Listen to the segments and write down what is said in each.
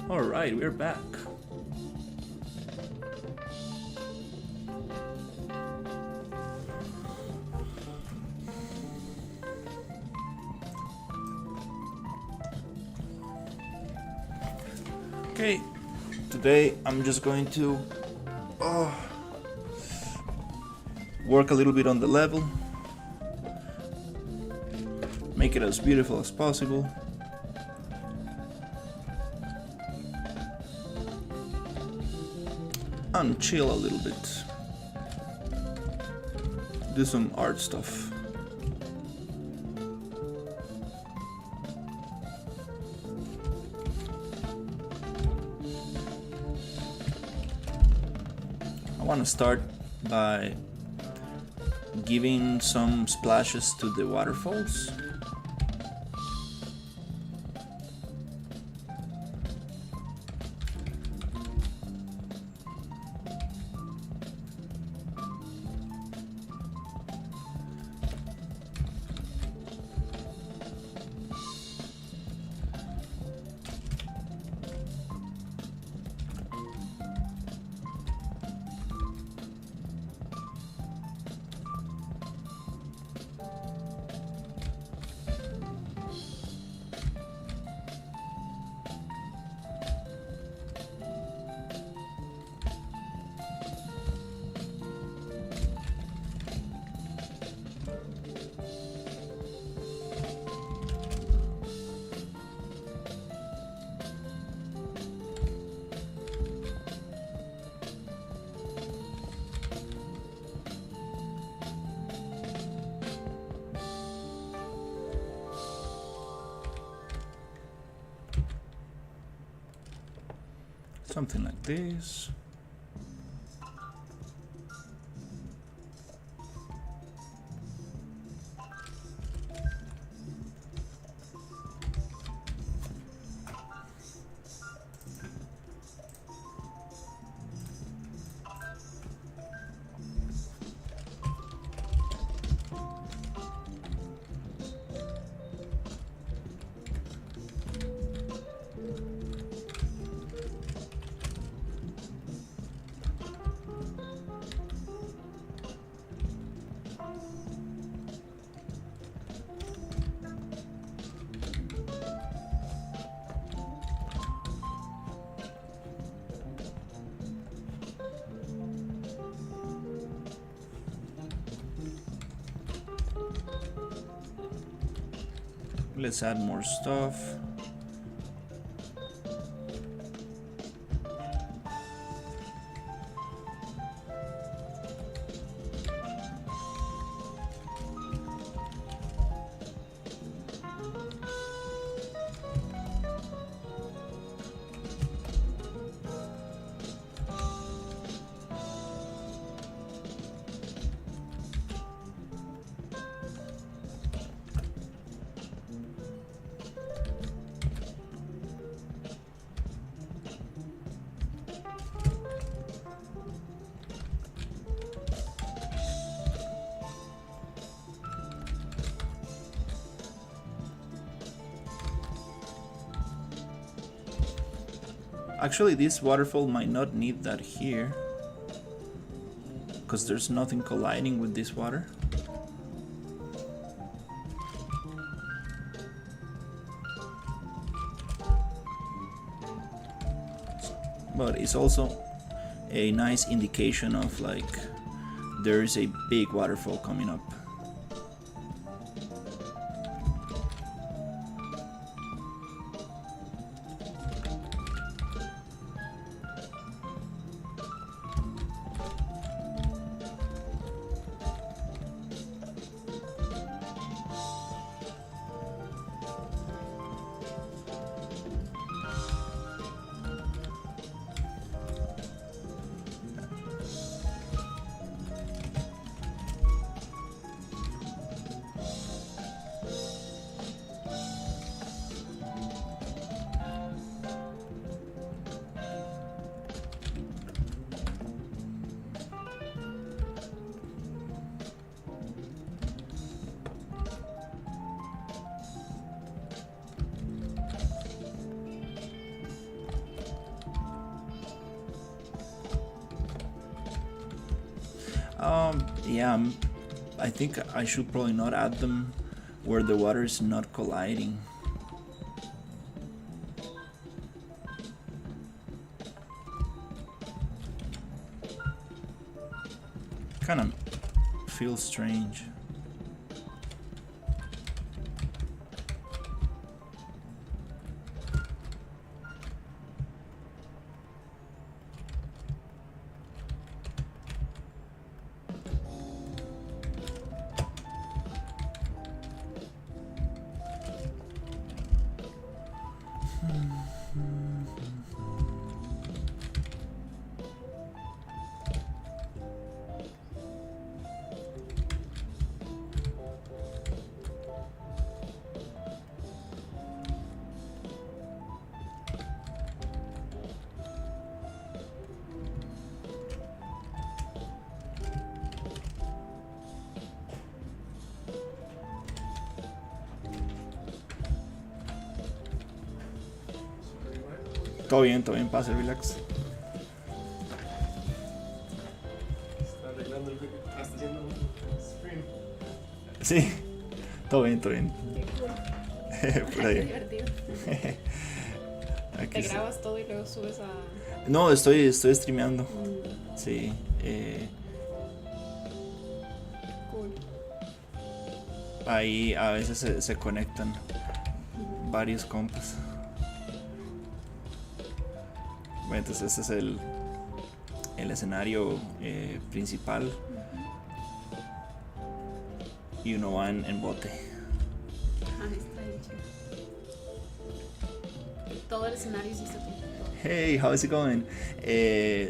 Alright, we're back. Okay, today I'm just going to work a little bit on the level, make it as beautiful as possible. And chill a little bit. Do some art stuff. I want to start by giving some splashes to the waterfalls. Something like this. Let's add more stuff. Actually, this waterfall might not need that here, because there's nothing colliding with this water. But it's also a nice indication of like there is a big waterfall coming up. Yeah, I think I should probably not add them where the water is not colliding. Kind of feels strange. Todo bien, pase, relax. Está arreglando el vídeo. Está haciendo un stream. Sí, todo bien. Qué cool. Por ahí. Qué divertido. Aquí Te está. grabas todo y luego subes a... No, estoy streameando. Sí. Cool. Ahí a veces se conectan varios compas. Bueno, entonces este es el escenario principal. Y uno va en bote. Ahí está bien chido. Todo el escenario hiciste tú. Hey, how's it going?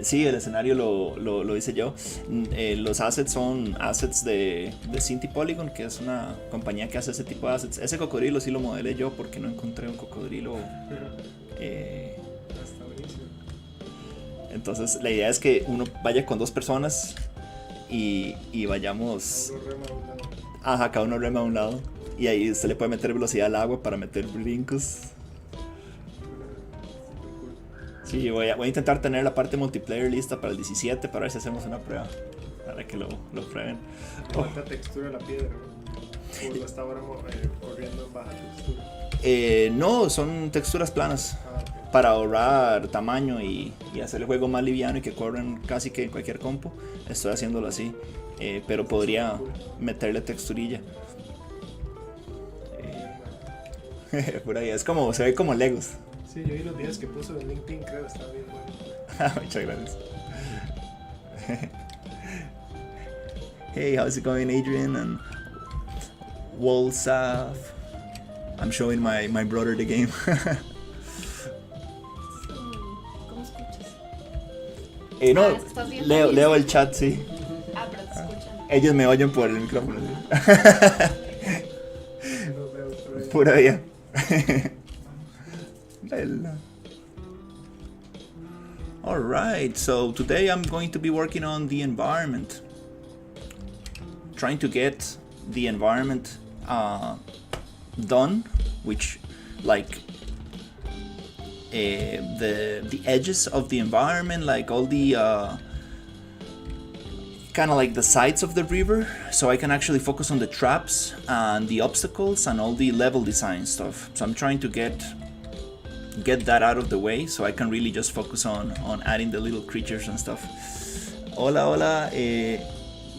Sí, el escenario lo hice yo. Los assets son assets de Cinti Polygon, que es una compañía que hace ese tipo de assets. Ese cocodrilo sí lo modelé yo porque no encontré un cocodrilo. Está buenísimo. Entonces la idea es que uno vaya con dos personas y vayamos. Uno rema a un lado. Ajá, cada uno rema a un lado. Y ahí usted le puede meter velocidad al agua para meter brincos. Sí, voy a intentar tener la parte multiplayer lista para el 17 para ver si hacemos una prueba. Para que lo prueben. ¿Cuánta textura la piedra? ¿O lo está ahora corriendo en baja textura? No, son texturas planas. Ok. Para ahorrar tamaño y hacer el juego más liviano y que corran casi que en cualquier compo. Estoy haciéndolo así. Pero podría meterle texturilla. Por ahí, es como, se ve como Legos. Sí, yo vi los videos que puso en LinkedIn, creo, está bien bueno. Muchas gracias. Hey, how's it going, Adrian and Wolsaf? I'm showing my brother the game. ¿Cómo escuchas? No, ¿estás viendo leo bien? el chat, sí. Ah, pero te escuchan. Ellos me oyen por el micrófono. ¿Sí? Los veo por ahí. Pura vida. Alright, so today I'm going to be working on the environment. Trying to get the environment done, which like the edges of the environment, like all the kind of like the sides of the river, so I can actually focus on the traps and the obstacles and all the level design stuff. So I'm trying to get that out of the way so I can really just focus on adding the little creatures and stuff. Hola,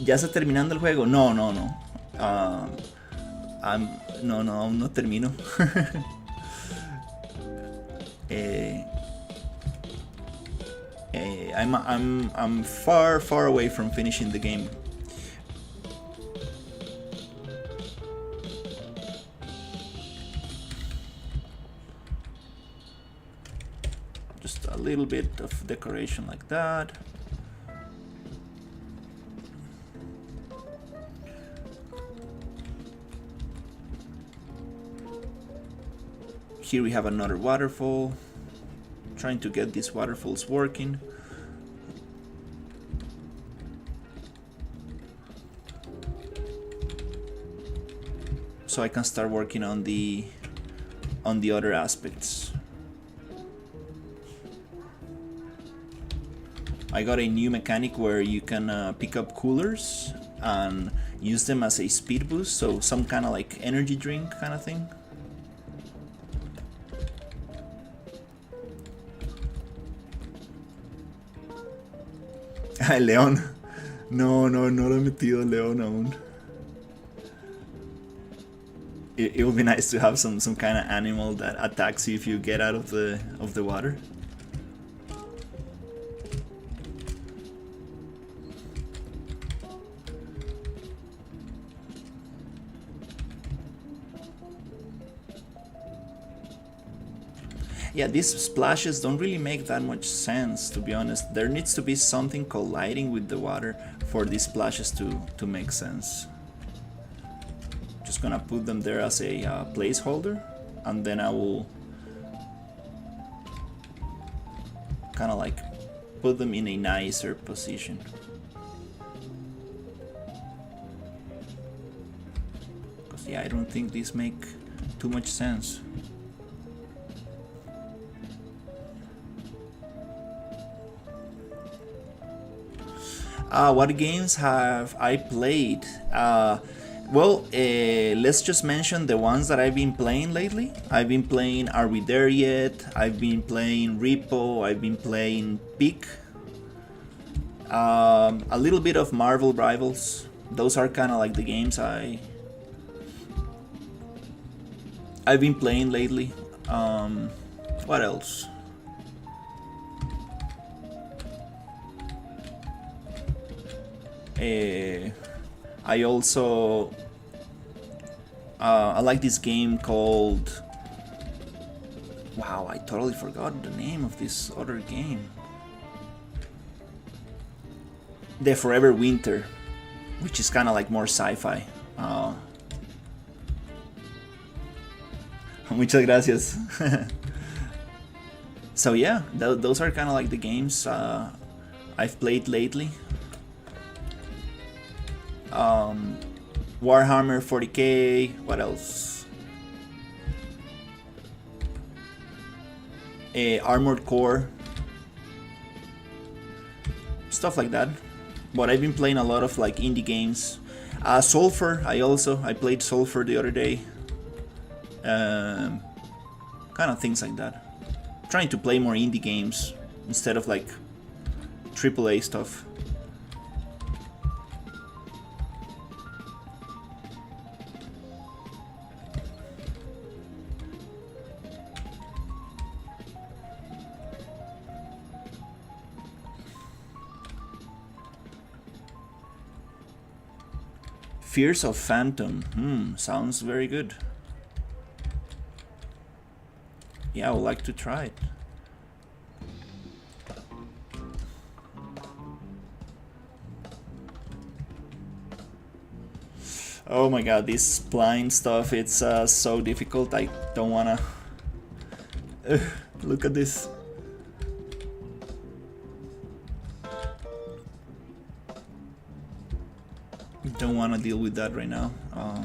¿ya está terminando el juego? No. Aún no termino. I'm far away from finishing the game. Just a little bit of decoration like that. Here we have another waterfall. Trying to get these waterfalls working. So I can start working on the other aspects. I got a new mechanic where you can pick up coolers and use them as a speed boost, so some kind of like energy drink kind of thing. El león. No, no lo he metido el león aún. It would be nice to have some kind of animal that attacks you if you get out of the water. Yeah, these splashes don't really make that much sense, to be honest. There needs to be something colliding with the water for these splashes to make sense. Just gonna put them there as a placeholder, and then I will kind of like put them in a nicer position. Because yeah, I don't think these make too much sense. What games have I played? Let's just mention the ones that I've been playing lately. I've been playing Are We There Yet? I've been playing Repo. I've been playing Peak. A little bit of Marvel Rivals. Those are kind of like the games I've been playing lately. What else? I also I like this game called, wow, I totally forgot the name of this other game. The Forever Winter, which is kind of like more sci-fi. Muchas gracias. So yeah, those are kind of like the games I've played lately. Warhammer 40k, what else? Armored Core, stuff like that. But I've been playing a lot of like indie games. Sulfur, I played Sulfur the other day. Kind of things like that. Trying to play more indie games instead of like AAA stuff. Fears of Phantom. Sounds very good. Yeah, I would like to try it. Oh my god, this spline stuff, it's so difficult. I don't wanna... Look at this. Don't want to deal with that right now. I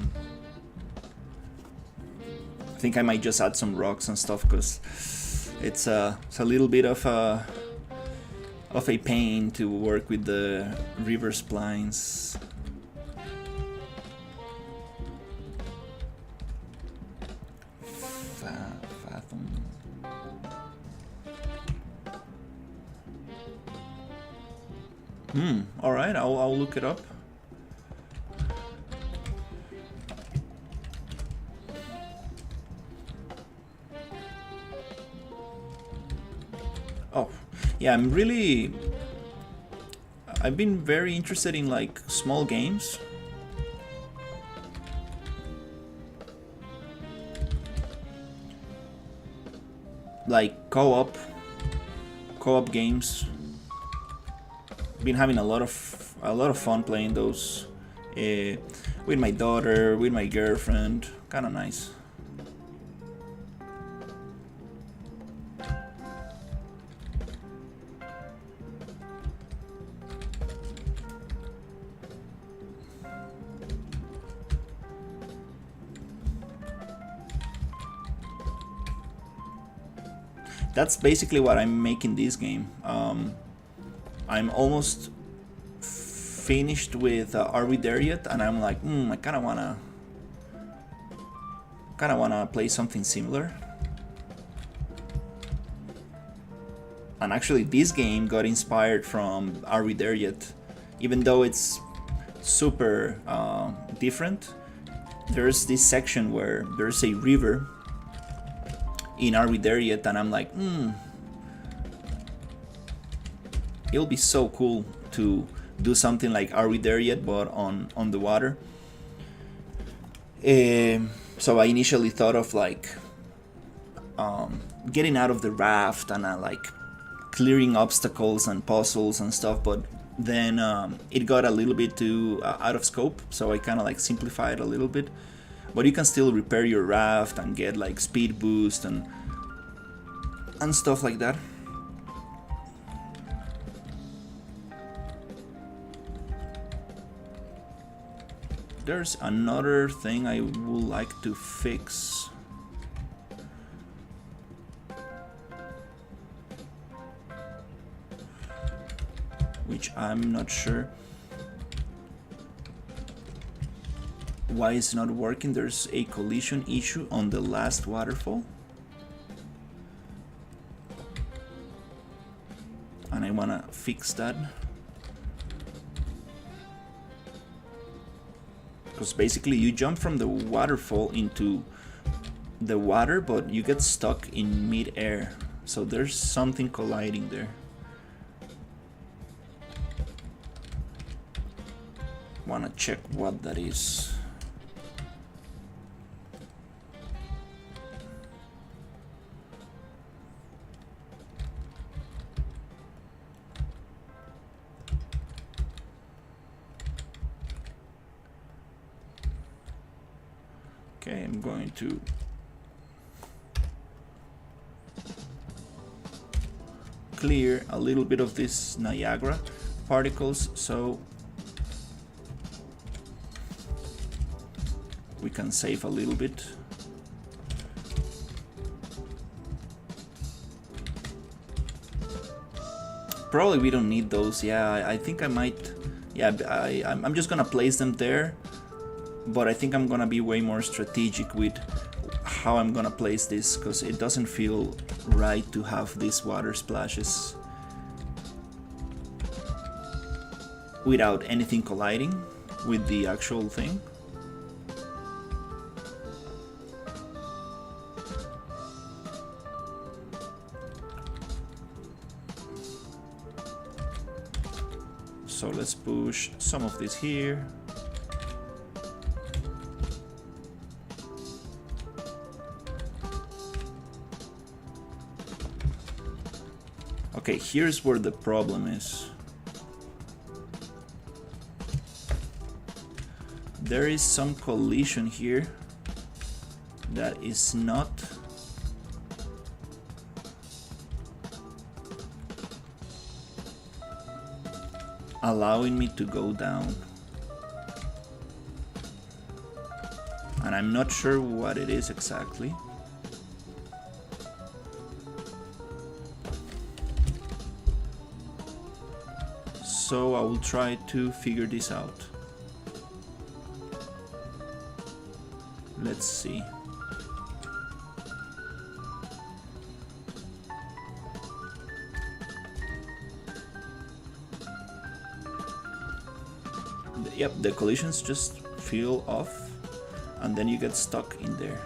think I might just add some rocks and stuff because it's a little bit of a pain to work with the river splines. Fathom. All right, I'll look it up. Oh, yeah, I've been very interested in like small games. Like co-op games. Been having a lot of fun playing those with my daughter, with my girlfriend. Kind of nice. That's basically what I'm making this game. I'm almost finished with Are We There Yet? And I'm like, I kind of wanna play something similar. And actually this game got inspired from Are We There Yet? Even though it's super different, there's this section where there's a river in Are We There Yet? And I'm like, it'll be so cool to do something like Are We There Yet? But on the water. So I initially thought of like getting out of the raft and like clearing obstacles and puzzles and stuff, but then it got a little bit too out of scope, so I kind of like simplified a little bit. But you can still repair your raft and get like speed boost and stuff like that. There's another thing I would like to fix. Which I'm not sure why it's not working. There's a collision issue on the last waterfall. And I wanna fix that. Because basically you jump from the waterfall into the water, but you get stuck in mid-air. So there's something colliding there. Wanna check what that is. Okay, I'm going to clear a little bit of this Niagara particles so we can save a little bit. Probably we don't need those. Yeah, I think I might. Yeah, I'm just gonna place them there. But I think I'm gonna be way more strategic with how I'm gonna place this, because it doesn't feel right to have these water splashes without anything colliding with the actual thing. So let's push some of this here. Okay, here's where the problem is. There is some collision here that is not allowing me to go down. And I'm not sure what it is exactly. So I will try to figure this out. Let's see. Yep, the collisions just feel off and then you get stuck in there.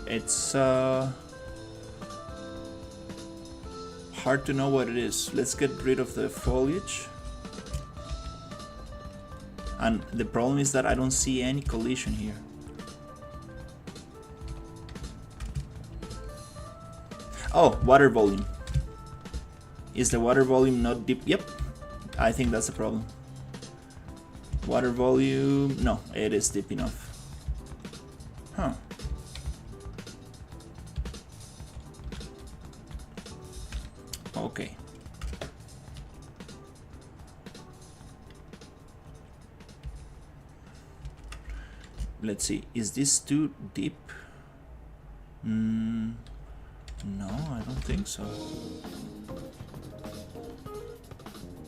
It's hard to know what it is. Let's get rid of the foliage. And the problem is that I don't see any collision here. Oh, water volume. Is the water volume not deep? Yep, I think that's the problem. Water volume, no, it is deep enough. Huh. Okay. Let's see, is this too deep? No, I don't think so.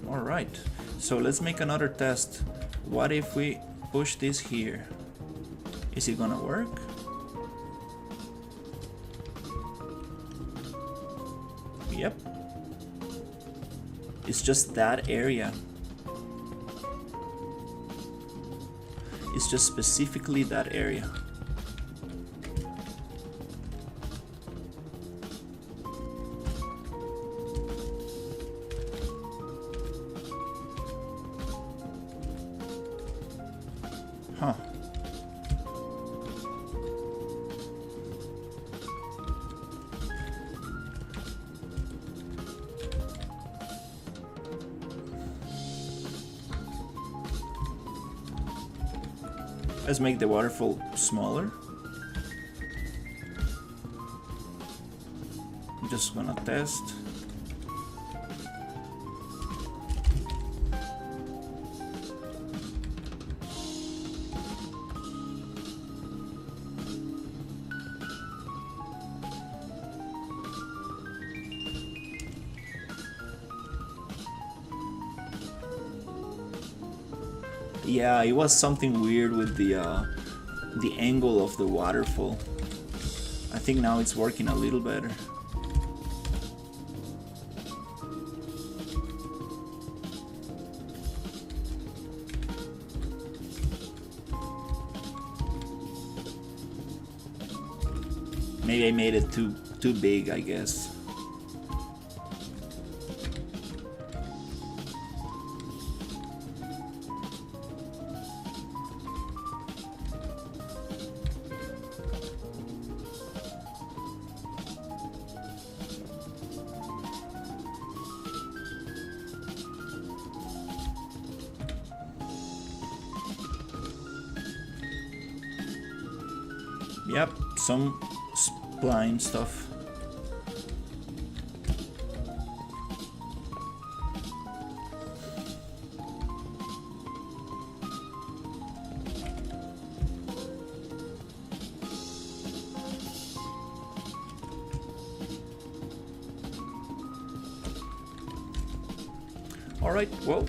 Alright, so let's make another test. What if we push this here? Is it gonna work? Yep. It's just that area. It's just specifically that area. Huh. Let's make the waterfall smaller. I'm just gonna test. Yeah, it was something weird with the angle of the waterfall. I think now it's working a little better. Maybe I made it too big, I guess. Yep, some spline stuff. All right, well.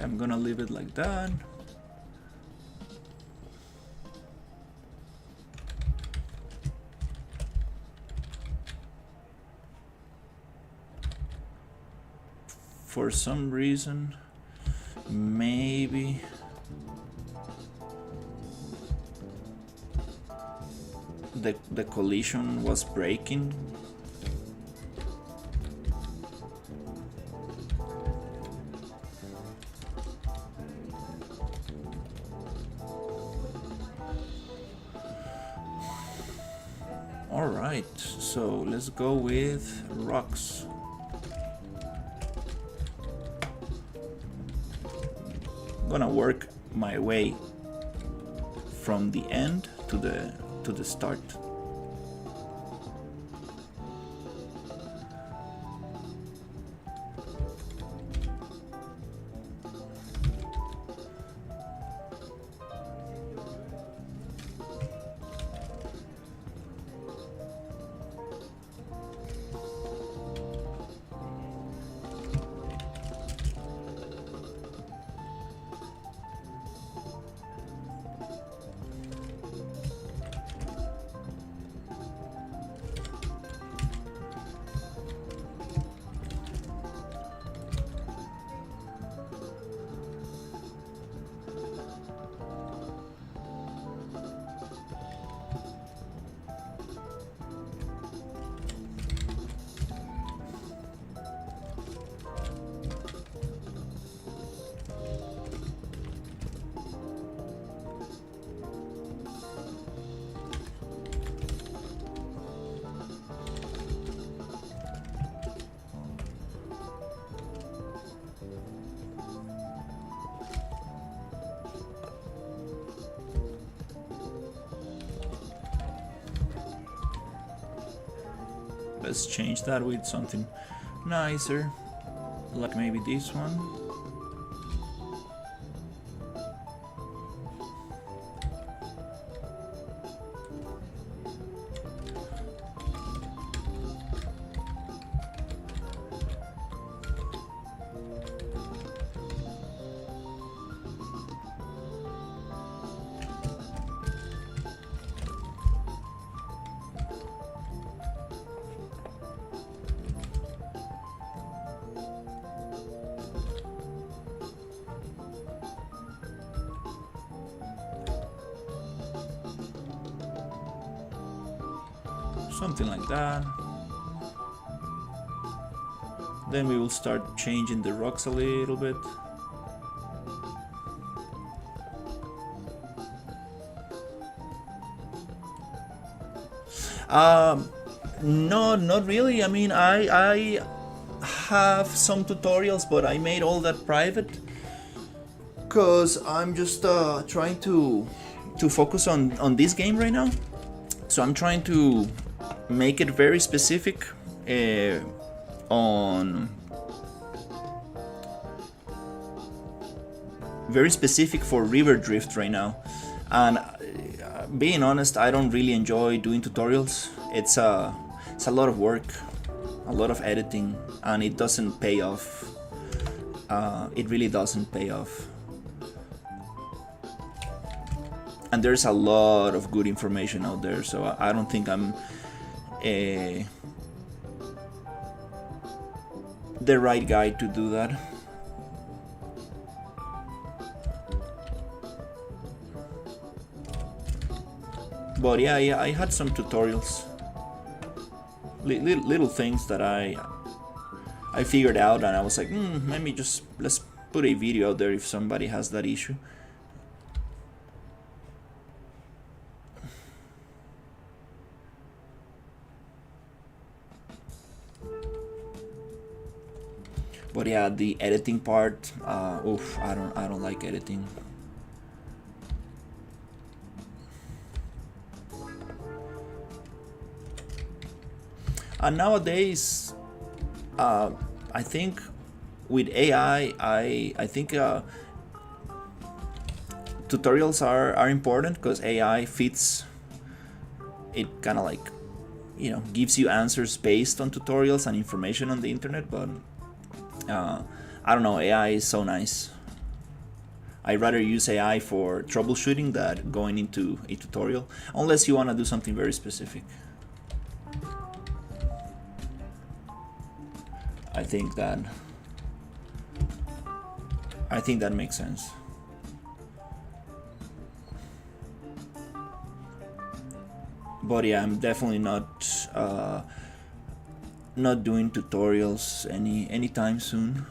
I'm gonna leave it like that. For some reason, maybe the collision was breaking. Alright, so let's go with rocks. I'm gonna work my way from the end to the start. Let's change that with something nicer, like maybe this one. Something like that. Then we will start changing the rocks a little bit. No, not really. I mean, I have some tutorials, but I made all that private because I'm just trying to focus on this game right now. So I'm trying to make it very specific for river drift right now. And being honest, I don't really enjoy doing tutorials. It's a lot of work, a lot of editing, and it doesn't pay off. It really doesn't pay off. And there's a lot of good information out there, so I don't think I'm the right guy to do that. But yeah, I had some tutorials, little things that I figured out, and I was like, maybe let's put a video out there if somebody has that issue. But yeah, the editing part, oof, I don't like editing. And nowadays, I think with AI, I think tutorials are important because AI fits. It kind of like, gives you answers based on tutorials and information on the internet, but I don't know, AI is so nice. I'd rather use AI for troubleshooting than going into a tutorial, unless you want to do something very specific. I think that makes sense. But yeah, I'm definitely not doing tutorials anytime soon.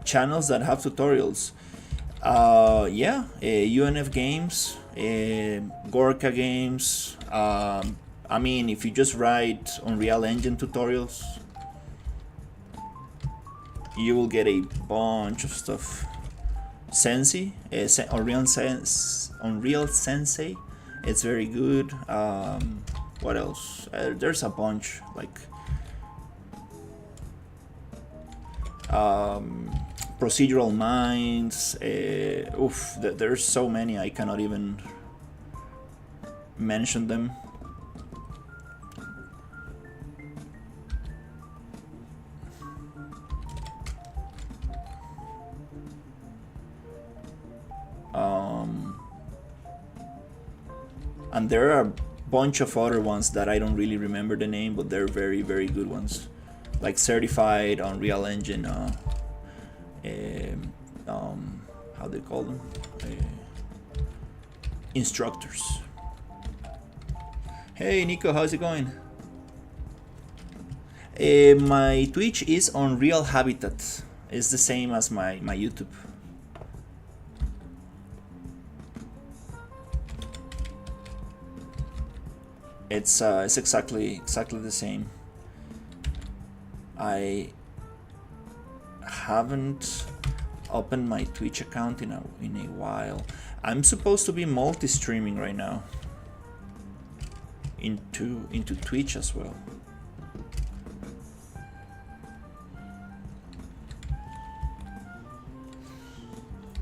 Channels that have tutorials, yeah, UNF Games, Gorka Games. I mean, if you just write Unreal Engine tutorials, you will get a bunch of stuff. Sensei, Unreal Sensei, it's very good. What else? There's a bunch, like Procedural Minds. There's so many, I cannot even mention them. And there are a bunch of other ones that I don't really remember the name, but they're very, very good ones, like Certified Unreal Engine, how they call them, instructors. Hey Nico, how's it going? My Twitch is on Real Habitat. It's the same as my YouTube. It's exactly the same. I haven't opened my Twitch account in a while. I'm supposed to be multi-streaming right now into Twitch as well.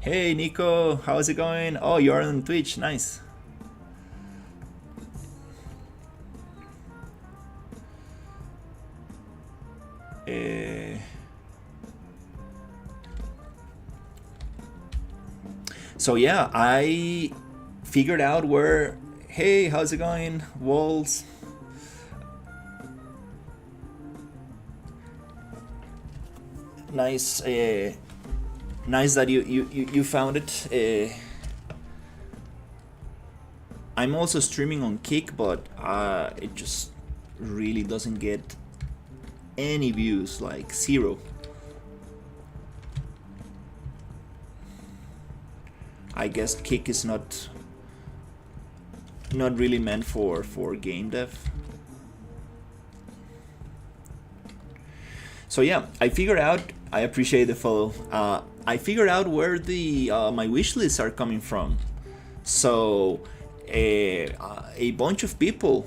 Hey Nico, how's it going? Oh, you're on Twitch, nice. So yeah, I figured out where. Hey, how's it going, Walls? Nice, nice that you found it. I'm also streaming on Kick, but it just really doesn't get any views, like 0. I guess Kick is not really meant for game dev. So yeah, I figured out. I appreciate the follow. I figured out where the my wish lists are coming from. So a bunch of people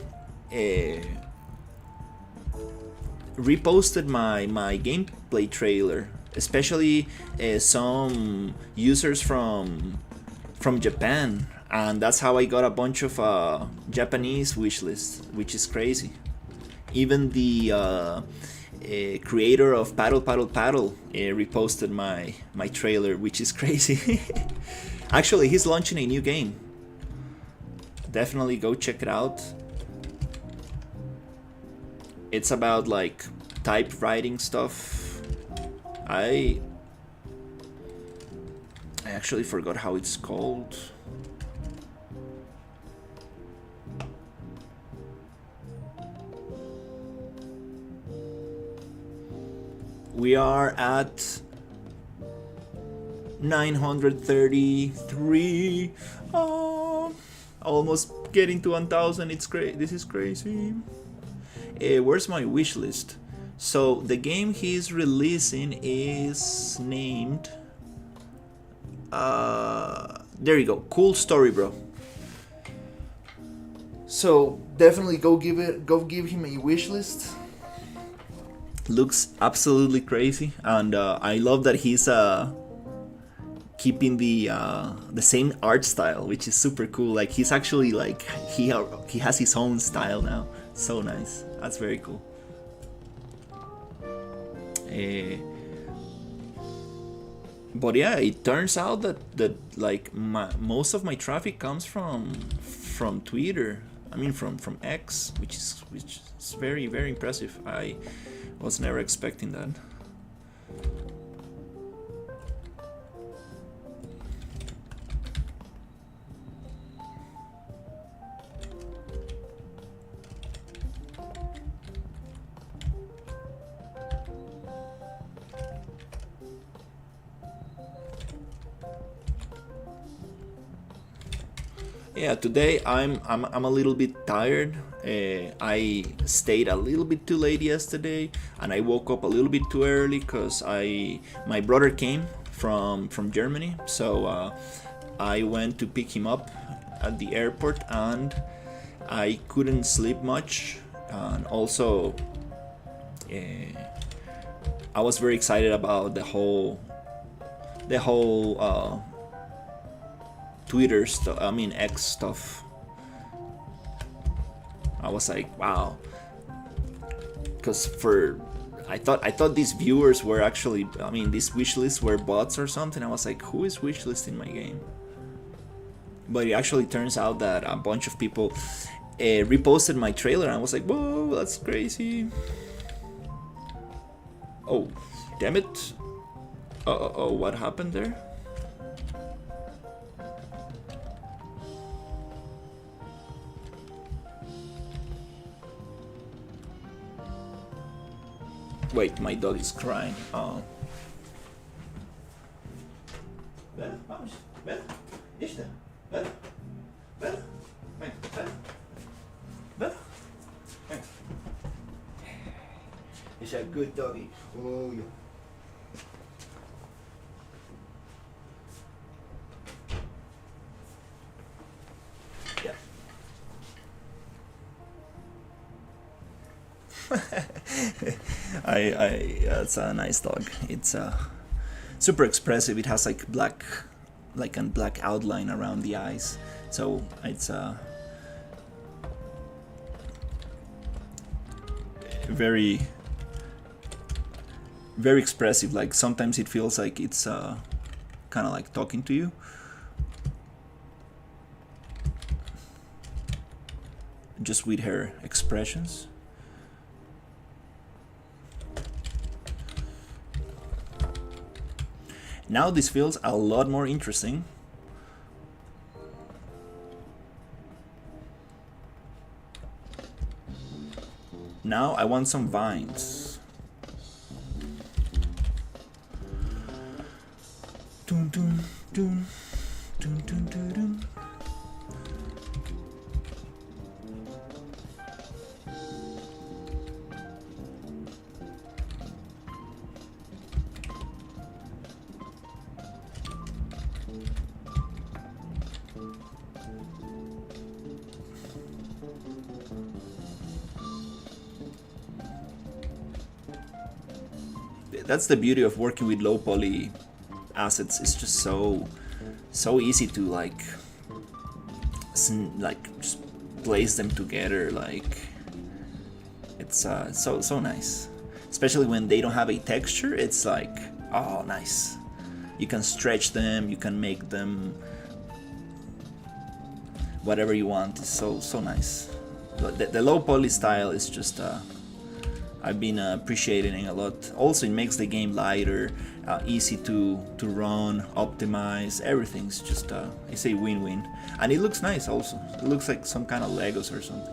reposted my gameplay trailer, especially some users from Japan, and that's how I got a bunch of Japanese wish lists, which is crazy. Even the creator of Paddle reposted my trailer, which is crazy. Actually, he's launching a new game. Definitely go check it out. It's about like typewriting stuff. I actually forgot how it's called. We are at 933. Almost getting to 1,000. It's great. This is crazy. Where's my wish list? So the game he's releasing is named. There you go. Cool story, bro. So definitely go give him a wish list. Looks absolutely crazy, and I love that he's keeping the same art style, which is super cool. Like he's actually like he has his own style now. So nice. That's very cool. But yeah, it turns out that like most of my traffic comes from Twitter. I mean from X, which is very impressive. I was never expecting that. Yeah, today I'm a little bit tired. I stayed a little bit too late yesterday, and I woke up a little bit too early because my brother came from Germany, so I went to pick him up at the airport, and I couldn't sleep much, and also I was very excited about the whole Twitter stuff, I mean X stuff. I was like, wow, because I thought these viewers were actually, I mean, these wish lists were bots or something. I was like, who is wish listing my game? But it actually turns out that a bunch of people reposted my trailer, and I was like, whoa, that's crazy. Oh, damn it. Oh, what happened there? Wait, my dog is crying. Oh. Bella, vamos. Bella, esta. Bella. Bella. Ven, Bella. Bella. Ven. It's a good doggy. Oh, yeah. It's a nice dog. It's super expressive. It has like a black outline around the eyes. So it's very, very expressive. Like sometimes it feels like it's kind of like talking to you. Just with her expressions. Now this feels a lot more interesting. Now I want some vines. Dun, dun, dun, dun, dun, dun, dun. That's the beauty of working with low poly assets. It's just so easy to like just place them together. Like it's so nice, especially when they don't have a texture. It's like, oh, nice. You can stretch them, you can make them whatever you want. It's so nice. The low poly style is just I've been appreciating it a lot. Also, it makes the game lighter, easy to run, optimize. Everything's just it's a win-win, and it looks nice. Also, it looks like some kind of Legos or something.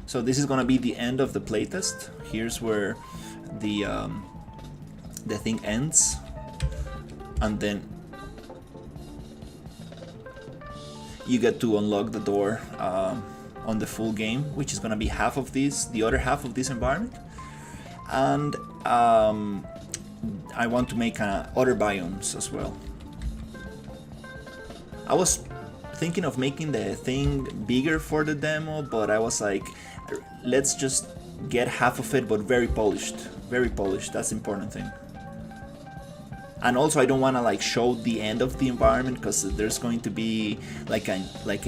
So this is gonna be the end of the playtest. Here's where the thing ends, and then you get to unlock the door on the full game, which is gonna be half of this, the other half of this environment. And I want to make other biomes as well. I was thinking of making the thing bigger for the demo, but I was like, let's just get half of it, but very polished. Very polished, that's the important thing. And also I don't want to like show the end of the environment, because there's going to be like a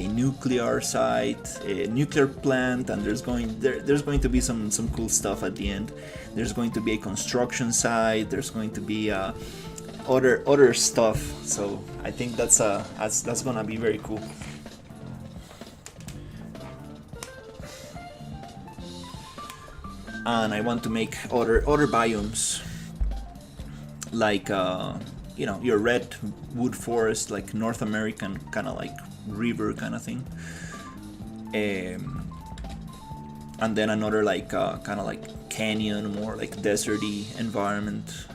nuclear site, a nuclear plant, and there's going to be some cool stuff at the end. There's going to be a construction site, there's going to be other stuff. So I think that's gonna be very cool. And I want to make other biomes, like you know, your redwood forest, like North American kind of like river kind of thing, and then another like kind of like canyon, more like deserty environment.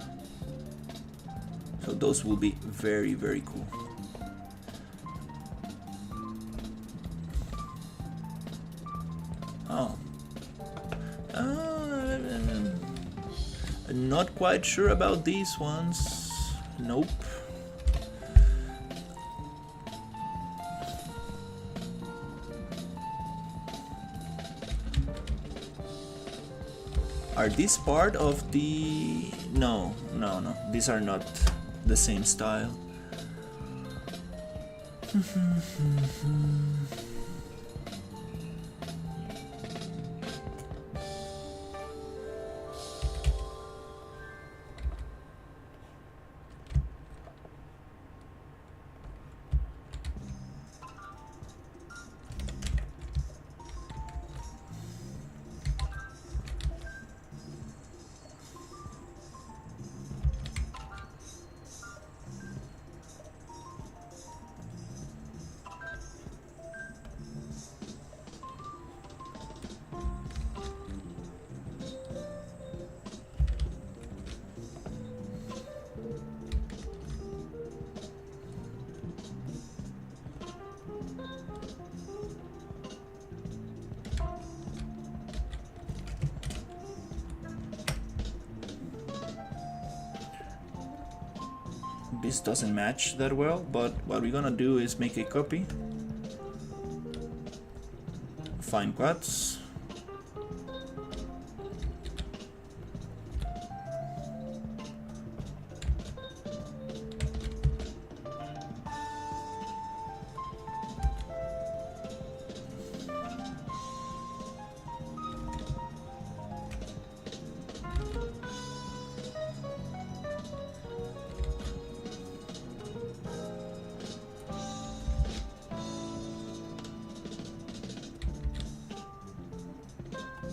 So those will be very, very cool. Oh. Not quite sure about these ones. Nope. Are these part of the... No. These are not the same style. this doesn't match that well, but what we're gonna do is make a copy, find quads,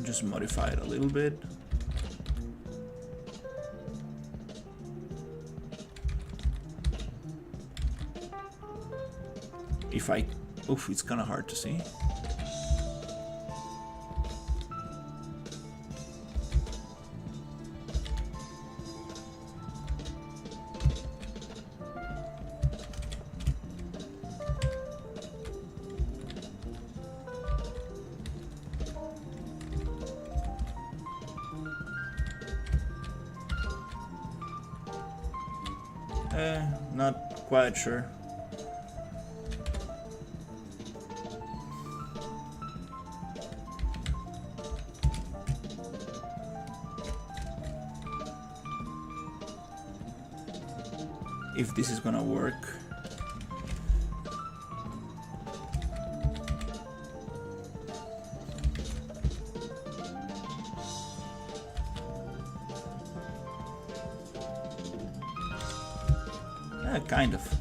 just modify it a little bit. If I, oof, it's kind of hard to see. Not quite sure. If this is gonna work. Kind of.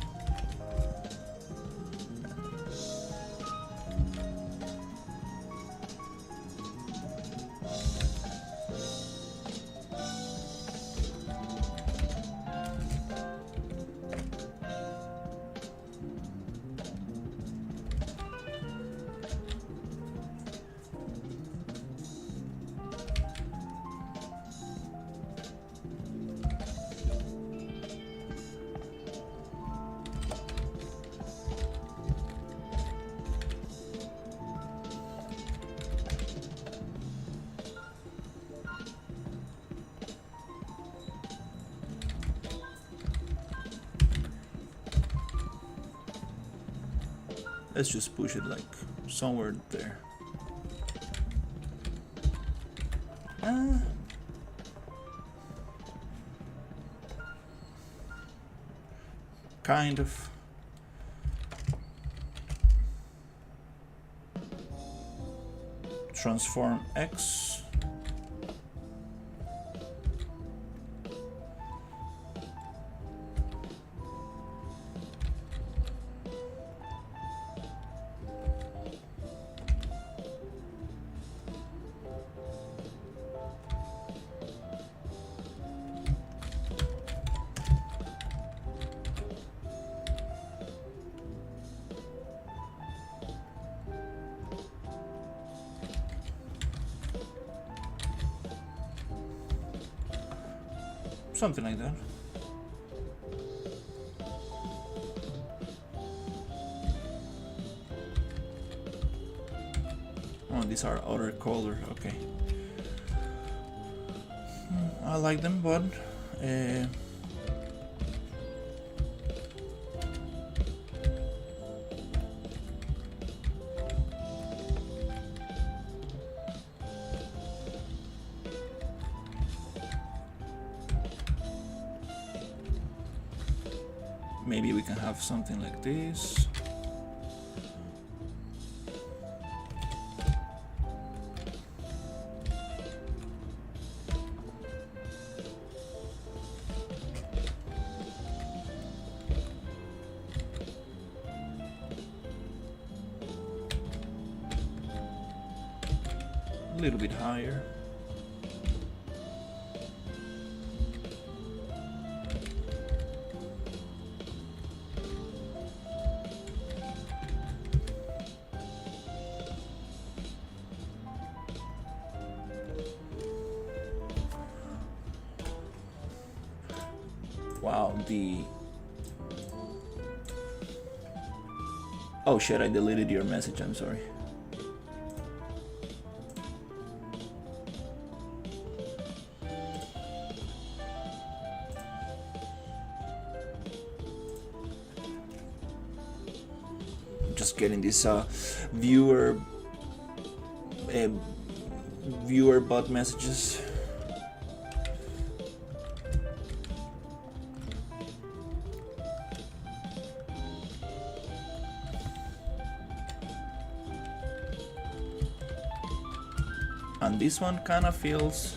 Let's just push it like somewhere there. Kind of. Transform X. Something like that. Oh, these are other color. Okay. I like them, but maybe we can have something like this. A little bit higher. Wow, oh shit, I deleted your message, I'm sorry. getting this viewer bot messages. And this one kind of feels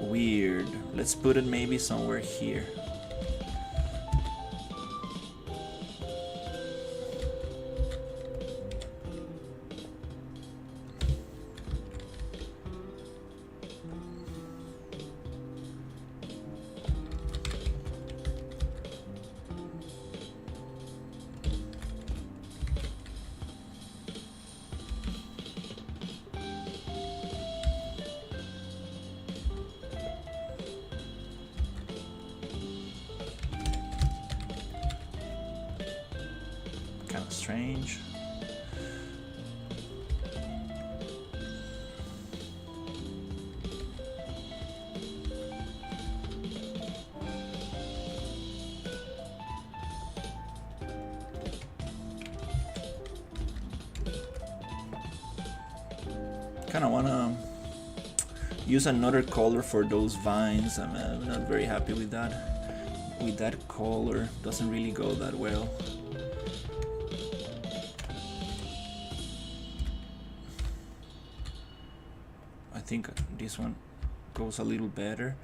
weird. Let's put it maybe somewhere here. Kind of strange. Kind of want to use another color for those vines. I'm not very happy with that. With that color, doesn't really go that well. I think this one goes a little better.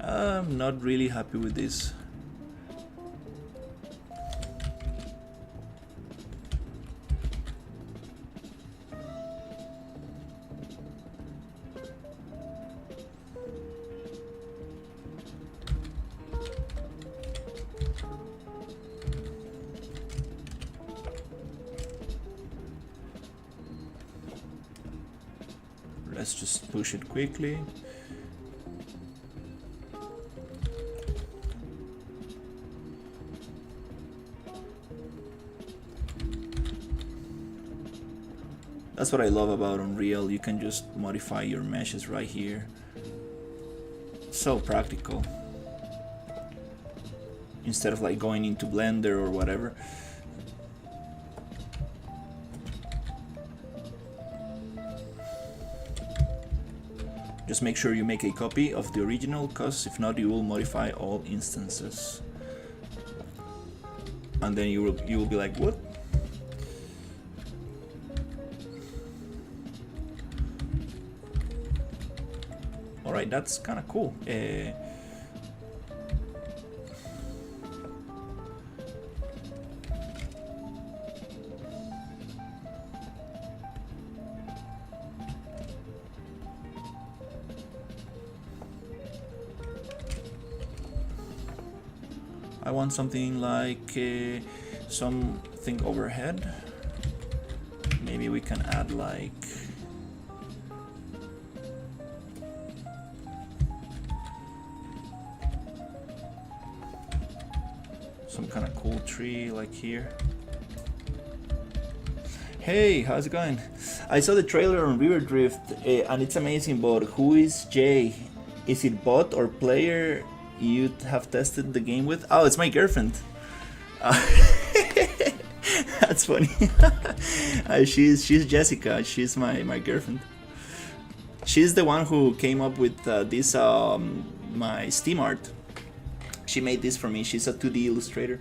I'm not really happy with this. Let's just push it quickly. That's what I love about Unreal. You can just modify your meshes right here. So practical. Instead of like going into Blender or whatever. Just make sure you make a copy of the original, because if not, you will modify all instances. And then you will be like, what? Alright, that's kind of cool. I want something like something overhead. Maybe we can add like some kind of cool tree like here. Hey, how's it going? I saw the trailer on River Drift and it's amazing, but who is Jay? Is it bot or player you have tested the game with? Oh, it's my girlfriend. That's funny. She's Jessica. She's my girlfriend. She's the one who came up with this my Steam art. She made this for me. She's a 2D illustrator.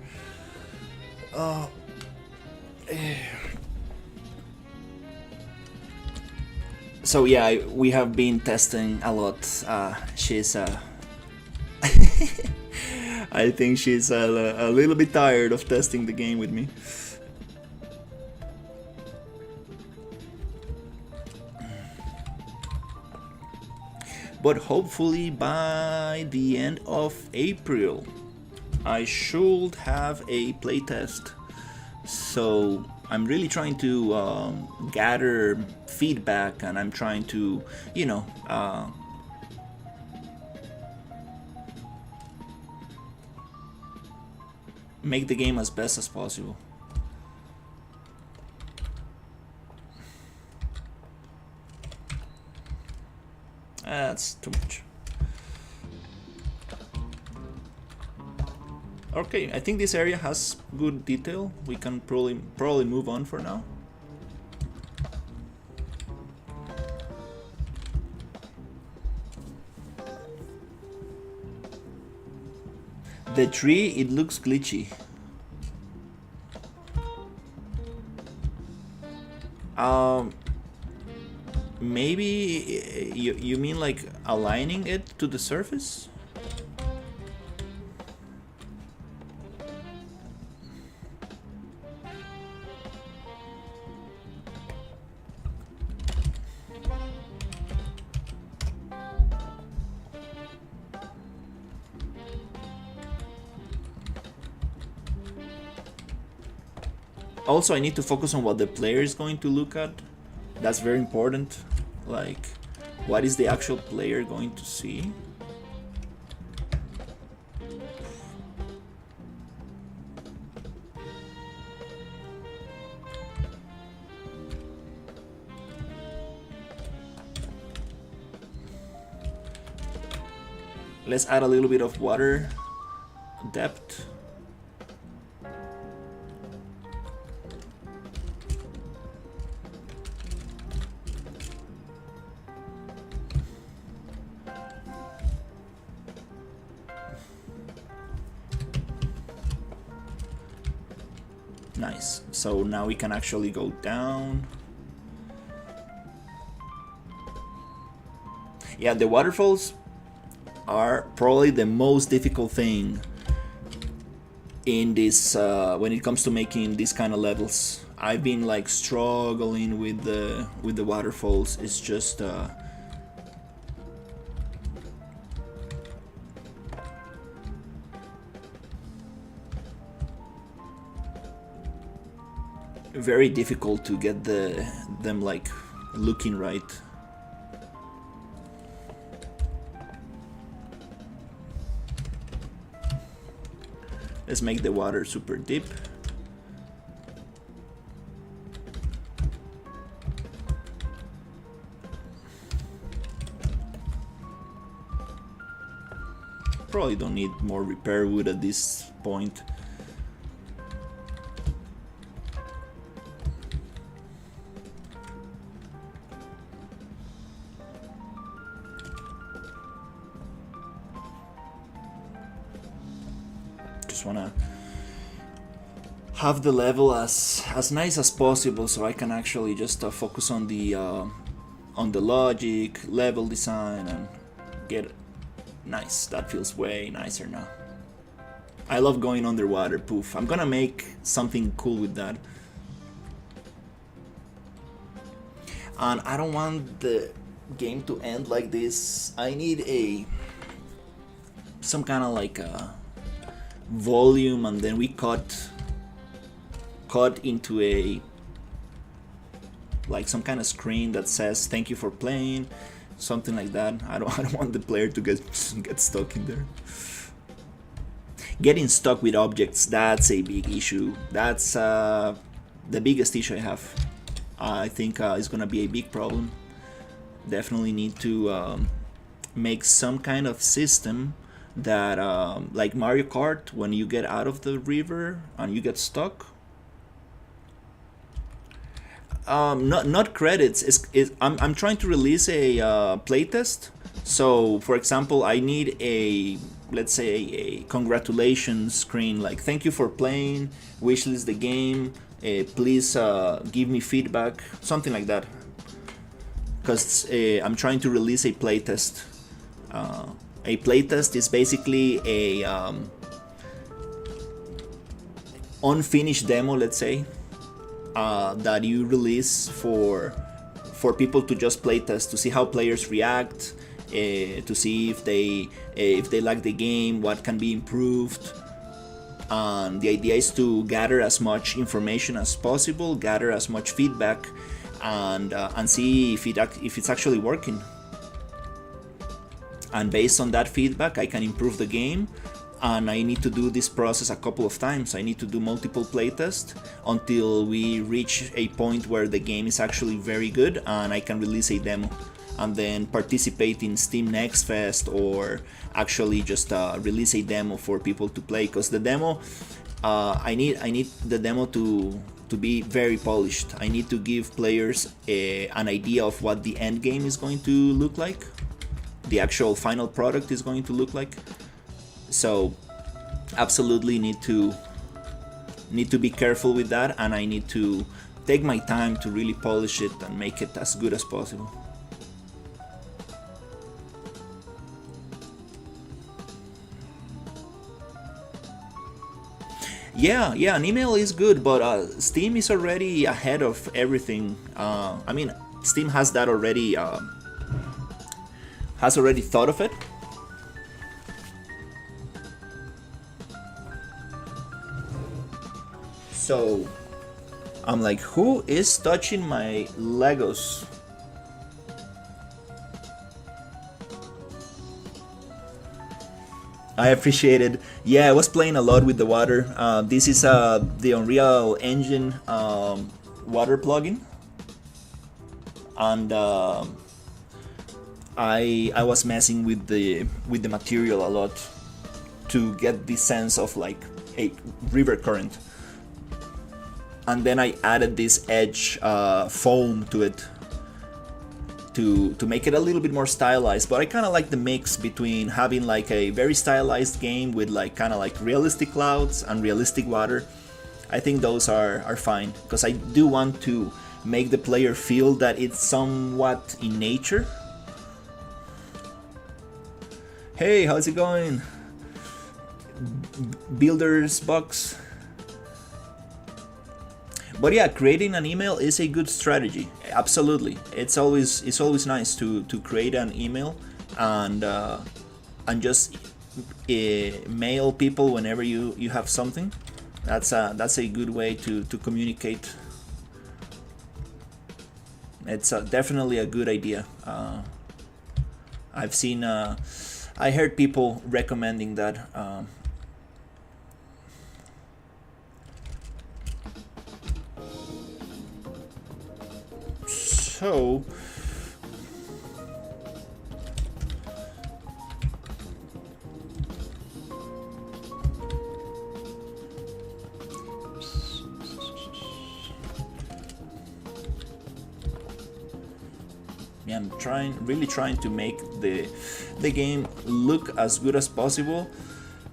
So yeah, we have been testing a lot. She's I think she's a little bit tired of testing the game with me. But hopefully by the end of April I should have a playtest. So I'm really trying to gather feedback, and I'm trying to, make the game as best as possible. That's too much. Okay, I think this area has good detail. We can probably move on for now. The tree, it looks glitchy. Maybe you mean like aligning it to the surface? Also, I need to focus on what the player is going to look at. That's very important. Like, what is the actual player going to see? Let's add a little bit of water depth. Nice. So now we can actually go down. Yeah, the waterfalls are probably the most difficult thing in this when it comes to making these kind of levels. I've been like struggling with the waterfalls. It's just very difficult to get them like looking right. Let's make the water super deep. Probably don't need more repair wood at this point. Wanna have the level as nice as possible, so I can actually just focus on the logic, level design, and get it nice. That feels way nicer now. I love going underwater. Poof! I'm gonna make something cool with that, and I don't want the game to end like this. I need some kind of like a volume, and then we cut into a like some kind of screen that says thank you for playing, something like that. I don't want the player to get stuck in there. Getting stuck with objects, that's a big issue. That's the biggest issue I have. I think it's gonna be a big problem. Definitely need to make some kind of system that like Mario Kart, when you get out of the river and you get stuck, not credits. I'm trying to release a playtest. So for example, I need let's say a congratulations screen, like thank you for playing, wishlist the game, please give me feedback, something like that, because I'm trying to release a playtest. A playtest is basically a unfinished demo, let's say, that you release for people to just playtest, to see how players react, to see if they like the game, what can be improved, and the idea is to gather as much information as possible, gather as much feedback, and see if it's actually working. And based on that feedback, I can improve the game. And I need to do this process a couple of times. I need to do multiple playtests until we reach a point where the game is actually very good and I can release a demo and then participate in Steam Next Fest, or actually just release a demo for people to play. Because the demo, I need the demo to be very polished. I need to give players an idea of what the end game is going to look like, the actual final product is going to look like. So absolutely need to be careful with that, and I need to take my time to really polish it and make it as good as possible. Yeah, an email is good, but Steam is already ahead of everything. I mean, Steam has that already, has already thought of it. So I'm like, who is touching my Legos? I appreciate it. Yeah, I was playing a lot with the water. This is the Unreal Engine water plugin, and I was messing with the material a lot to get this sense of like a river current. And then I added this edge foam to it to make it a little bit more stylized. But I kind of like the mix between having like a very stylized game with like kind of like realistic clouds and realistic water. I think those are fine, because I do want to make the player feel that it's somewhat in nature. Hey, how's it going? Builder's Box. But yeah, creating an email is a good strategy. Absolutely, it's always nice to create an email and just mail people whenever you have something. That's a good way to communicate. It's definitely a good idea. I've seen, I heard people recommending that. So yeah, I'm really trying to make the game look as good as possible,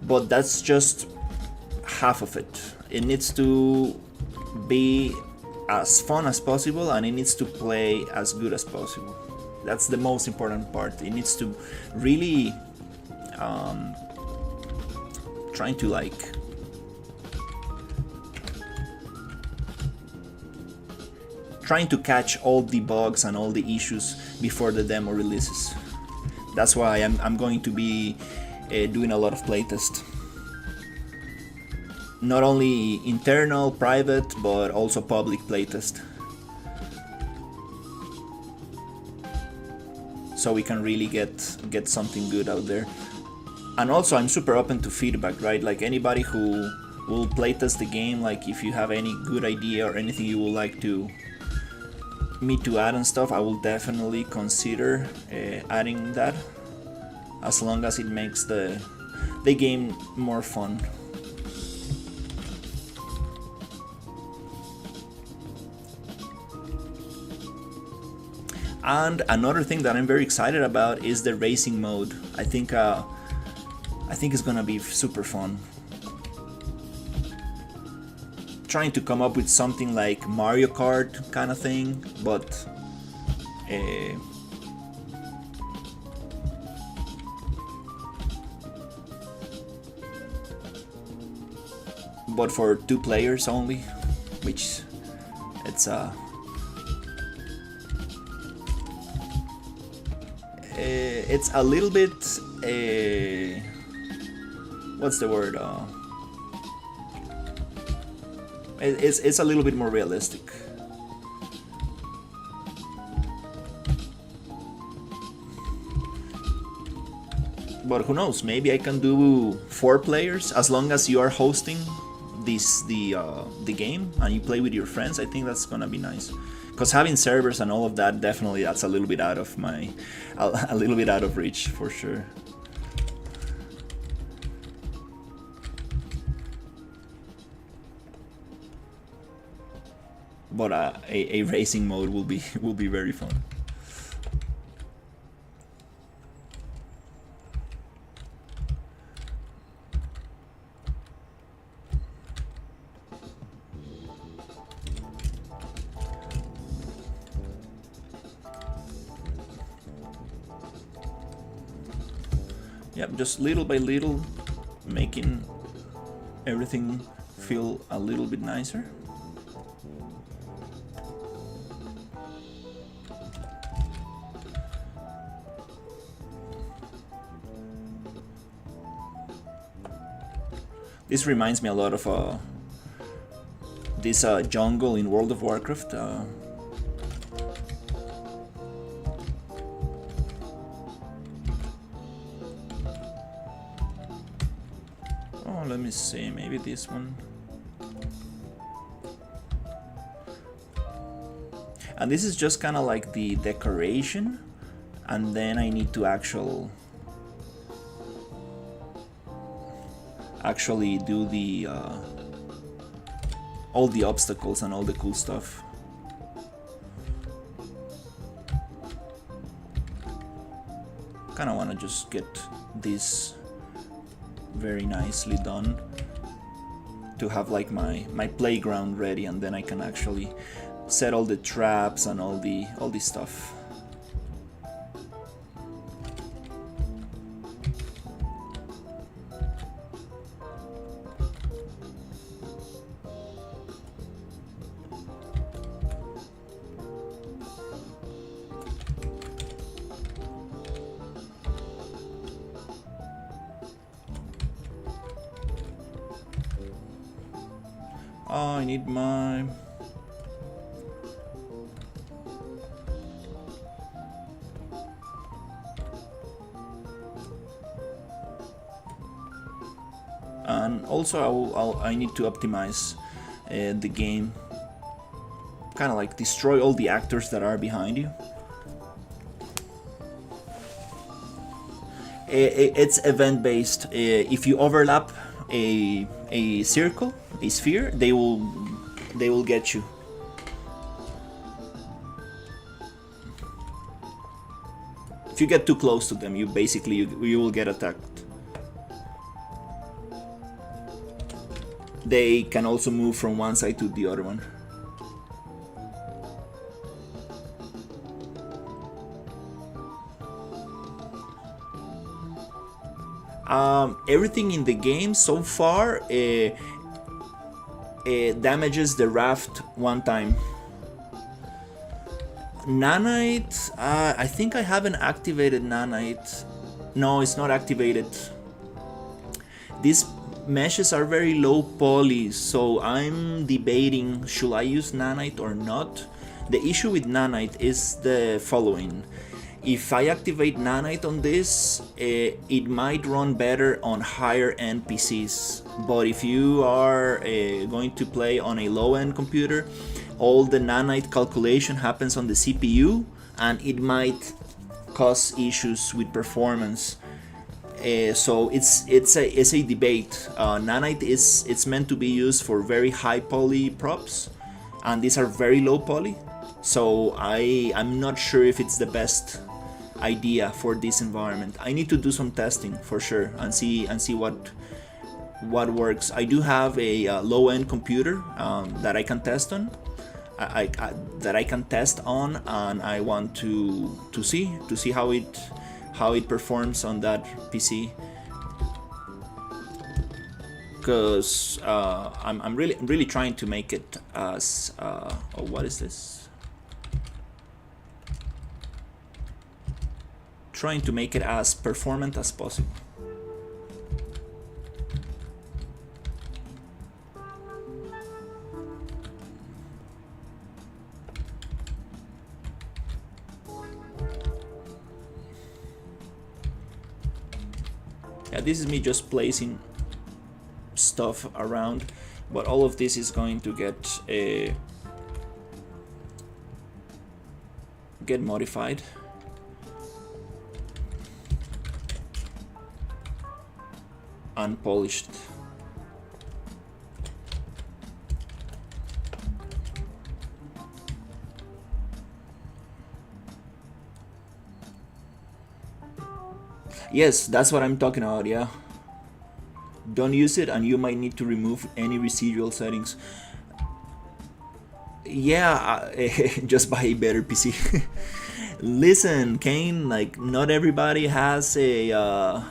but that's just half of it. It needs to be as fun as possible, and it needs to play as good as possible. That's the most important part. It needs to really trying to like catch all the bugs and all the issues before the demo releases. That's why I'm going to be doing a lot of playtest. Not only internal, private, but also public playtest. So we can really get something good out there. And also I'm super open to feedback, right? Like anybody who will playtest the game, like if you have any good idea or anything you would like me to add and stuff, I will definitely consider adding that, as long as it makes the game more fun. And another thing that I'm very excited about is the racing mode. I think it's gonna be super fun. Trying to come up with something like Mario Kart kind of thing, but for 2 players only, which it's a little bit what's the word? It's a little bit more realistic. But who knows? Maybe I can do 4 players as long as you are hosting the game and you play with your friends. I think that's gonna be nice. Because having servers and all of that, definitely that's a little bit out of a little bit out of reach for sure. But a racing mode will be very fun. Yep, just little by little, making everything feel a little bit nicer. This reminds me a lot of this jungle in World of Warcraft. Oh, let me see, maybe this one. And this is just kind of like the decoration, and then I need to actually do the all the obstacles and all the cool stuff. Kind of want to just get this very nicely done to have like my playground ready, and then I can actually set all the traps and all the stuff. Oh, I need my... And also I need to optimize the game. Kind of like destroy all the actors that are behind you. It's event based. If you overlap a circle, a sphere, they will get you. If you get too close to them, you will get attacked. They can also move from one side to the other one. Everything in the game so far damages the raft one time. Nanite, I think I haven't activated Nanite. No, it's not activated. These meshes are very low poly, so I'm debating should I use Nanite or not. The issue with Nanite is the following. If I activate Nanite on this, it might run better on higher end PCs. But if you are going to play on a low end computer, all the Nanite calculation happens on the CPU, and it might cause issues with performance. So it's a debate. Nanite it's meant to be used for very high poly props, and these are very low poly. So I'm not sure if it's the best idea for this environment. I need to do some testing for sure and see what works. I do have a low-end computer that I can test on. That I can test on, and I want to see how it performs on that PC. Because I'm really trying to make it as oh, what is this? Trying to make it as performant as possible. Yeah, this is me just placing stuff around, but all of this is going to get modified. Unpolished. Yes, that's what I'm talking about, yeah. Don't use it and you might need to remove any residual settings. Yeah, just buy a better PC. Listen, Kane, like not everybody has a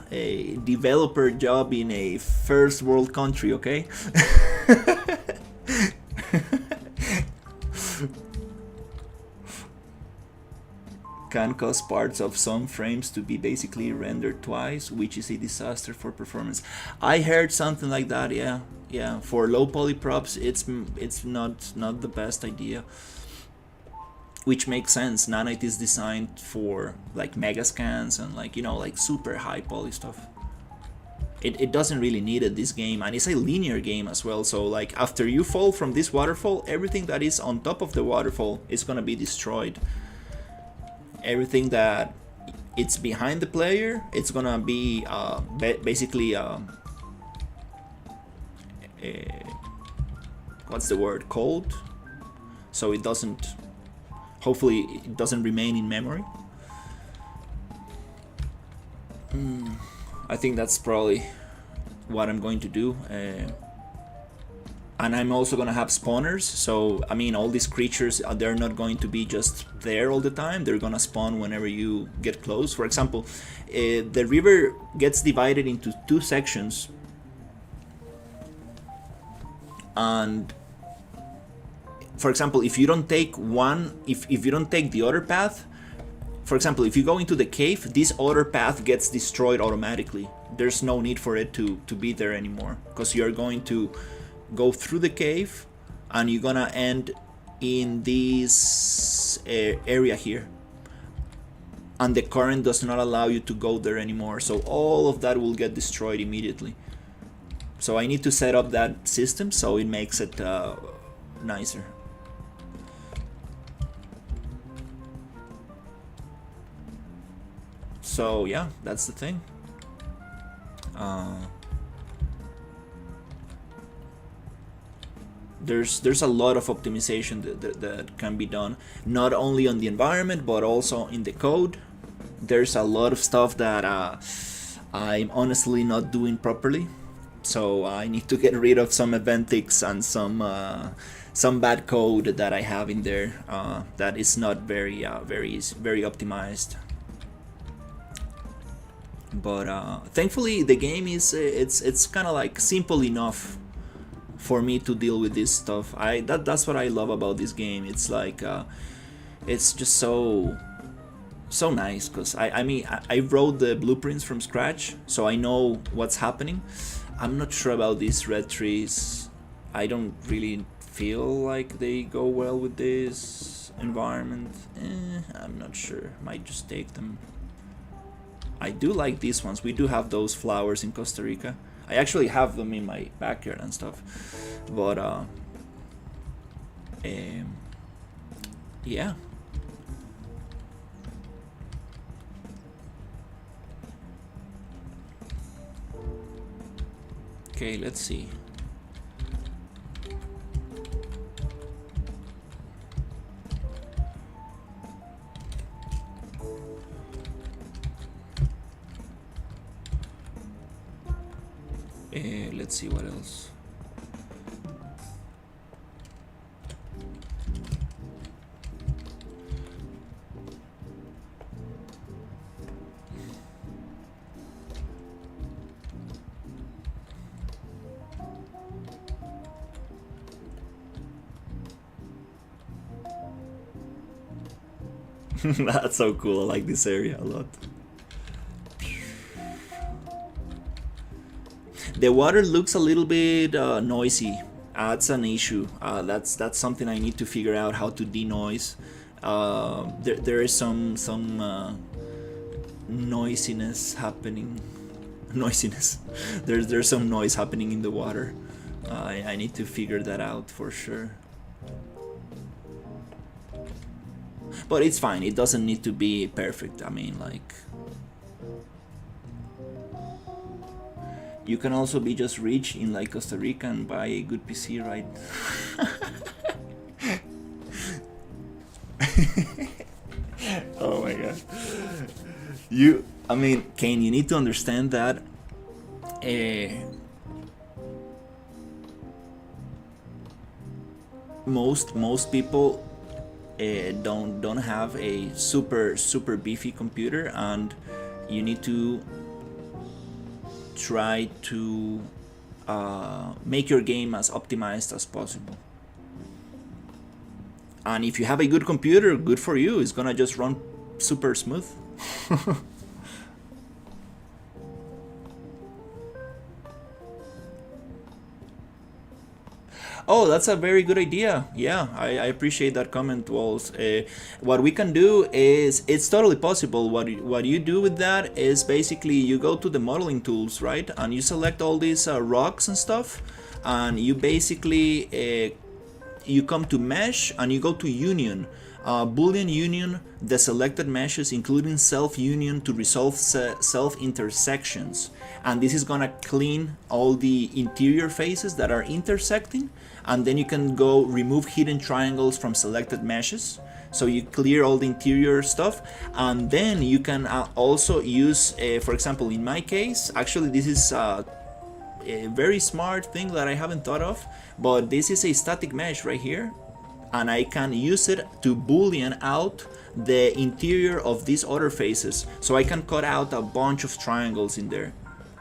developer job in a first world country, okay? Can cause parts of some frames to be basically rendered twice, which is a disaster for performance. I heard something like that, yeah. Yeah, for low poly props, it's not the best idea. Which makes sense. Nanite is designed for like mega scans and like, you know, like super high poly stuff. It doesn't really need it, this game, and it's a linear game as well, so like after you fall from this waterfall, everything that is on top of the waterfall is gonna be destroyed. Everything that it's behind the player, it's gonna be basically what's the word, cold, so it doesn't, hopefully it doesn't remain in memory. I think that's probably what I'm going to do. And I'm also gonna have spawners, so I mean all these creatures, they're not going to be just there all the time, they're gonna spawn whenever you get close. For example, the river gets divided into two sections, and for example, if you don't take one, if you don't take the other path, for example, if you go into the cave, this other path gets destroyed automatically. There's no need for it to be there anymore, because you're going to go through the cave and you're gonna end in this area here, and the current does not allow you to go there anymore, so all of that will get destroyed immediately. So I need to set up that system so it makes it nicer. So yeah, that's the thing. There's a lot of optimization that can be done, not only on the environment but also in the code. There's a lot of stuff that I'm honestly not doing properly, so I need to get rid of some eventics and some bad code that I have in there that is not very optimized. But thankfully the game is it's kind of like simple enough for me to deal with this stuff. That's what I love about this game. It's like it's just so nice, because I wrote the blueprints from scratch, so I know what's happening. I'm not sure about these red trees. I don't really feel like they go well with this environment. I'm not sure. Might just take them. I do like these ones. We do have those flowers in Costa Rica. I actually have them in my backyard and stuff, but yeah. Okay, let's see. Let's see what else. That's so cool. I like this area a lot. The water looks a little bit noisy. That's an issue. That's something I need to figure out how to denoise. There is some noisiness happening. noisiness. There's some noise happening in the water. I need to figure that out for sure. But it's fine. It doesn't need to be perfect. I mean, like, you can also be just rich in like Costa Rica and buy a good PC, right? Oh my god. I mean, Kane, you need to understand that most people don't have a super beefy computer, and you need to try to make your game as optimized as possible. And if you have a good computer, good for you. It's gonna just run super smooth. Oh, that's a very good idea. Yeah, I appreciate that comment, Walls. What we can do is, it's totally possible. What you do with that is basically you go to the modeling tools, right? And you select all these rocks and stuff, and you basically you come to mesh and you go to union. Boolean union the selected meshes, including self union, to resolve self intersections. And this is gonna clean all the interior faces that are intersecting, and then you can go remove hidden triangles from selected meshes, so you clear all the interior stuff. And then you can also use, for example, in my case, actually this is a very smart thing that I haven't thought of, but this is a static mesh right here, and I can use it to boolean out the interior of these other faces. So I can cut out a bunch of triangles in there.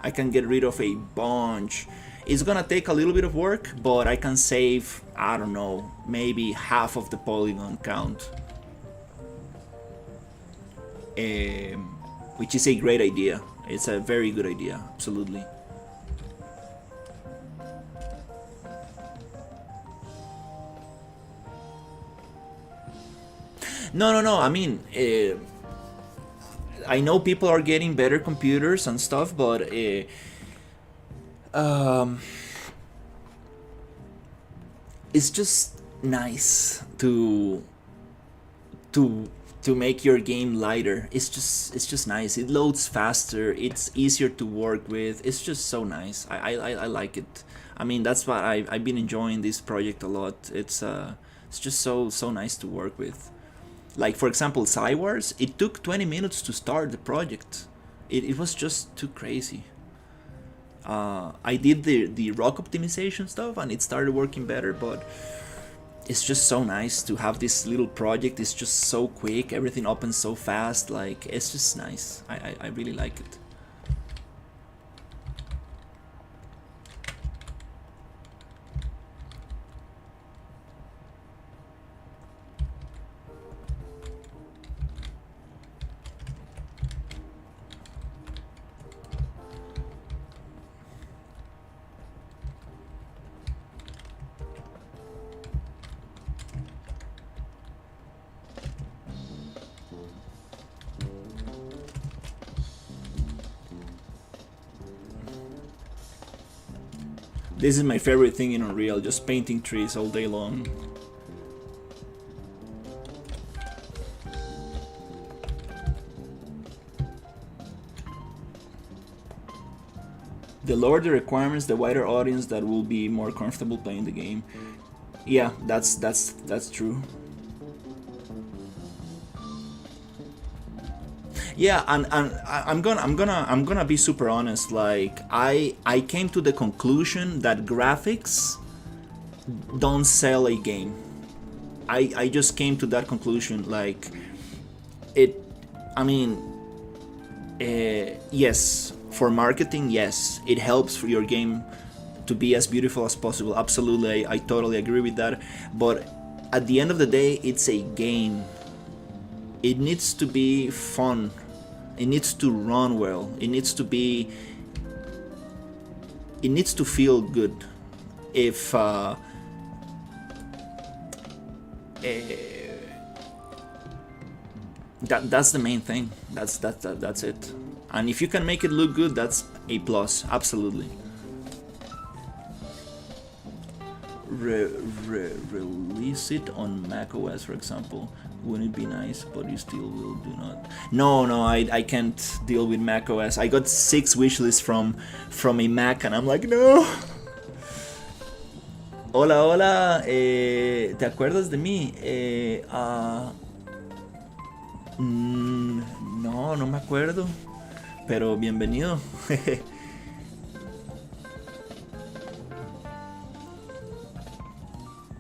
I can get rid of a bunch. It's gonna take a little bit of work, but I can save, I don't know, maybe half of the polygon count. Which is a great idea. It's a very good idea, absolutely. No, I mean, I know people are getting better computers and stuff, but it's just nice to make your game lighter. It's just nice. It loads faster. It's easier to work with. It's just so nice. I like it. I mean, that's why I've been enjoying this project a lot. It's just so nice to work with. Like, for example, Cywars, it took 20 minutes to start the project. It was just too crazy. I did the rock optimization stuff and it started working better, but it's just so nice to have this little project. It's just so quick, everything opens so fast, like, it's just nice. I really like it. This is my favorite thing in Unreal, just painting trees all day long. The lower the requirements, the wider audience that will be more comfortable playing the game. Yeah, that's true. Yeah, and I'm gonna be super honest. Like, I came to the conclusion that graphics don't sell a game. I just came to that conclusion. Like, I mean, yes, for marketing, yes, it helps for your game to be as beautiful as possible. Absolutely, I totally agree with that. But at the end of the day, it's a game. It needs to be fun. It needs to run well. It needs to feel good. If that's the main thing. That's it. And if you can make it look good, that's A plus, absolutely. Release it on macOS, for example. Wouldn't it be nice? But you still will do not. No, I can't deal with macOS. I got 6 wishlists from a Mac, and I'm like, no. Hola, hola. ¿Te acuerdas de mí? No me acuerdo. Pero bienvenido.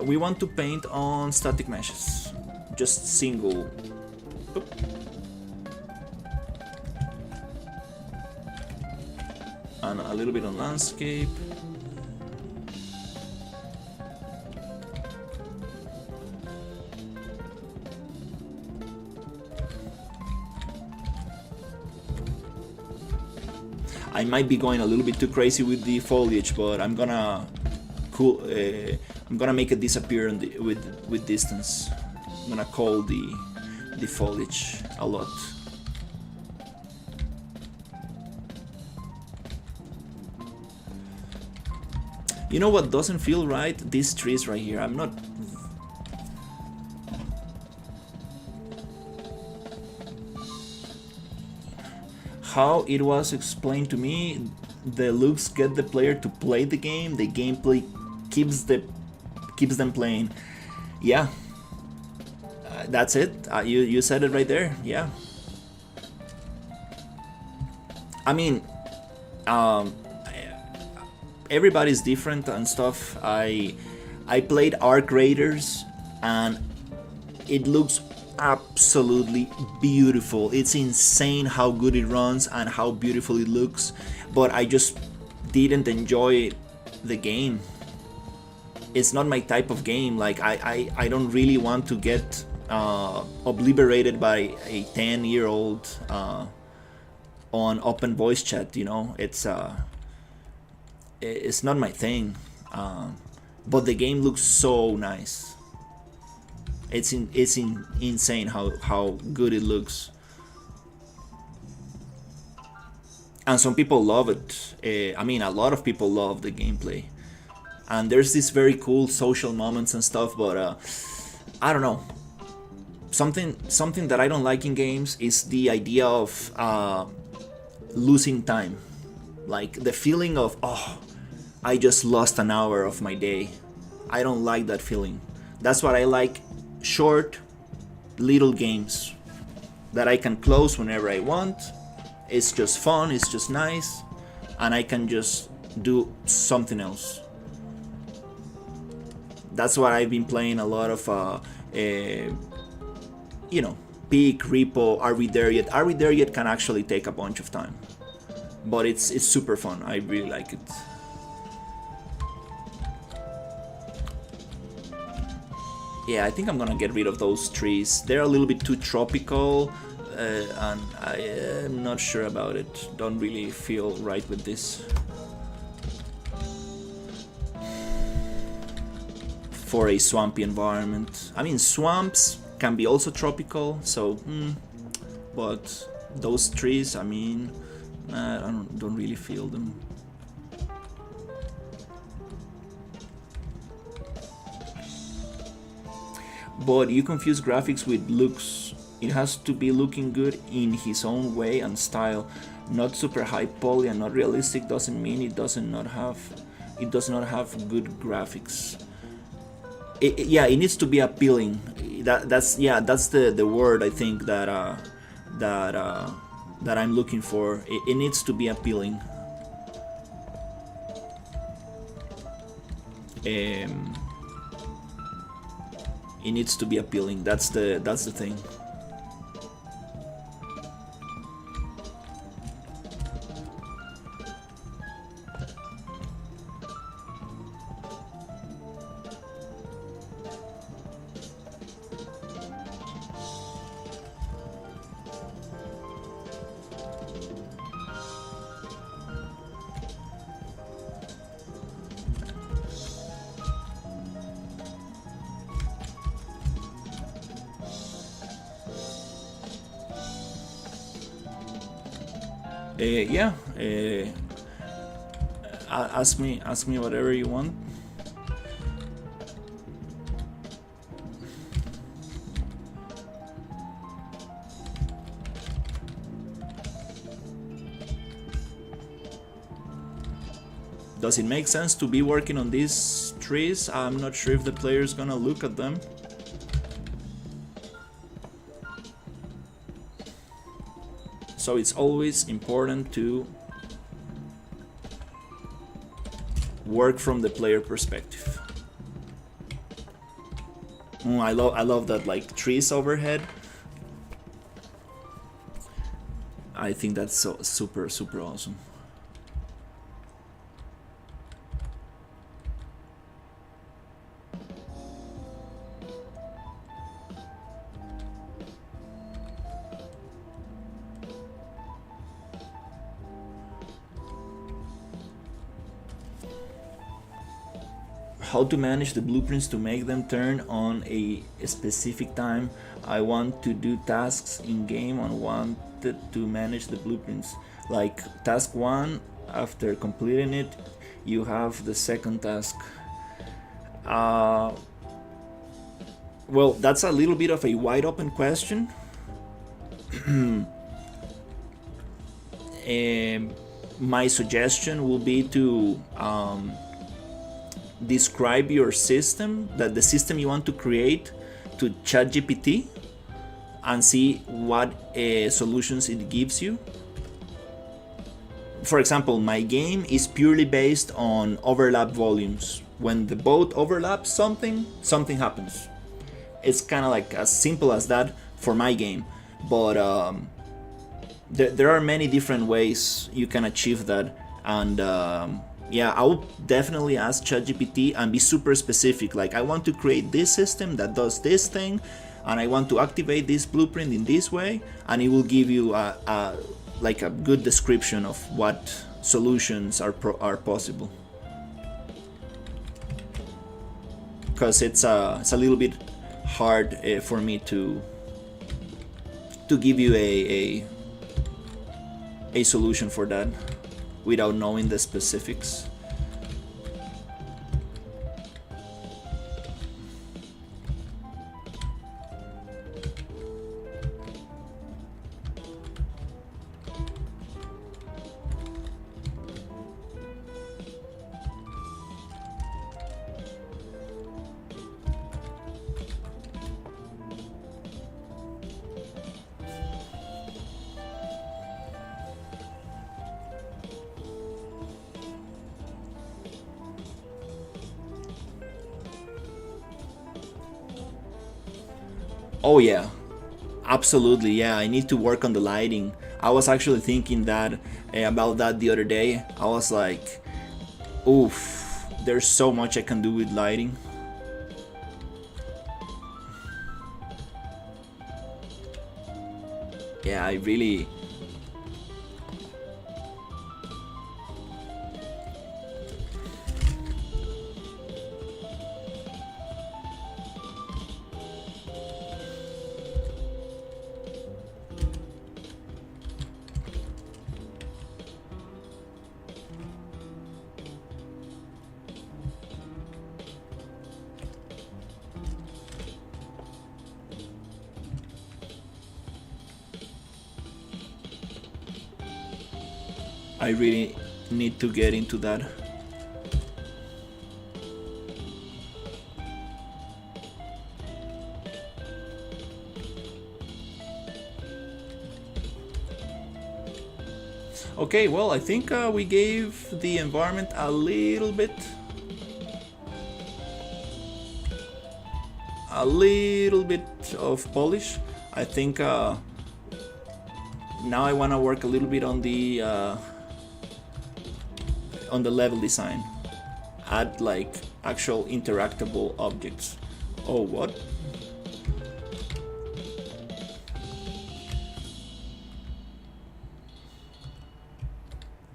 We want to paint on static meshes, just single. Oop. And a little bit on landscape. I might be going a little bit too crazy with the foliage, but I'm gonna I'm gonna make it disappear with distance. I'm gonna call the foliage a lot. You know what doesn't feel right? These trees right here. I'm not. How it was explained to me, the looks get the player to play the game. The gameplay keeps them playing. Yeah, that's it. You said it right there. Yeah. I mean, everybody's different and stuff. I played Arc Raiders, and it looks absolutely beautiful. It's insane how good it runs and how beautiful it looks, but I just didn't enjoy the game. It's not my type of game. Like I don't really want to get obliterated by a 10-year-old on open voice chat, you know. It's not my thing, but the game looks so nice. It's insane how good it looks, and some people love it. I mean, a lot of people love the gameplay, and there's this very cool social moments and stuff. But I don't know. Something that I don't like in games is the idea of losing time, like the feeling of, oh, I just lost an hour of my day. I don't like that feeling. That's what I like. Short, little games that I can close whenever I want. It's just fun, it's just nice, and I can just do something else. That's why I've been playing a lot of Peak, Repo, Are We There Yet? Are We There Yet can actually take a bunch of time, but it's super fun. I really like it. Yeah, I think I'm gonna get rid of those trees. They're a little bit too tropical, and I am not sure about it. Don't really feel right with this. For a swampy environment. I mean, swamps can be also tropical, so, but those trees, I mean, I don't really feel them. But you confuse graphics with looks. It has to be looking good in his own way and style. Not super high poly and not realistic doesn't mean it does not have good graphics. It needs to be appealing. That's the word I think that I'm looking for. It needs to be appealing. It needs to be appealing. That's the thing. ask me whatever you want. Does it make sense to be working on these trees? I'm not sure if the player's gonna look at them. So it's always important to work from the player perspective. I love that, like, trees overhead. I think that's so super awesome. How to manage the blueprints to make them turn on a specific time. I want to do tasks in game and wanted to manage the blueprints. Like task 1, after completing it, you have the second task. Well, that's a little bit of a wide open question. My suggestion will be to describe your system, the system you want to create, to ChatGPT and see what solutions it gives you. For example, my game is purely based on overlap volumes. When the boat overlaps something happens. It's kind of like as simple as that for my game. But there are many different ways you can achieve that. And yeah, I will definitely ask ChatGPT and be super specific. Like, I want to create this system that does this thing, and I want to activate this blueprint in this way, and it will give you like a good description of what solutions are possible. Because it's a little bit hard for me to give you a solution for that without knowing the specifics. Oh yeah, absolutely. Yeah, I need to work on the lighting. I was actually thinking that about that the other day. I was like, oof, there's so much I can do with lighting. Yeah, I really... I really need to get into that. Okay, well, I think we gave the environment a little bit of polish. I think now I want to work a little bit on the level design. Add like actual interactable objects. Oh, what?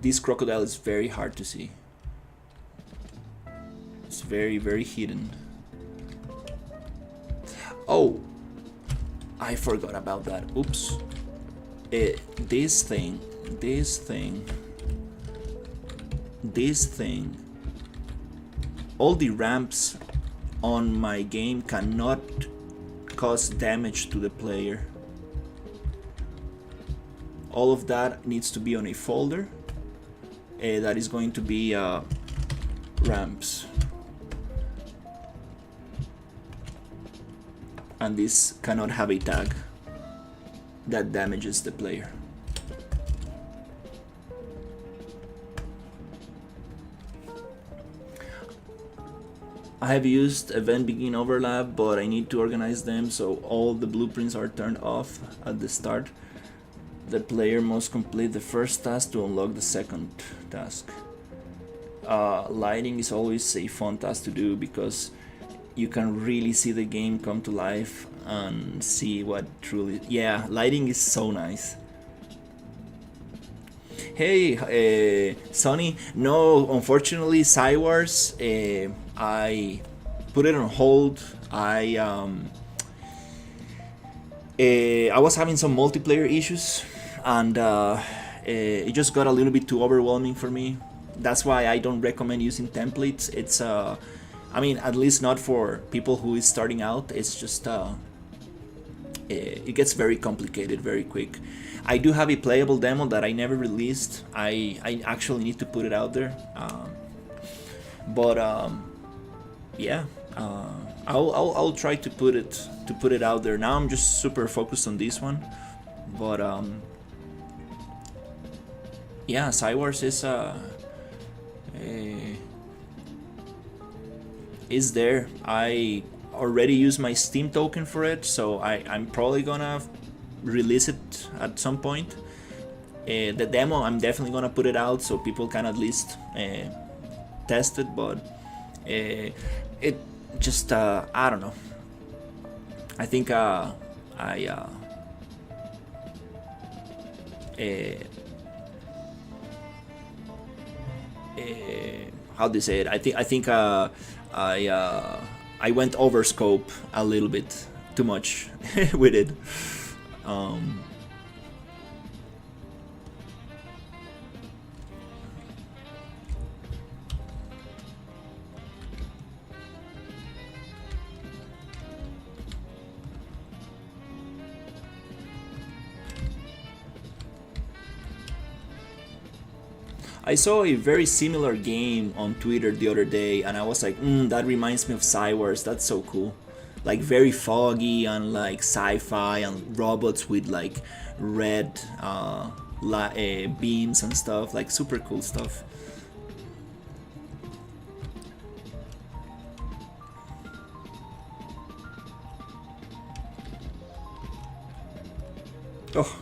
This crocodile is very hard to see. It's very, very hidden. Oh, I forgot about that. Oops. This thing. this thing, all the ramps on my game cannot cause damage to the player. All of that needs to be on a folder that is going to be ramps, and this cannot have a tag that damages the player. I have used event begin overlap, but I need to organize them so all the blueprints are turned off at the start. The player must complete the first task to unlock the second task. Lighting is always a fun task to do because you can really see the game come to life and see what truly... Yeah, lighting is so nice. Hey, Sonny. No, unfortunately, Cywars, I put it on hold. I was having some multiplayer issues, and it just got a little bit too overwhelming for me. That's why I don't recommend using templates. It's I mean, at least not for people who is starting out. It's just it gets very complicated very quick. I do have a playable demo that I never released. I actually need to put it out there. But yeah, I'll try to put it out there. Now I'm just super focused on this one, but yeah, Cywars is there. I already used my Steam token for it, so I'm probably gonna release it at some point. The demo, I'm definitely gonna put it out so people can at least test it, but it just I don't know. I think how do you say it? I think I went over scope a little bit too much with it. I saw a very similar game on Twitter the other day, and I was like, that reminds me of Cywars. That's so cool. Like very foggy and like sci-fi and robots with like red beams and stuff. Like super cool stuff. Oh.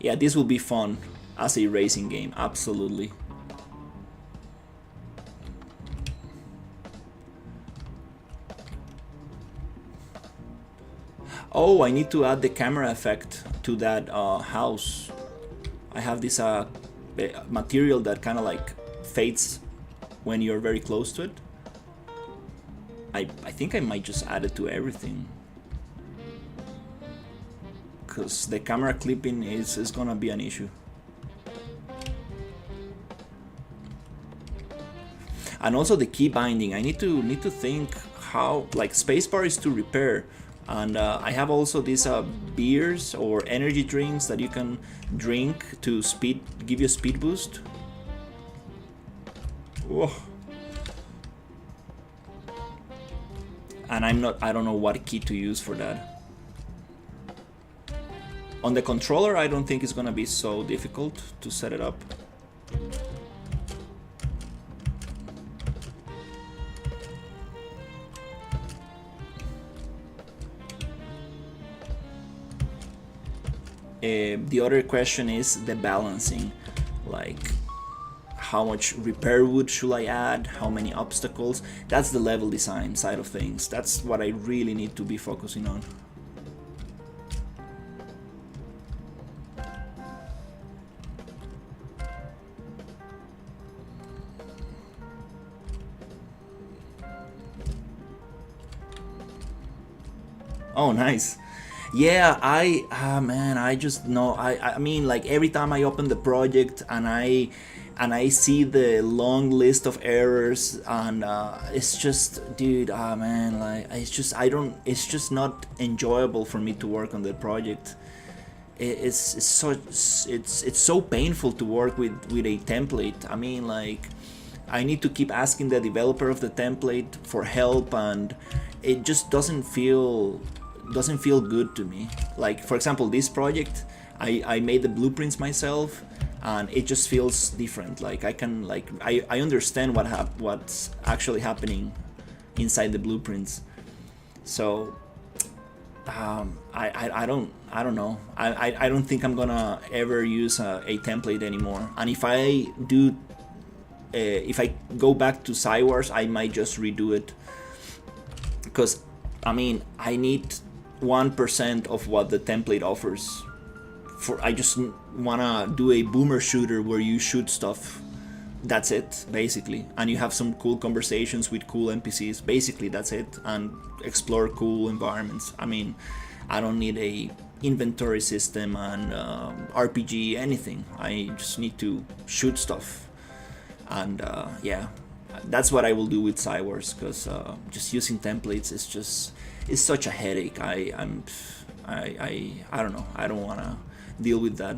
Yeah, this will be fun as a racing game, absolutely. Oh, I need to add the camera effect to that house. I have this material that kind of like fades when you're very close to it. I think I might just add it to everything, because the camera clipping is gonna be an issue. And also the key binding, I need to think how, like spacebar is to repair, and I have also these beers or energy drinks that you can drink to give you a speed boost. Whoa. And I don't know what key to use for that. On the controller, I don't think it's gonna be so difficult to set it up. The other question is the balancing, like how much repair wood should I add, how many obstacles. That's the level design side of things. That's what I really need to be focusing on. Oh, nice. Yeah, man, I just know. I mean, like every time I open the project and I see the long list of errors, and it's just, dude, man, like it's just I don't. It's just not enjoyable for me to work on the project. It's so painful to work with a template. I mean, like I need to keep asking the developer of the template for help, and it just doesn't feel good to me. Like for example, this project, I made the blueprints myself, and it just feels different. Like I understand what's actually happening inside the blueprints. So I don't know. I don't think I'm gonna ever use a template anymore. And if I do, if I go back to Cywars, I might just redo it, because I mean I need 1% of what the template offers. I just wanna do a boomer shooter where you shoot stuff. That's it, basically, and you have some cool conversations with cool NPCs. Basically, that's it, and explore cool environments. I mean, I don't need a inventory system and RPG, anything. I just need to shoot stuff, and yeah, that's what I will do with Cywars, because just using templates is such a headache. I don't know. I don't wanna deal with that.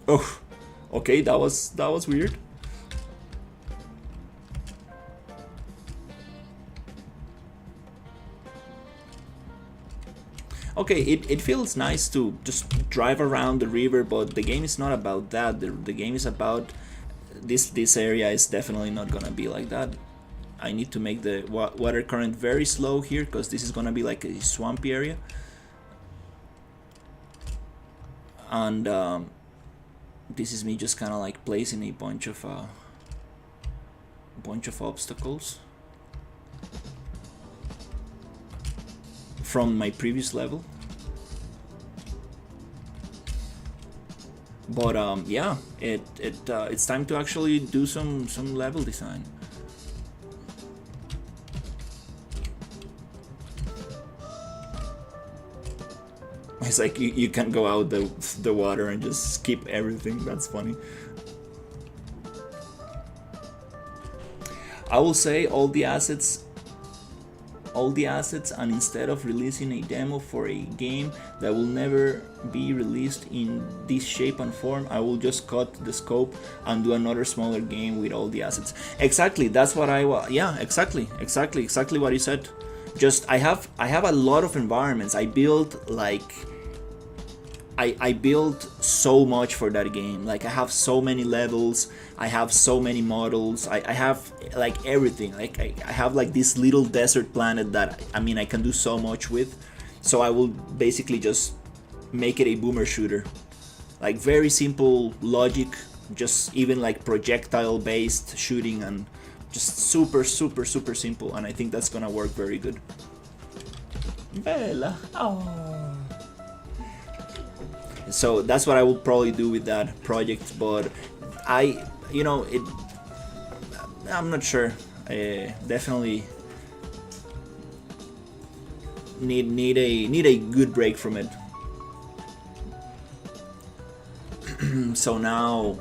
Oh, okay, that was weird. Okay, it feels nice to just drive around the river, but the game is not about that. The game is about this area is definitely not gonna be like that. I need to make the water current very slow here, because this is gonna be like a swampy area. And this is me just kind of like placing a bunch of obstacles from my previous level. But yeah, it's time to actually do some level design. It's like you can go out the water and just skip everything. That's funny. I will say all the assets, and instead of releasing a demo for a game that will never be released in this shape and form, I will just cut the scope and do another smaller game with all the assets. Exactly, that's what yeah, exactly what you said. Just I have a lot of environments. I built like I built so much for that game. Like I have so many levels, I have so many models, I have like everything. Like I have like this little desert planet that I mean I can do so much with. So I will basically just make it a boomer shooter. Like very simple logic, just even like projectile based shooting, and just super simple, and I think that's gonna work very good. Bella. Oh. So that's what I will probably do with that project, but I'm not sure. Definitely need a good break from it. So now,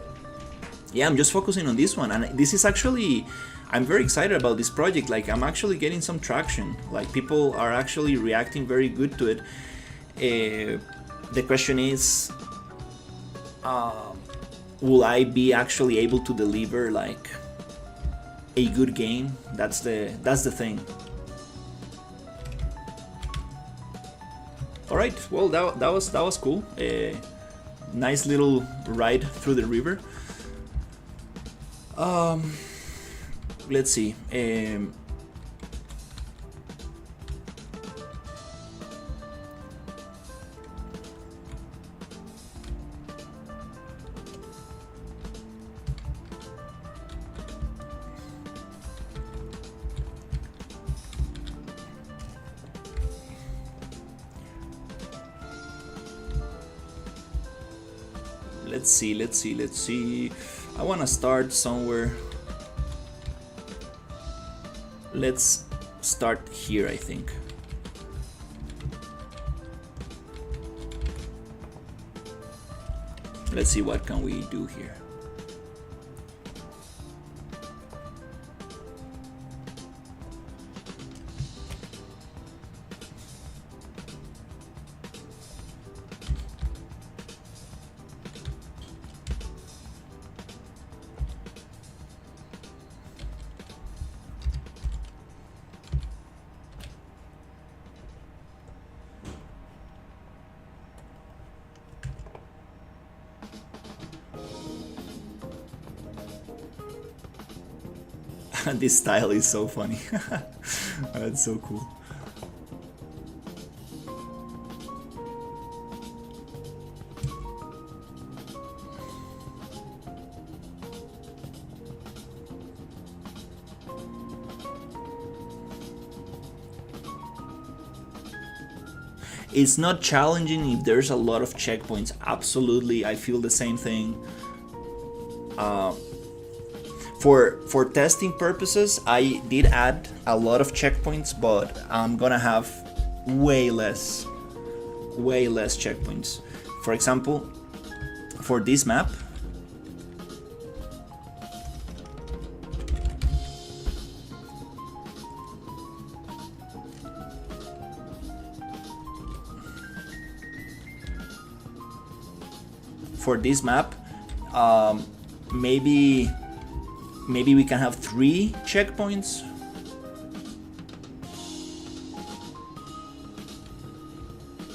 yeah, I'm just focusing on this one, and this is actually, I'm very excited about this project. Like I'm actually getting some traction. Like people are actually reacting very good to it. The question is, will I be actually able to deliver like a good game? That's the thing. All right, well that was cool. Nice little ride through the river. Let's see. Let's see. I want to start somewhere. let's start here, I think. Let's see what can we do here. This style is so funny. That's so cool. It's not challenging if there's a lot of checkpoints. Absolutely, I feel the same thing. For testing purposes, I did add a lot of checkpoints, but I'm gonna have way less checkpoints. For example, for this map, maybe we can have 3 checkpoints.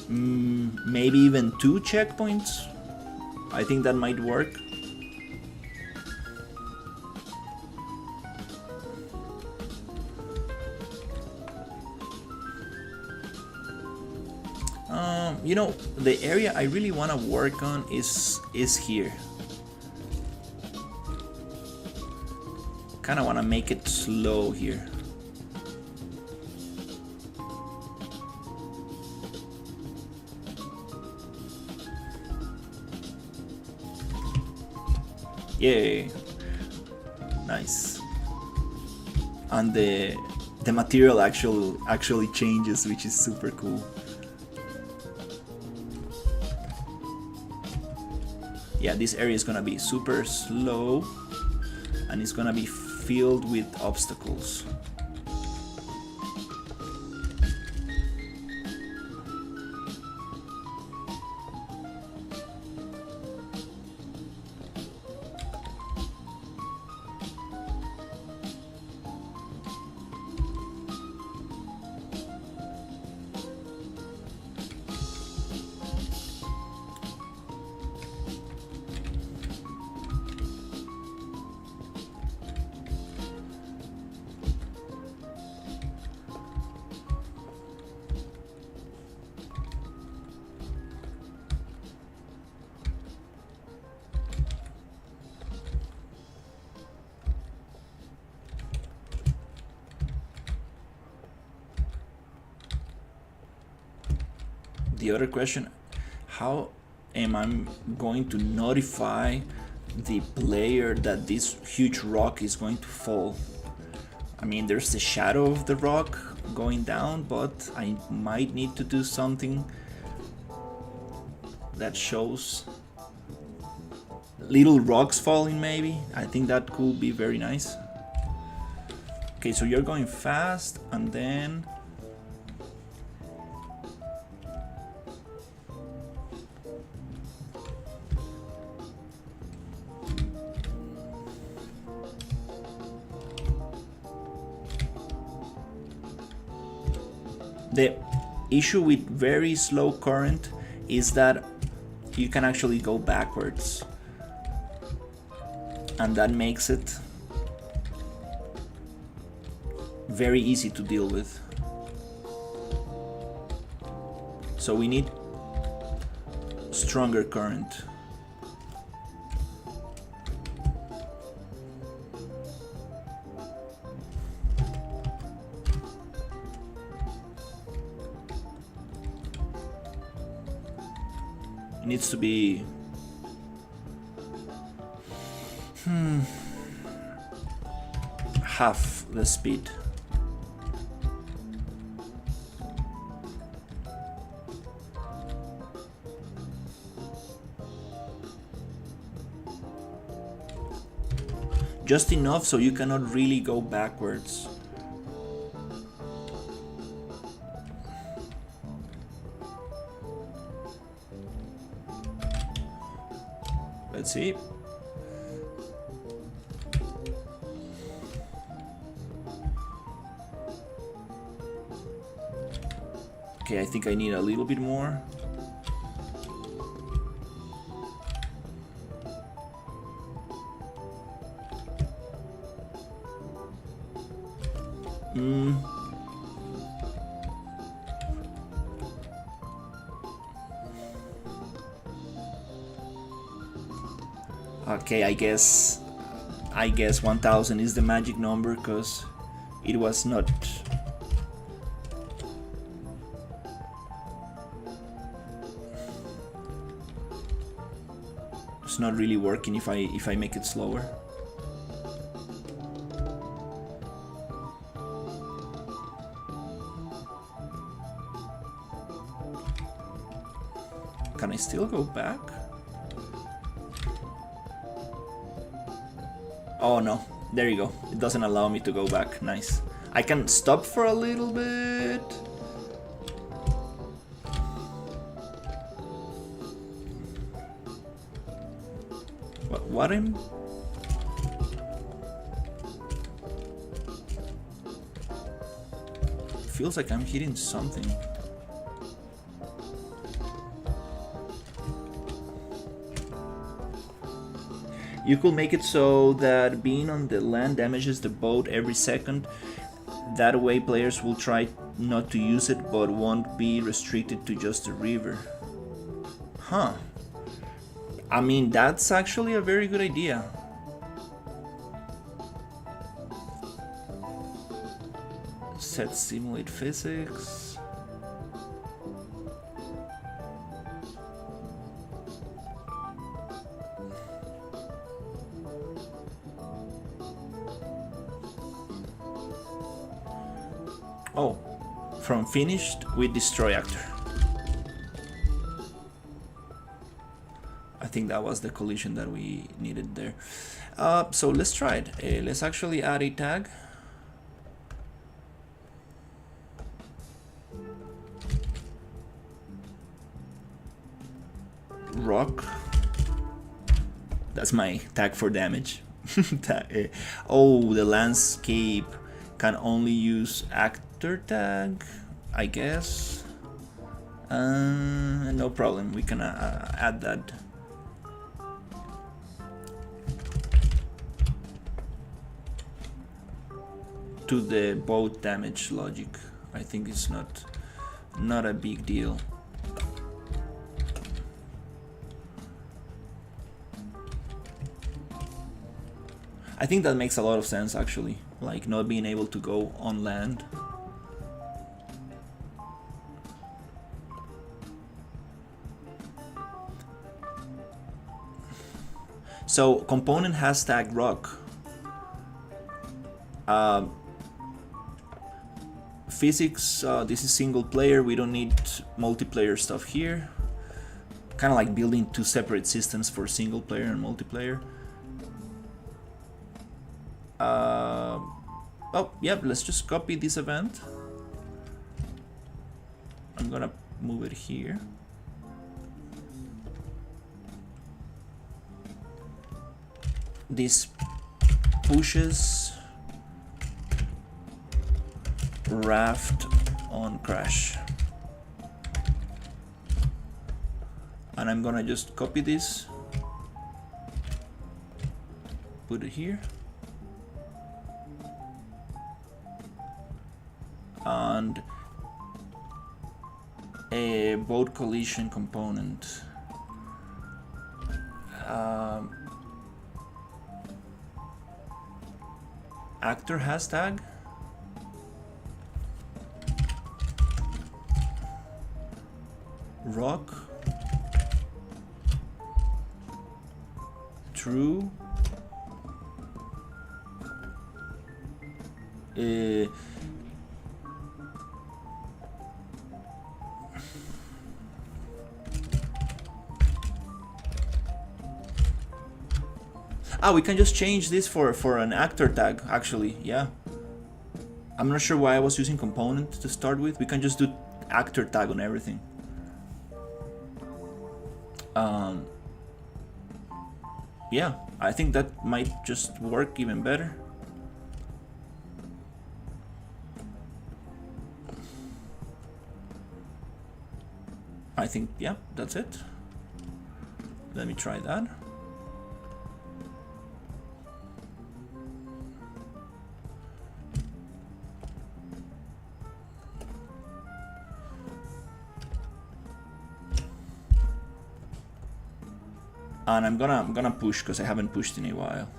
Maybe even 2 checkpoints. I think that might work. You know, the area I really want to work on is here. Kind of want to make it slow here. Yay! Nice. And the material actually changes, which is super cool. Yeah, this area is gonna be super slow, and it's gonna be filled with obstacles. The other question, how am I going to notify the player that this huge rock is going to fall? I mean, there's the shadow of the rock going down, but I might need to do something that shows little rocks falling maybe. I think that could be very nice. Okay, so you're going fast, and then the issue with very slow current is that you can actually go backwards, and that makes it very easy to deal with. So we need stronger current. It needs to be half the speed. just enough so you cannot really go backwards. Let's see. Okay, I think I need a little bit more. Okay, I guess 1000 is the magic number because it was not. It's not really working if I make it slower. Can I still go back? Oh no, there you go. It doesn't allow me to go back. Nice. I can stop for a little bit. What am? Feels like I'm hitting something. You could make it so that being on the land damages the boat every second. That way players will try not to use it but won't be restricted to just the river. Huh. I mean, that's actually a very good idea. Set simulate physics. Oh, from finished with destroy actor. I think that was the collision that we needed there. So let's try it. Let's actually add a tag. Rock. That's my tag for damage. Oh, the landscape can only use actor tag, I guess. No problem, we can add that. To the boat damage logic. I think it's not a big deal. I think that makes a lot of sense actually, like not being able to go on land. So component hashtag rock. Physics, this is single player, we don't need multiplayer stuff here. Kind of like building two separate systems for single player and multiplayer. Oh, yep, let's just copy this event. I'm gonna move it here. This pushes raft on crash. And I'm gonna just copy this, put it here. And a boat collision component. Actor hashtag. Rock. True. We can just change this for an actor tag, actually, yeah. I'm not sure why I was using component to start with. We can just do actor tag on everything. Yeah, I think that might just work even better. I think, yeah, that's it. Let me try that. And I'm gonna push because I haven't pushed in a while.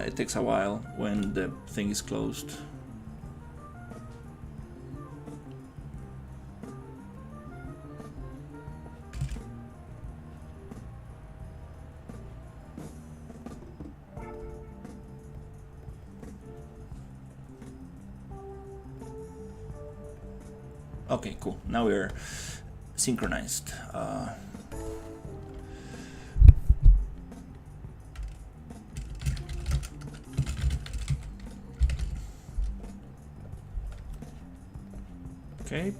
It takes a while when the thing is closed. Okay, cool. Now we're synchronized. Okay,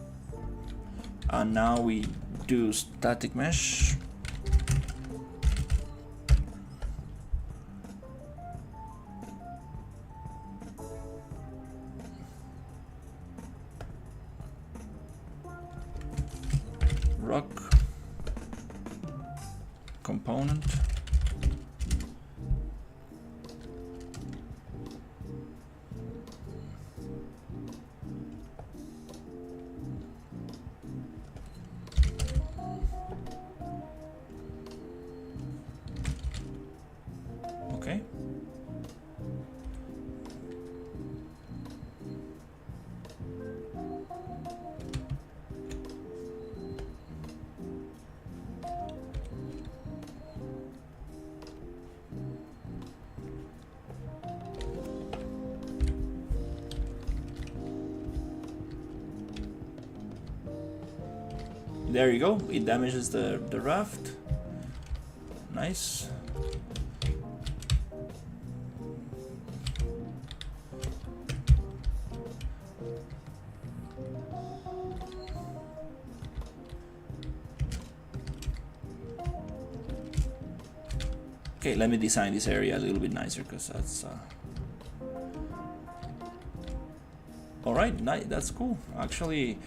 and now we do static mesh. Rock component. Okay. There you go. It damages the raft. Nice. Okay, let me design this area a little bit nicer because that's all right. That's cool. Actually,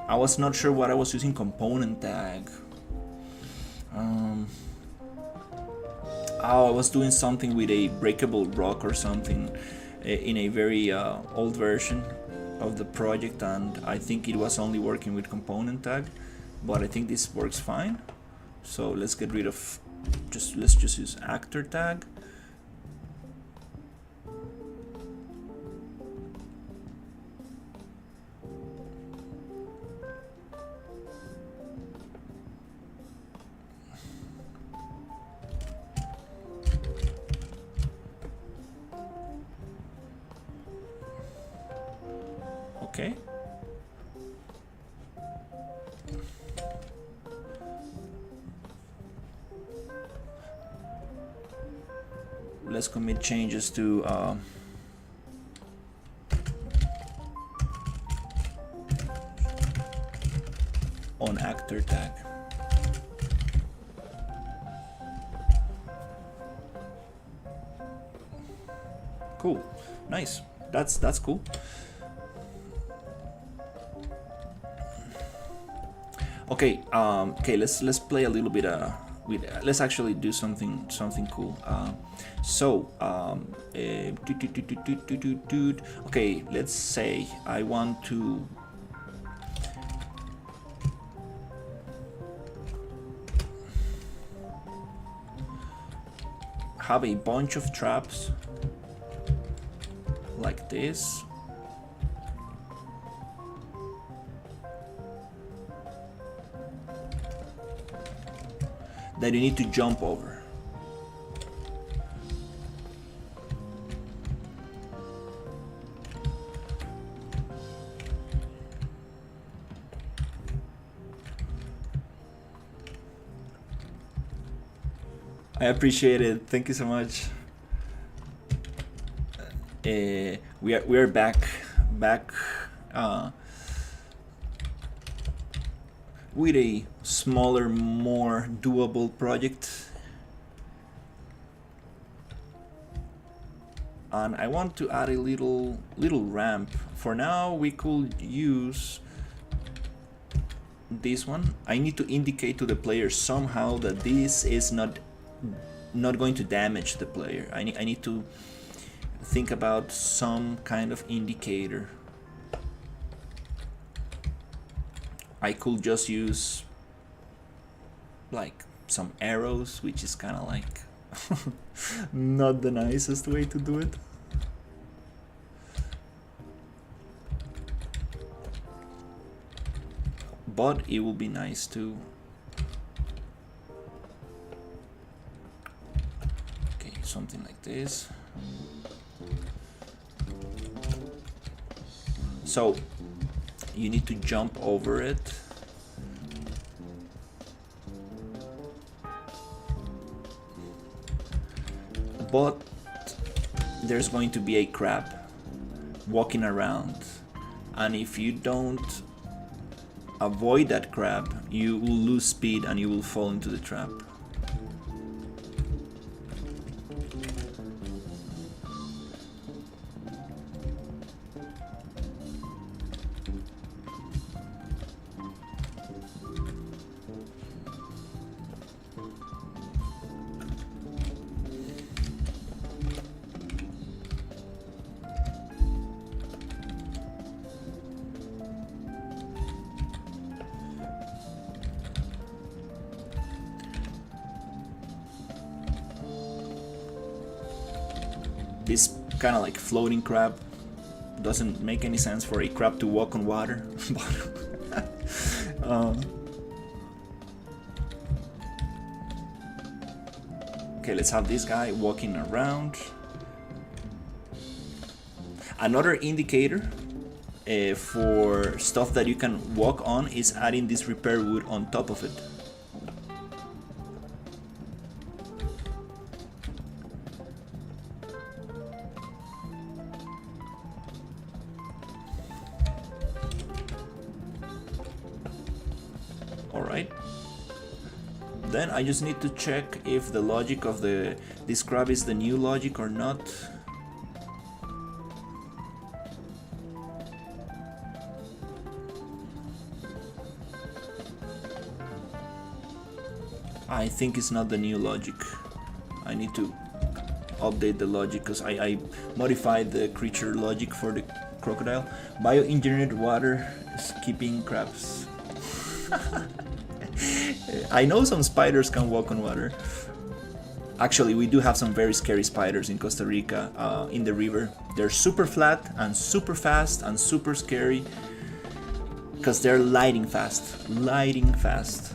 I was not sure what I was using component tag. I was doing something with a breakable rock or something in a very old version of the project, and I think it was only working with component tag, but I think this works fine. So let's get rid of let's just use actor tag. Okay. Let's commit changes to on actor tag. Cool. Nice. That's cool. Okay, okay, let's play a little bit with let's actually do something cool. Okay, let's say I want to have a bunch of traps like this. That you need to jump over. I appreciate it. Thank you so much. We are back with a smaller, more doable project, and I want to add a little ramp. For now, we could use this one. I need to indicate to the player somehow that this is not going to damage the player. I need to think about some kind of indicator. I could just use like some arrows, which is kind of like not the nicest way to do it. But it will be nice to. Okay, something like this. So you need to jump over it. But there's going to be a crab walking around, and if you don't avoid that crab, you will lose speed and you will fall into the trap. This kind of like floating crab doesn't make any sense for a crab to walk on water. Okay, let's have this guy walking around. Another indicator for stuff that you can walk on is adding this repair wood on top of it. Then I just need to check if the logic of this crab is the new logic or not. I think it's not the new logic. I need to update the logic because I modified the creature logic for the crocodile. Bioengineered water is keeping crabs. I know some spiders can walk on water. Actually, we do have some very scary spiders in Costa Rica, in the river. They're super flat and super fast and super scary because they're lightning fast.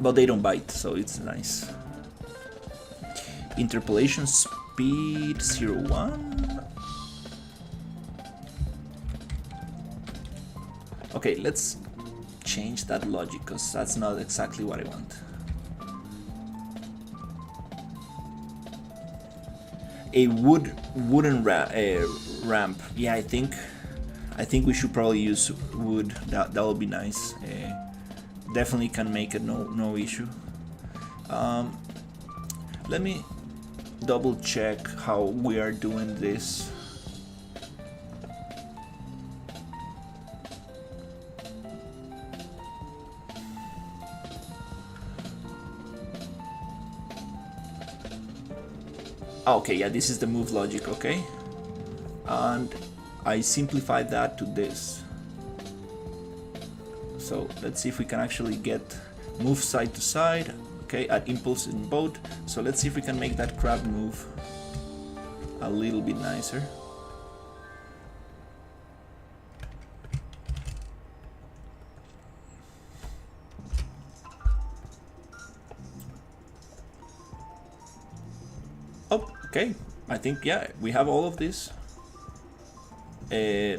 But they don't bite, so it's nice. Interpolation speed 0.1. Okay, let's change that logic because that's not exactly what I want. A wooden ramp. Yeah, I think we should probably use wood. That will be nice. Definitely can make it no issue. Let me double check how we are doing this. Okay, yeah, this is the move logic, okay? And I simplified that to this. So let's see if we can actually get move side to side, Okay, add impulse in boat. So let's see if we can make that crab move a little bit nicer. Oh, okay. I think, yeah, we have all of this.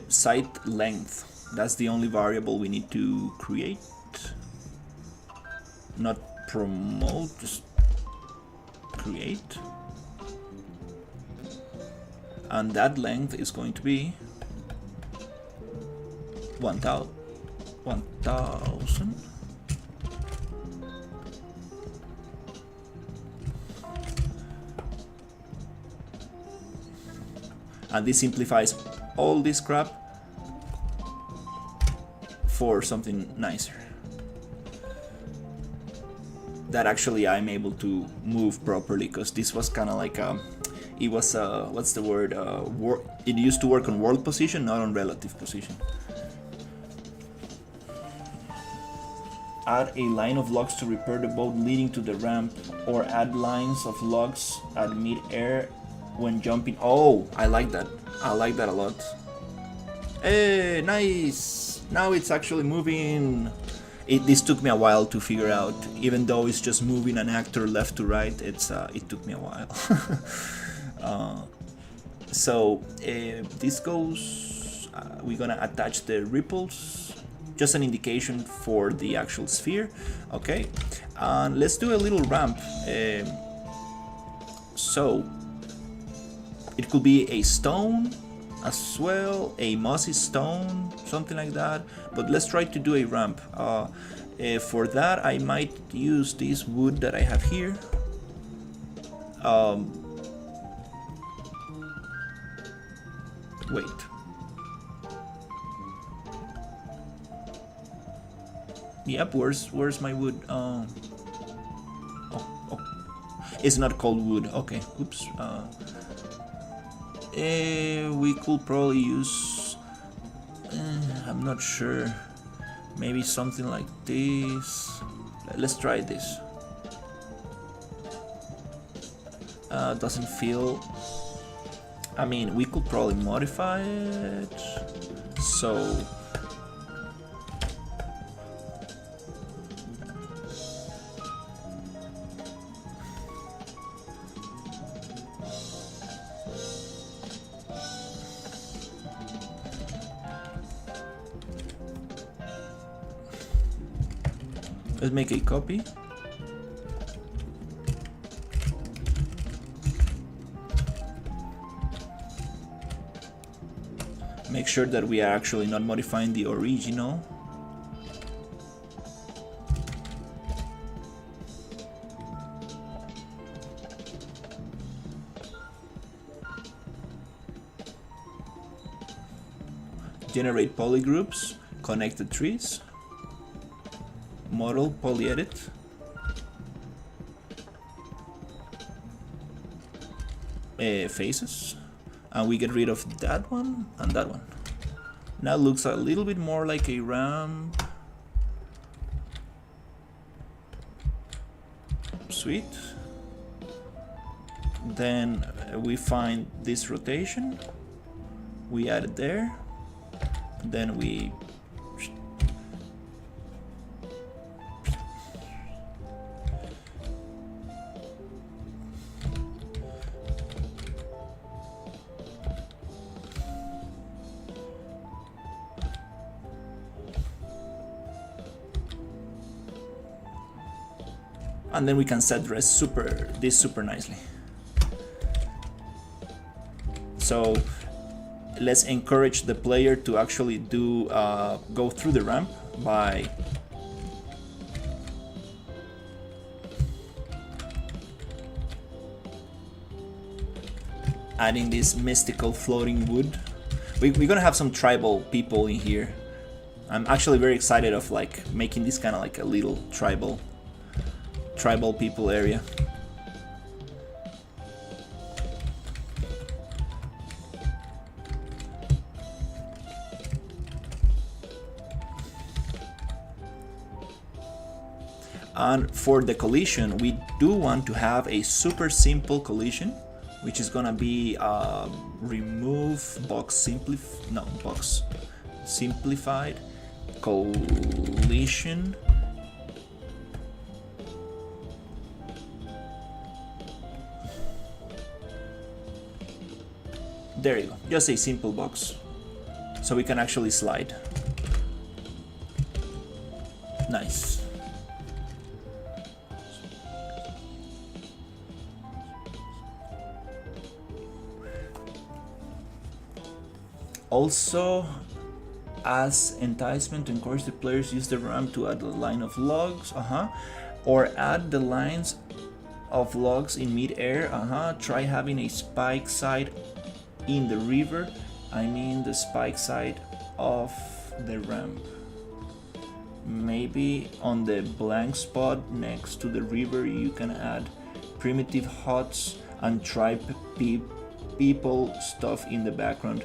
Sight length. That's the only variable we need to create. Not promote, just create. And that length is going to be 1000. And this simplifies all this crap for something nicer. That actually I'm able to move properly, because this was kind of like it was what's the word? It used to work on world position, not on relative position. Add a line of logs to repair the boat leading to the ramp, or add lines of logs at mid-air when jumping. Oh, I like that. I like that a lot. Hey, nice! Now it's actually moving. This took me a while to figure out. Even though it's just moving an actor left to right, it took me a while. So this goes. We're gonna attach the ripples. Just an indication for the actual sphere. Okay, and let's do a little ramp. So it could be a stone as well, a mossy stone, something like that. But let's try to do a ramp. For that, I might use this wood that I have here. Wait. Yep, where's my wood? Oh. It's not called wood. Okay, oops. We could probably use. I'm not sure. Maybe something like this. Let's try this. Doesn't feel. I mean, we could probably modify it. So. Let's make a copy. Make sure that we are actually not modifying the original. Generate polygroups, connect the trees. Model, polyedit. Faces. And we get rid of that one and that one. Now it looks a little bit more like a ramp. Sweet. Then we find this rotation. We add it there. Then we and then we can set this super nicely. So let's encourage the player to actually go through the ramp by adding this mystical floating wood. We're gonna have some tribal people in here. I'm actually very excited of like making this kind of like a little tribal people area. And for the collision, we do want to have a super simple collision, which is gonna be remove box simplified collision. There you go, just a simple box, so we can actually slide. Nice. Also, as enticement to encourage the players, use the ramp to add a line of logs, or add the lines of logs in mid-air, try having a spike side in the river, I mean the spike side of the ramp. Maybe on the blank spot next to the river you can add primitive huts and try people stuff in the background.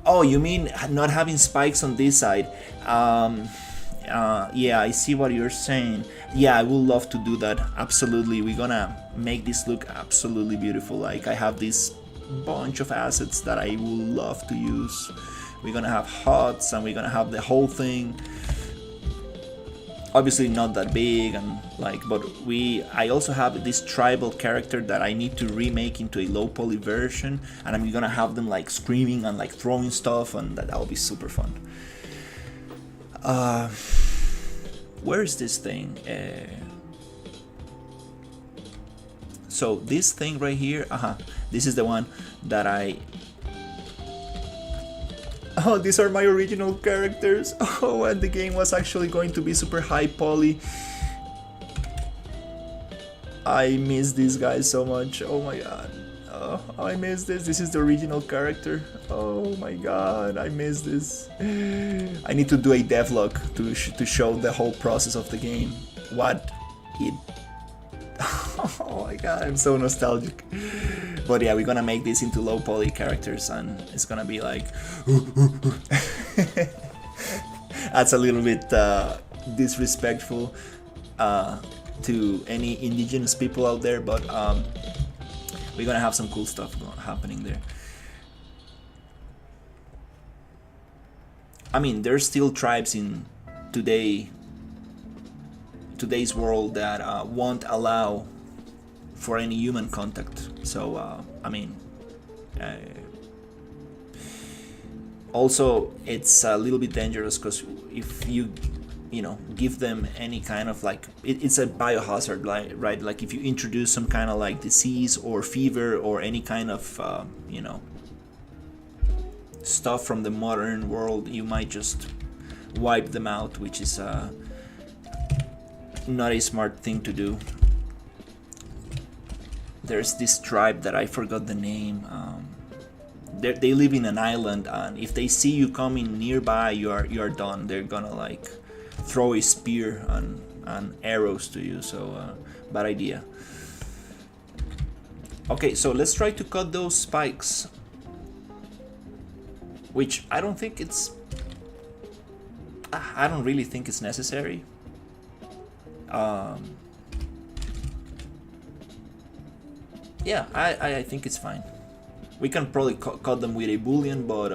Oh, you mean not having spikes on this side? Yeah, I see what you're saying. Yeah, I would love to do that. Absolutely, we're gonna make this look absolutely beautiful. Like, I have this bunch of assets that I would love to use. We're gonna have huts and we're gonna have the whole thing. Obviously not that big, and but I also have this tribal character that I need to remake into a low poly version, and I'm gonna have them like screaming and like throwing stuff, and that'll be super fun. Where is this thing? So this thing right here, this is the one that oh, these are my original characters. Oh, and the game was actually going to be super high poly. I miss these guys so much. Oh my god. Oh, I miss this. This is the original character. Oh my god, I miss this. I need to do a devlog to show the whole process of the game. What it... Oh my god, I'm so nostalgic. But yeah, we're gonna make this into low poly characters, and it's gonna be like... That's a little bit disrespectful to any indigenous people out there, but we're gonna have some cool stuff happening there. I mean, there's still tribes in today's world that won't allow for any human contact. So I mean, also it's a little bit dangerous, because if you give them any kind of like, it's a biohazard, right? Like if you introduce some kind of like disease or fever or any kind of stuff from the modern world, you might just wipe them out, which is not a smart thing to do. There's this tribe that I forgot the name. They live in an island, and if they see you coming nearby, you are done. They're gonna like throw a spear and arrows to you. So bad idea. Okay, so let's try to cut those spikes, which I don't think it's... I don't really think it's necessary. Yeah, I think it's fine. We can probably cut them with a boolean, but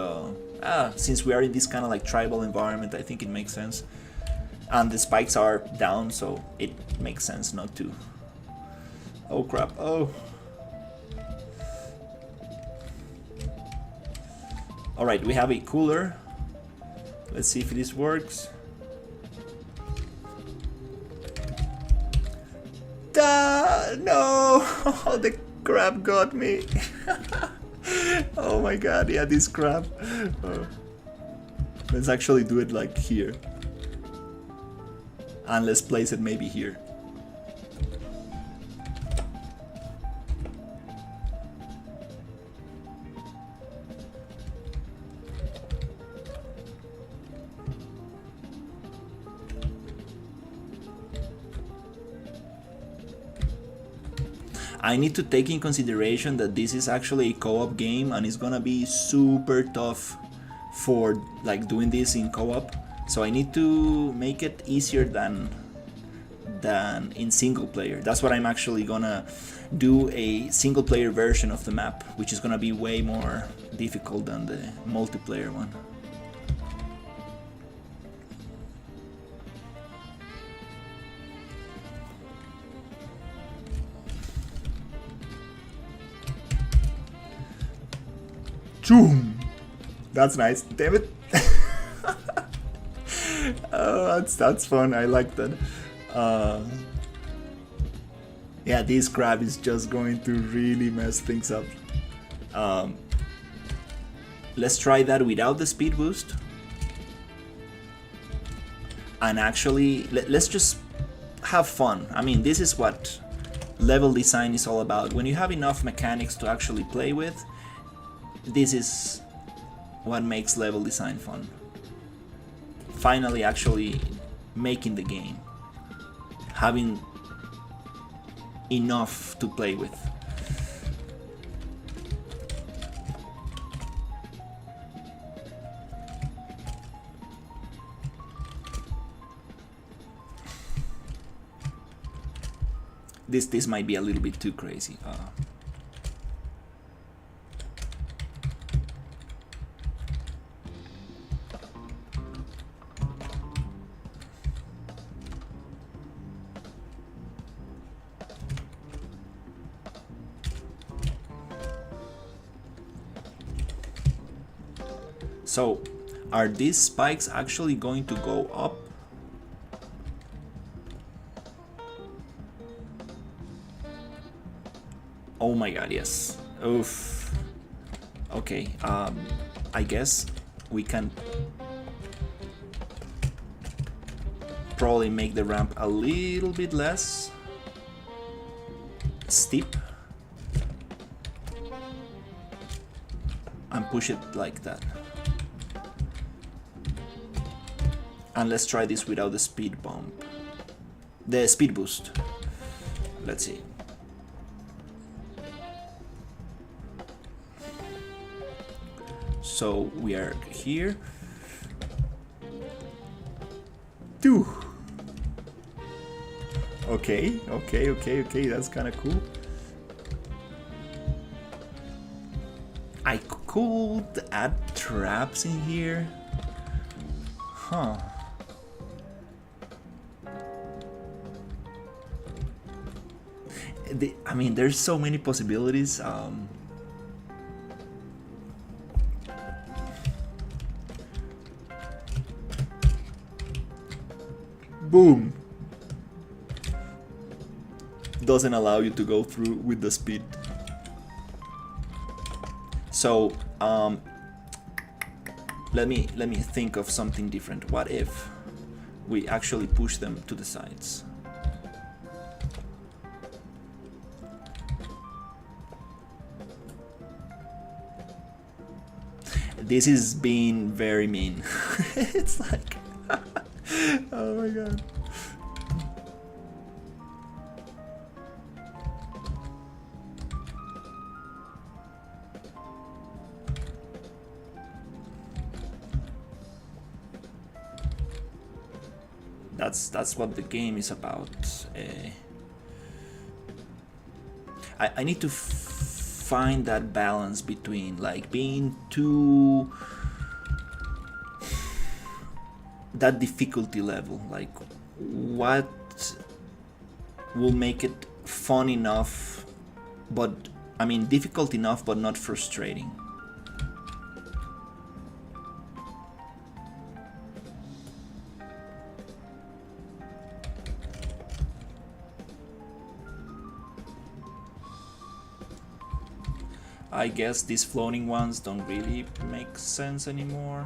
since we are in this kind of like tribal environment, I think it makes sense. And the spikes are down, so it makes sense not to. Oh crap, oh. Alright, we have a cooler. Let's see if this works. No! The crab got me. Oh my god, yeah, this crab. Oh. Let's actually do it like here. And let's place it maybe here. I need to take in consideration that this is actually a co-op game, and it's gonna be super tough for like doing this in co-op. So I need to make it easier than in single player. That's what I'm actually gonna do, a single player version of the map, which is gonna be way more difficult than the multiplayer one. Choom! That's nice. Damn it. Oh, that's fun. I like that. Yeah, this crab is just going to really mess things up. Let's try that without the speed boost. And actually, let's just have fun. I mean, this is what level design is all about. When you have enough mechanics to actually play with, this is what makes level design fun. Finally actually making the game, having enough to play with. This might be a little bit too crazy. So, are these spikes actually going to go up? Oh my god, yes. Oof. Okay, I guess we can probably make the ramp a little bit less steep and push it like that. And let's try this without the speed bump. The speed boost. Let's see. So we are here. Two. Okay, that's kind of cool. I could add traps in here. Huh. I mean, there's so many possibilities. Boom. Doesn't allow you to go through with the speed. So let me think of something different. What if we actually push them to the sides? This is being very mean. It's like oh my god. That's what the game is about. I need to find that balance between like being too that difficulty level, like what will make it fun enough, but I mean difficult enough but not frustrating. I guess these floating ones don't really make sense anymore.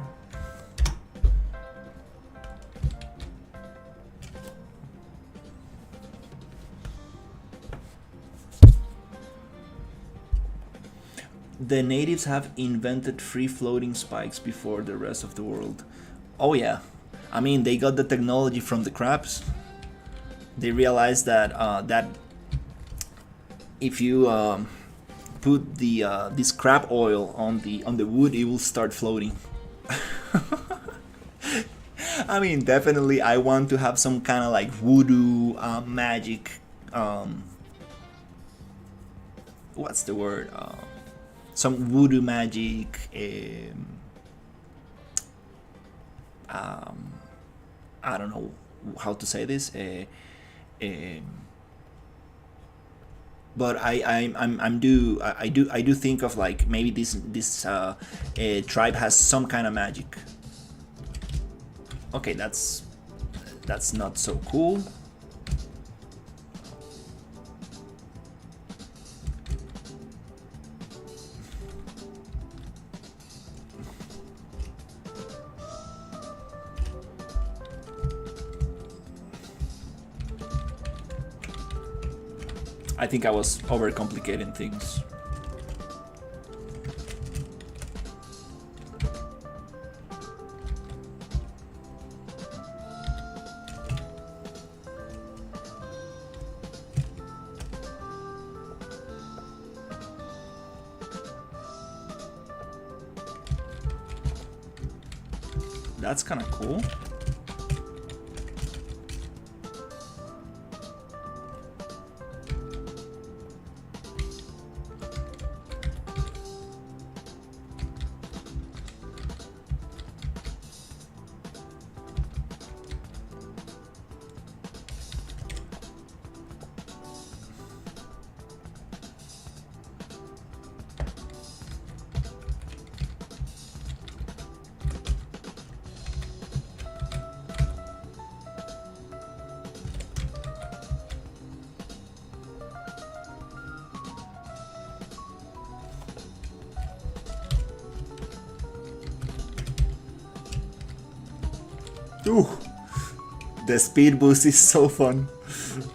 The natives have invented free floating spikes before the rest of the world. Oh yeah, I mean they got the technology from the crabs. They realized that that if you put the this crab oil on the wood, it will start floating. I mean, definitely, I want to have some kind of like voodoo magic. What's the word? Some voodoo magic. I don't know how to say this. But I do think of like maybe this tribe has some kind of magic. Okay, that's not so cool. I think I was overcomplicating things. That's kind of cool. Ooh, the speed boost is so fun.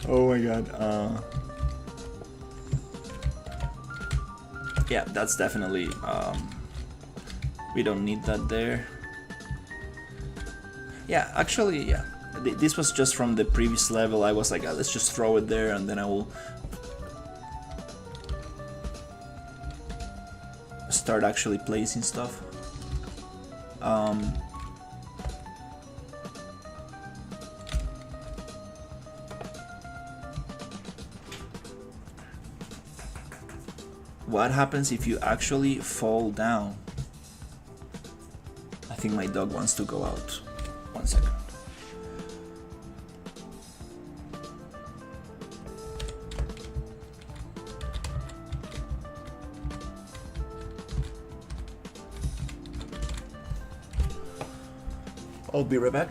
Oh my god. Yeah, that's definitely we don't need that there. Yeah, actually, yeah. This was just from the previous level. I was like, let's just throw it there, and then I will start actually placing stuff. What happens if you actually fall down? I think my dog wants to go out. 1 second. I'll be right back.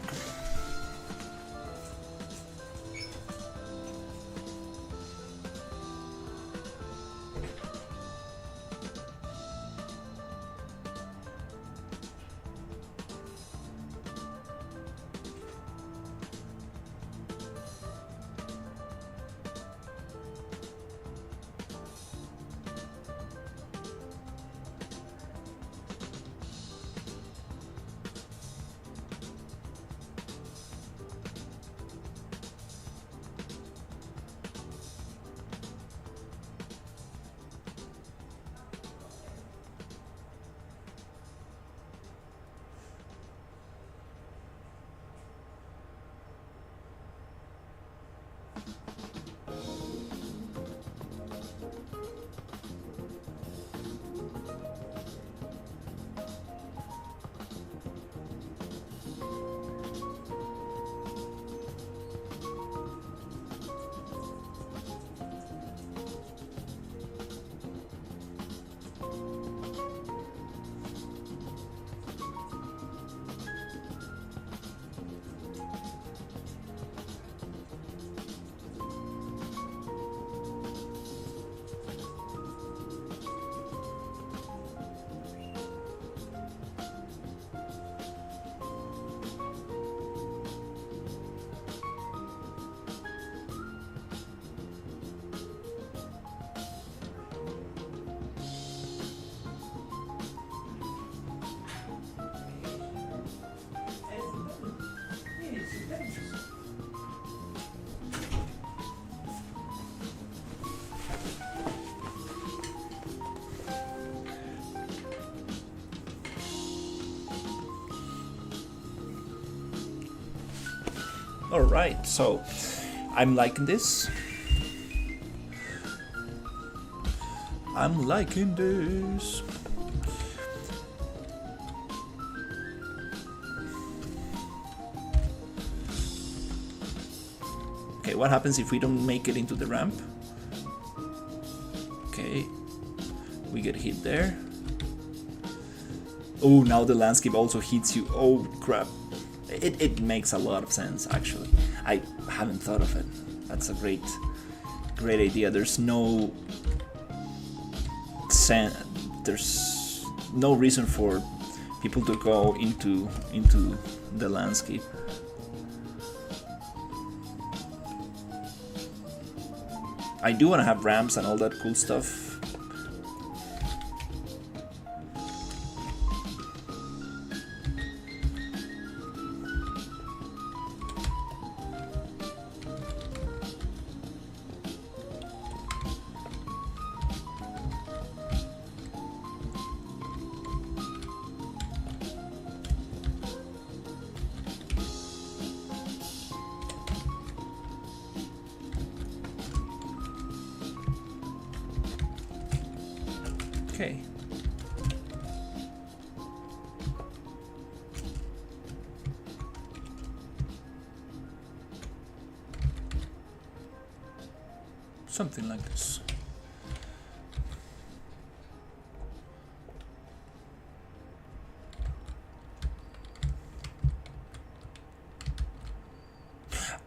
All right, so I'm liking this. I'm liking this. Okay, what happens if we don't make it into the ramp? Okay, we get hit there. Oh, now the landscape also hits you. Oh crap. It makes a lot of sense, actually. I haven't thought of it. That's a great idea. There's no reason for people to go into the landscape. I do want to have ramps and all that cool stuff. Okay. Something like this.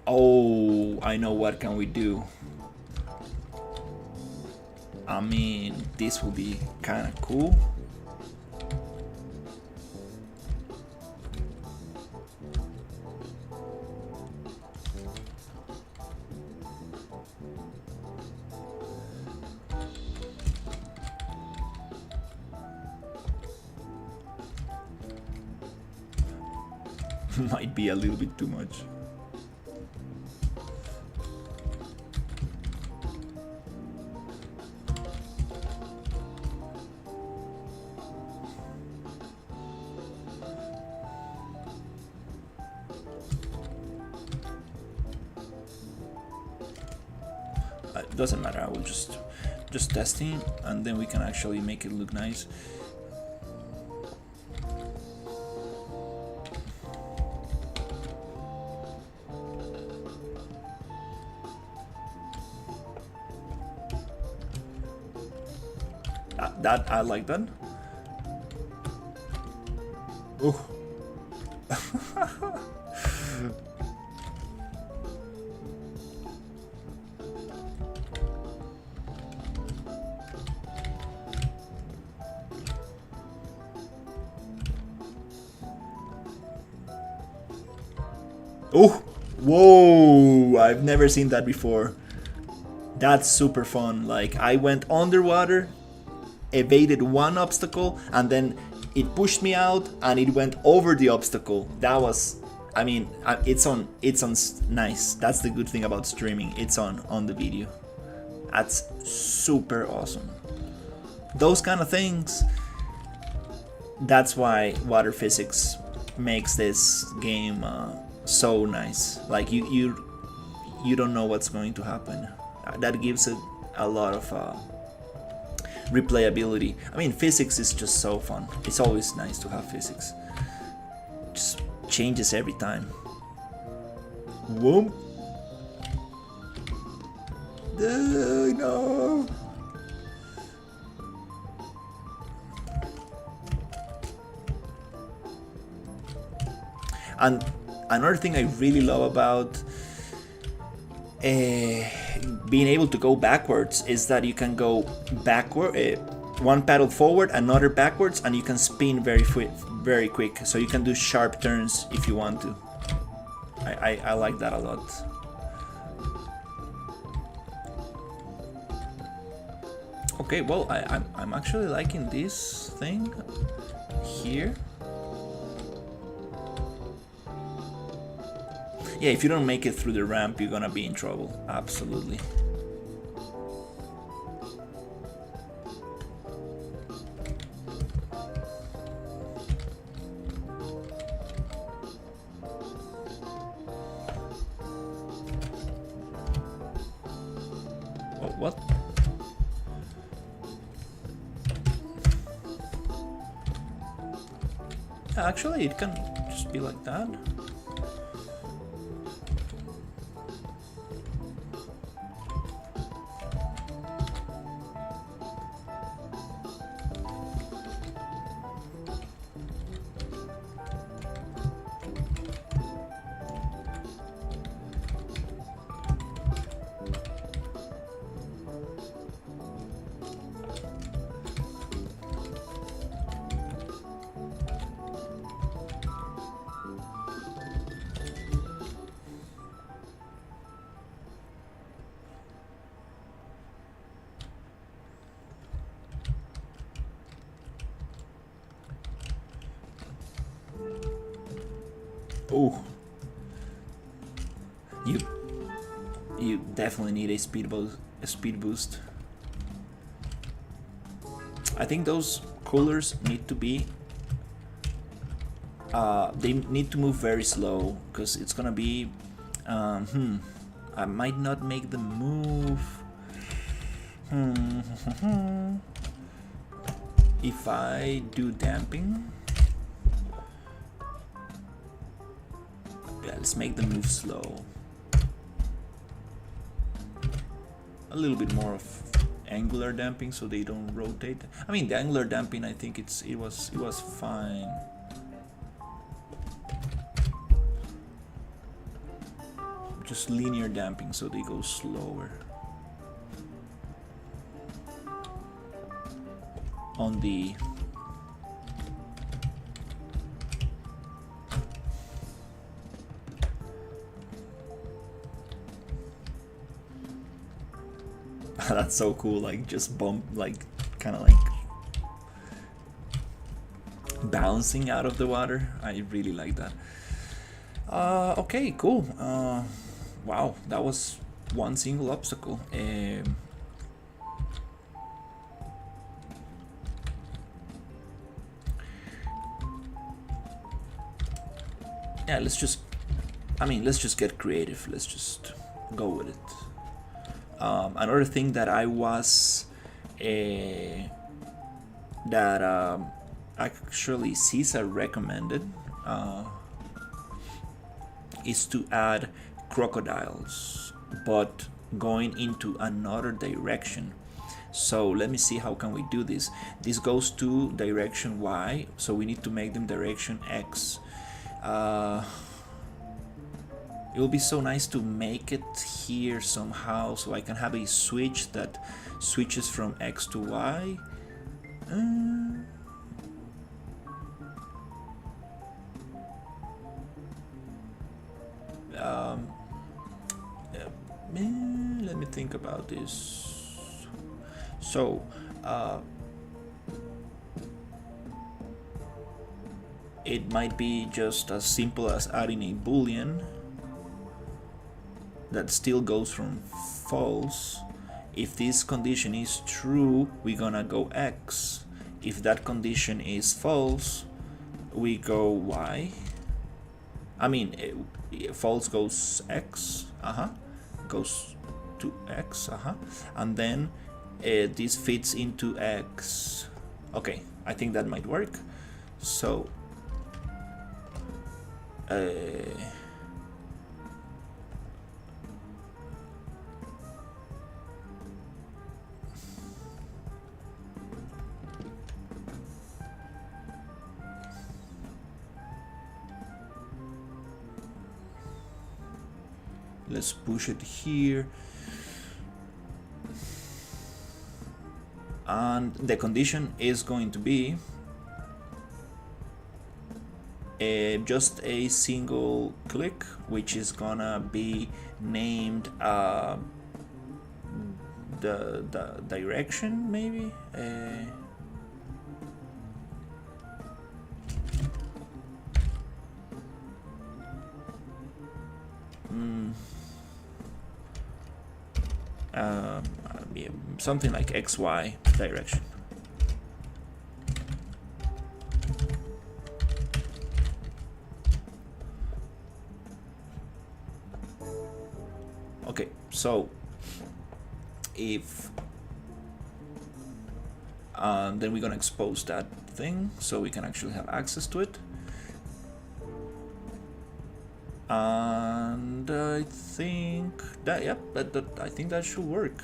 Oh, I know what can we do. I mean, this will be kind of cool. Might be a little bit too much. It doesn't matter. I will just testing, and then we can actually make it look nice. That I like that. Oh. Oh, whoa, I've never seen that before. That's super fun. Like, I went underwater, evaded one obstacle, and then it pushed me out and it went over the obstacle. That was, I mean, it's on nice. That's the good thing about streaming. It's on the video. That's super awesome. Those kind of things. That's why water physics makes this game so nice. Like you don't know what's going to happen. That gives it a lot of replayability. I mean, physics is just so fun. It's always nice to have physics. Just changes every time. Whoop. No. And another thing I really love about being able to go backwards is that you can go backward, one paddle forward, another backwards, and you can spin very quick. So you can do sharp turns if you want to. I like that a lot. Okay, well, I'm actually liking this thing here. Yeah, if you don't make it through the ramp, you're gonna be in trouble. Absolutely. What? Actually, it can just be like that. Oh, you definitely need a speed boost. I think those coolers need to be they need to move very slow, because it's gonna be I might not make them move. If I do damping, yeah, let's make them move slow. A little bit more of angular damping so they don't rotate. I mean, the angular damping, I think it was fine. Just linear damping so they go slower. On the that's so cool, like just bump, like kind of like bouncing out of the water. I really like that. Okay, cool. Wow, that was one single obstacle. Yeah, let's just get creative. Let's just go with it. Another thing that I was that actually Caesar recommended is to add crocodiles, but going into another direction. So let me see, how can we do this? This goes to direction Y, so we need to make them direction X. It will be so nice to make it here somehow, so I can have a switch that switches from X to Y. Let me think about this. So, it might be just as simple as adding a boolean that still goes from false. If this condition is true, we're gonna go X. If that condition is false, we go Y. I mean, false goes X, goes to X, and then this fits into X. Okay, I think that might work. So let's push it here, and the condition is going to be just a single click, which is gonna be named the direction, maybe. Something like XY direction. Okay, so if then we're gonna expose that thing so we can actually have access to it. And I think that, yep, I think that should work.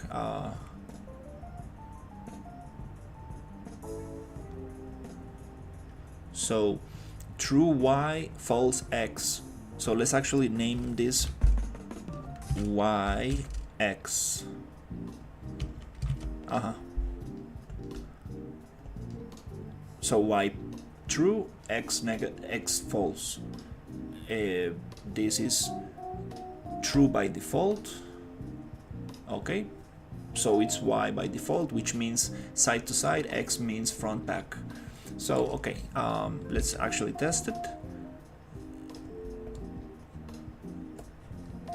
So true Y, false X. So let's actually name this YX. So Y true, X negative, X false. This is true by default. Okay, so it's Y by default, which means side to side. X means front back. So okay, let's actually test it.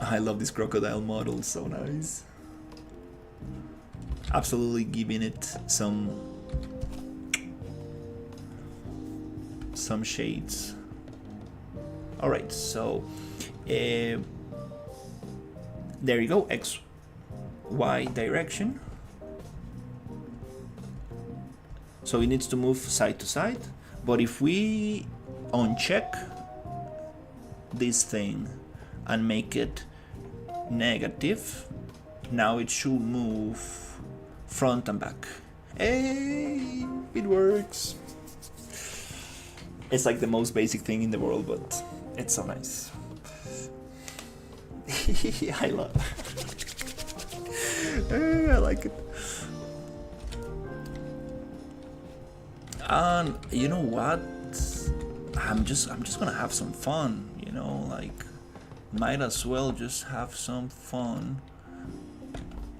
I love this crocodile model, so nice. Absolutely giving it some shades. All right, so there you go, X, Y direction. So it needs to move side to side, but if we uncheck this thing and make it negative, now it should move front and back. Hey, it works. It's like the most basic thing in the world, but it's so nice. I love I like it. And you know what? I'm just gonna have some fun, you know, like might as well just have some fun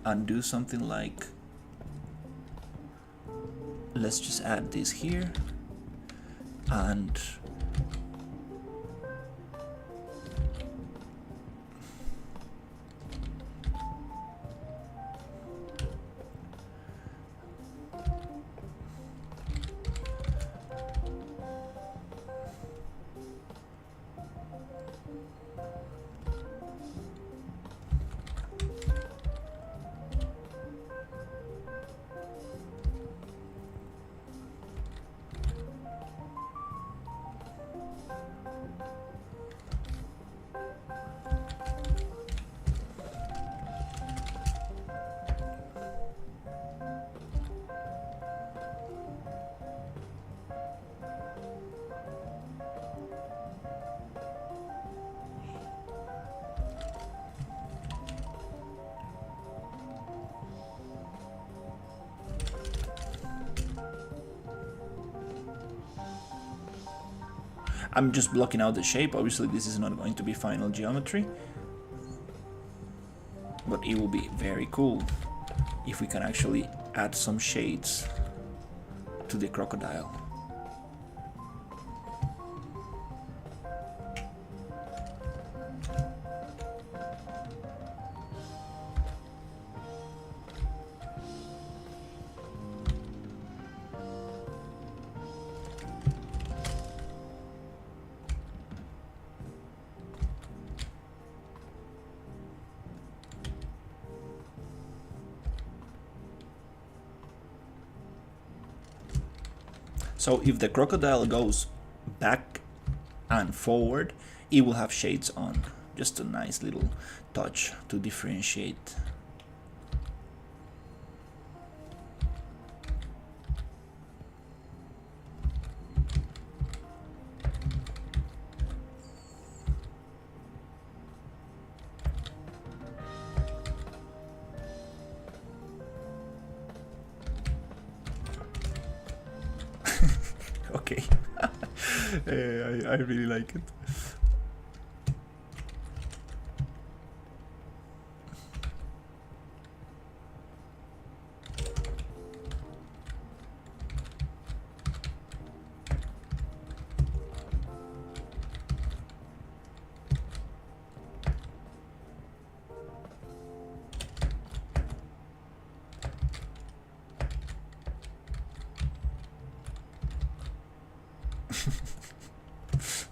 and do something like, let's just add this here and I'm just blocking out the shape. Obviously this is not going to be final geometry, but it will be very cool if we can actually add some shades to the crocodile. So if the crocodile goes back and forward, it will have shades on. Just a nice little touch to differentiate. Okay. I really like it.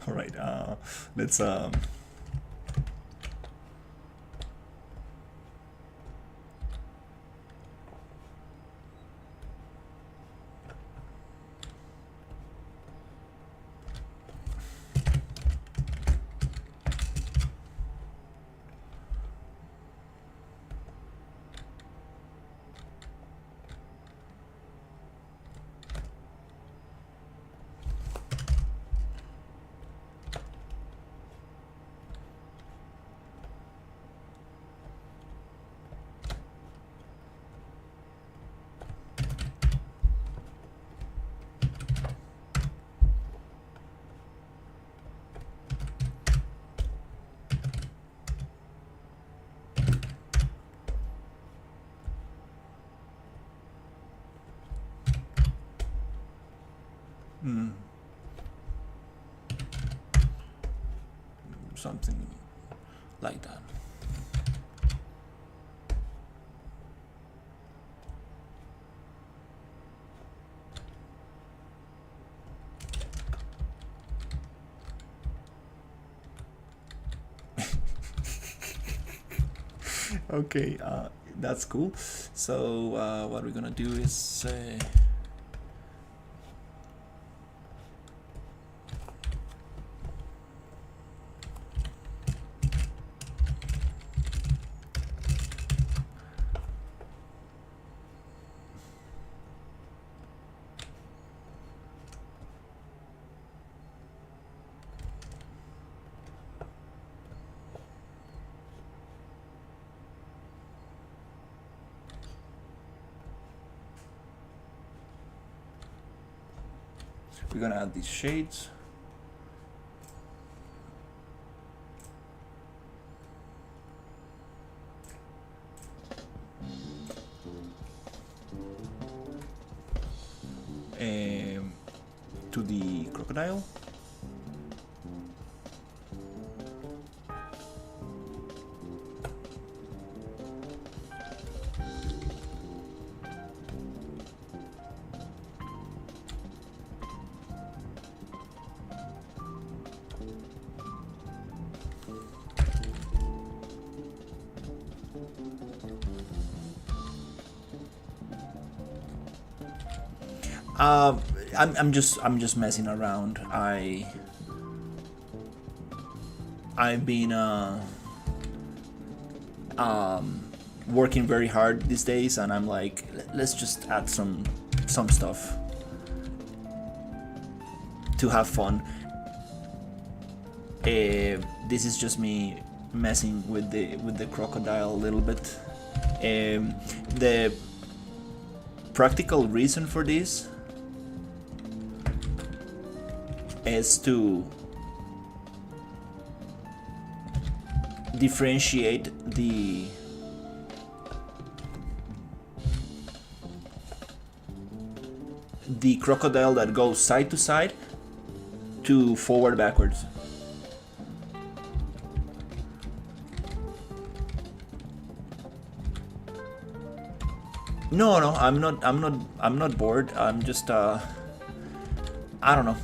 All right, let's Something like that. Okay, that's cool. So what we're gonna do is we're gonna add these shades. To the crocodile. I'm just messing around. I've been working very hard these days, and I'm like, let's just add some stuff to have fun. This is just me messing with the crocodile a little bit. The practical reason for this is to differentiate the crocodile that goes side to side to forward backwards. No, I'm not bored. I'm just I don't know.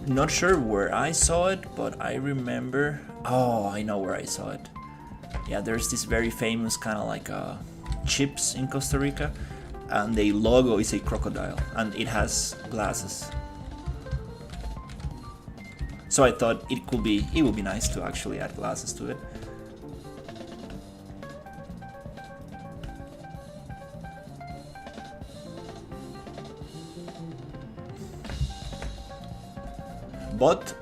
Not sure where I saw it, but I remember. Oh, I know where I saw it. Yeah, there's this very famous kind of like chips in Costa Rica, and the logo is a crocodile, and it has glasses. So I thought it would be nice to actually add glasses to it. But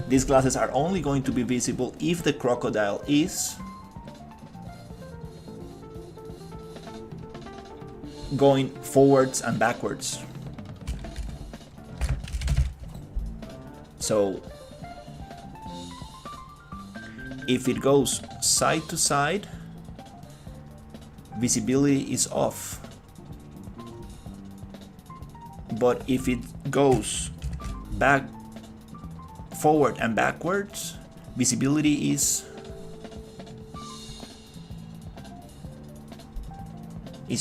these glasses are only going to be visible if the crocodile is going forwards and backwards. So if it goes side to side, visibility is off. But if it goes forward and backwards, visibility is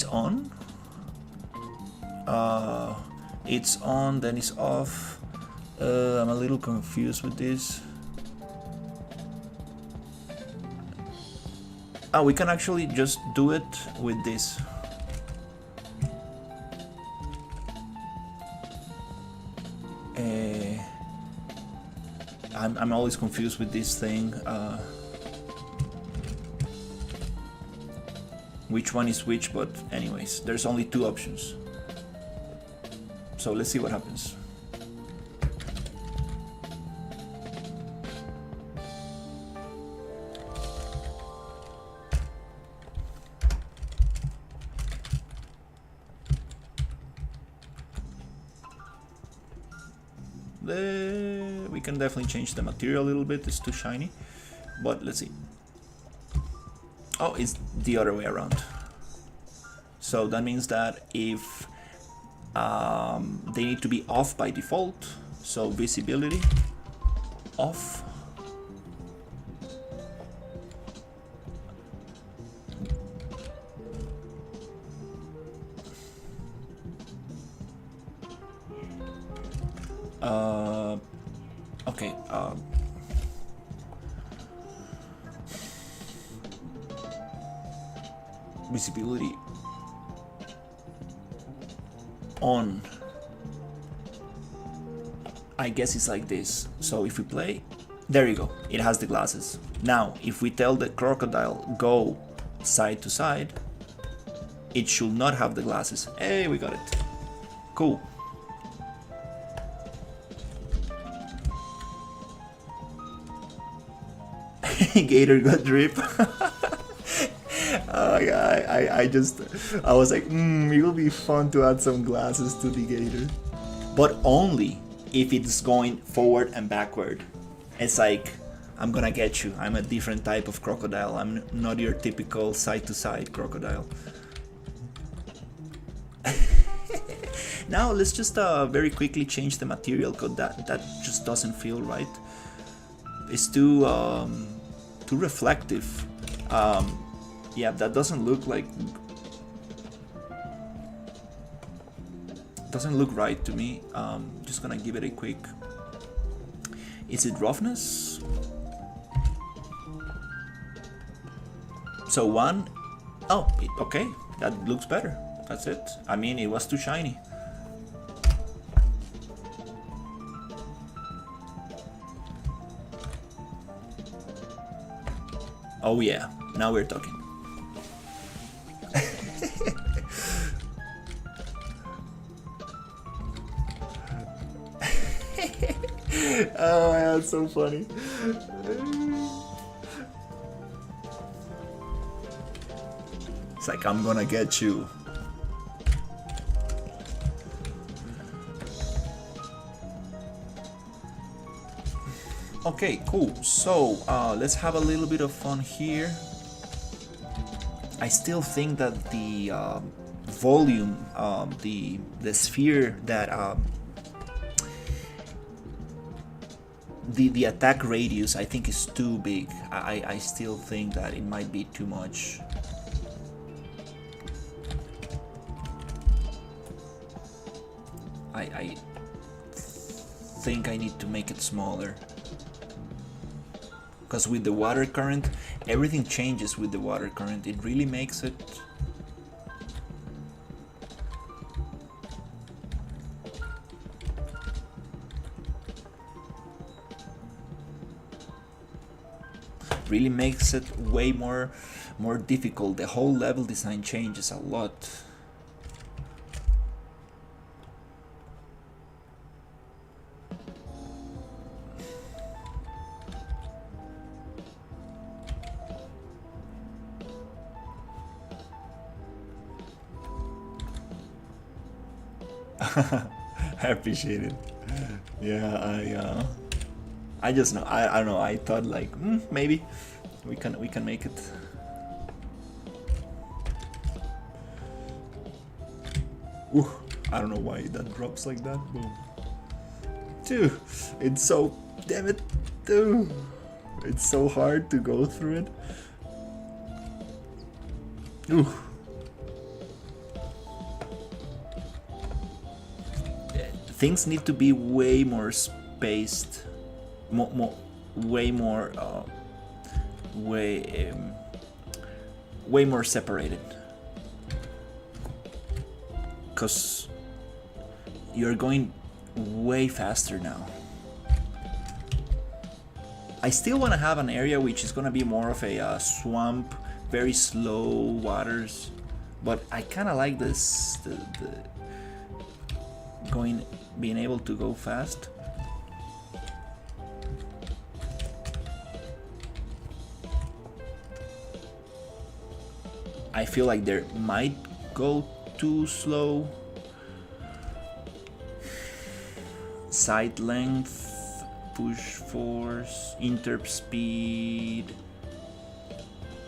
on. It's on, then it's off. I'm a little confused with this. We can actually just do it with this. I'm always confused with this thing. Which one is which, but anyways, there's only two options. So let's see what happens. We can definitely change the material a little bit, it's too shiny, but let's see. Oh, it's the other way around. So that means that if they need to be off by default, so visibility off. Okay. Visibility on. I guess it's like this. So if we play, there you go. It has the glasses. Now, if we tell the crocodile go side to side, it should not have the glasses. Hey, we got it. Cool. Gator got drip. I was like, it will be fun to add some glasses to the gator, but only if it's going forward and backward. It's like, I'm gonna get you. I'm a different type of crocodile. I'm not your typical side to side crocodile. Now let's just very quickly change the material code. That just doesn't feel right. It's too reflective. Yeah, that doesn't look like, doesn't look right to me. Just gonna give it a quick. Is it roughness? So one. Oh, okay, that looks better. That's it. I mean, it was too shiny. Oh yeah, now we're talking. Oh, that's so funny. It's like, I'm gonna get you. Okay, cool. So let's have a little bit of fun here. I still think that the volume, the sphere that the attack radius, I think is too big. I still think that it might be too much. I think I need to make it smaller. Because with the water current, everything changes with the water current. It really makes it... really makes it way more difficult. The whole level design changes a lot. I appreciate it. Yeah, I just know. I don't know. I thought like maybe we can make it. Ooh, I don't know why that drops like that. Boom. Dude, it's so, damn it, dude. It's so hard to go through it. Ooh. Things need to be way more spaced, way more separated, because you're going way faster now. I still want to have an area which is going to be more of a swamp, very slow waters, but I kind of like this, the being able to go fast. I feel like there might go too slow. Side length, push force, interp speed,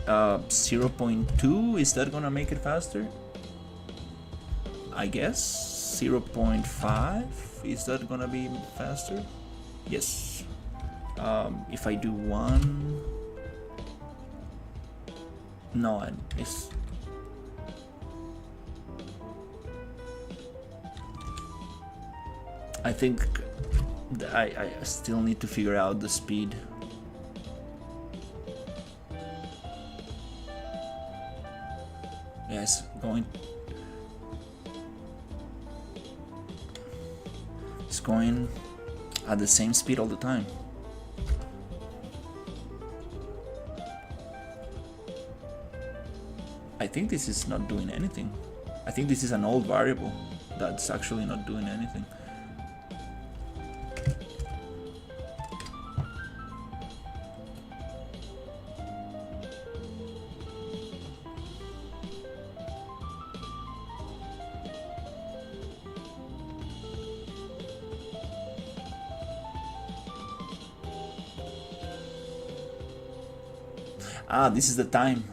0.2, is that gonna make it faster? I guess 0.5. Is that gonna be faster? Yes. If I do 1, no, it's. I think I still need to figure out the speed. Yes, it's going at the same speed all the time. I think this is not doing anything. I think this is an old variable that's actually not doing anything. Ah, this is the time.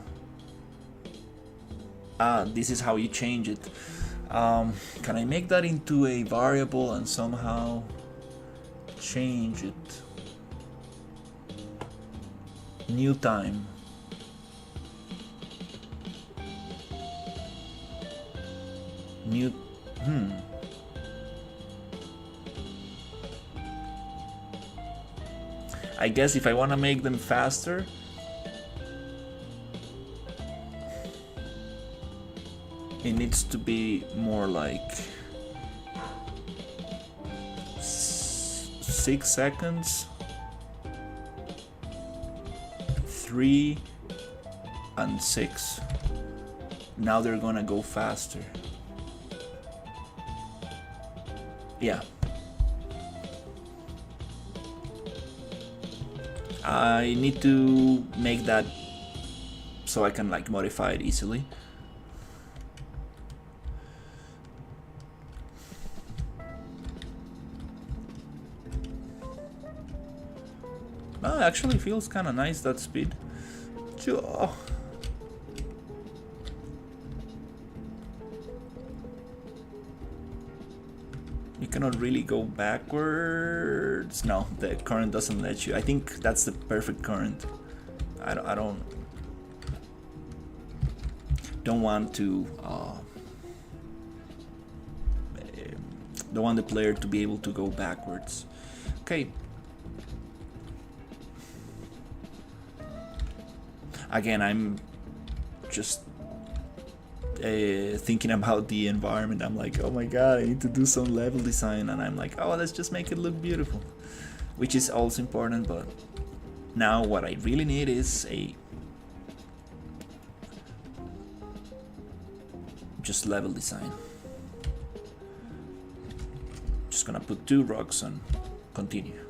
Ah, this is how you change it. Can I make that into a variable and somehow change it? New time. New. I guess if I want to make them faster, it needs to be more like 6 seconds, 3 and 6. Now they're gonna go faster. Yeah. I need to make that so I can like modify it easily. Oh, it actually feels kind of nice, that speed. Oh. You cannot really go backwards. No, the current doesn't let you. I think that's the perfect current. I don't want to don't want the player to be able to go backwards. Okay. Again, I'm just thinking about the environment. I'm like, oh my god, I need to do some level design, and I'm like, oh, let's just make it look beautiful, which is also important. But now what I really need is a just level design. Just gonna put 2 rocks and continue.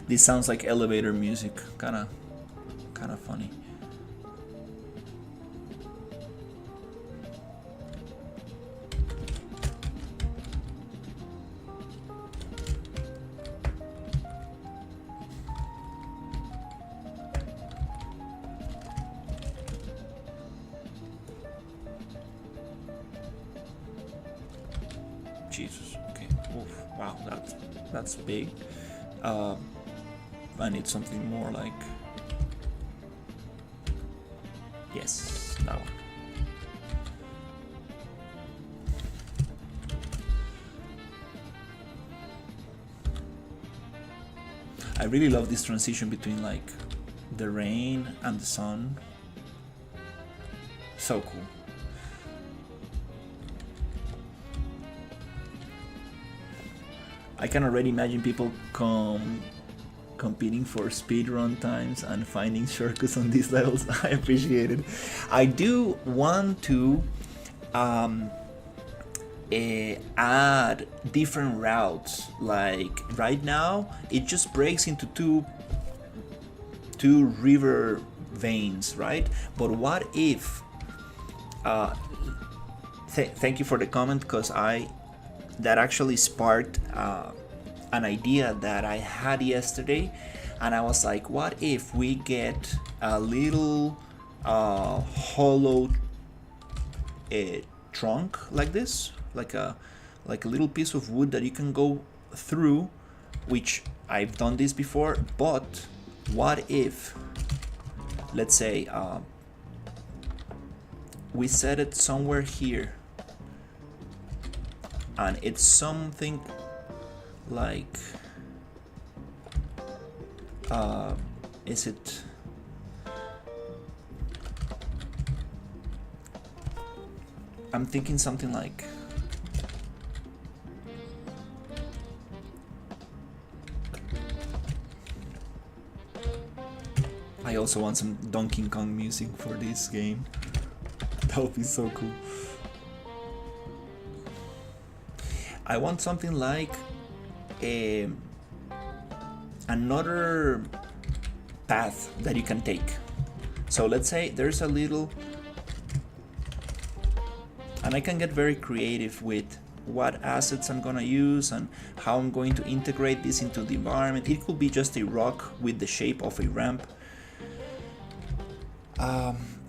This sounds like elevator music, kind of funny. Jesus. Okay. Oof. Wow. That's big. I need something more like. Yes. That one. I really love this transition between like the rain and the sun. So cool. I can already imagine people competing for speedrun times and finding shortcuts on these levels. I appreciate it. I do want to add different routes. Like right now, it just breaks into two river veins, right? But what if? Thank you for the comment, because that actually sparked an idea that I had yesterday, and I was like, what if we get a little hollow trunk like this, like a little piece of wood that you can go through, which I've done this before, but what if, let's say, we set it somewhere here, and it's something like is it I'm thinking something like I also want some Donkey Kong music for this game. That would be so cool. I want something like another path that you can take. So let's say there's a little, and I can get very creative with what assets I'm gonna use and how I'm going to integrate this into the environment. It could be just a rock with the shape of a ramp.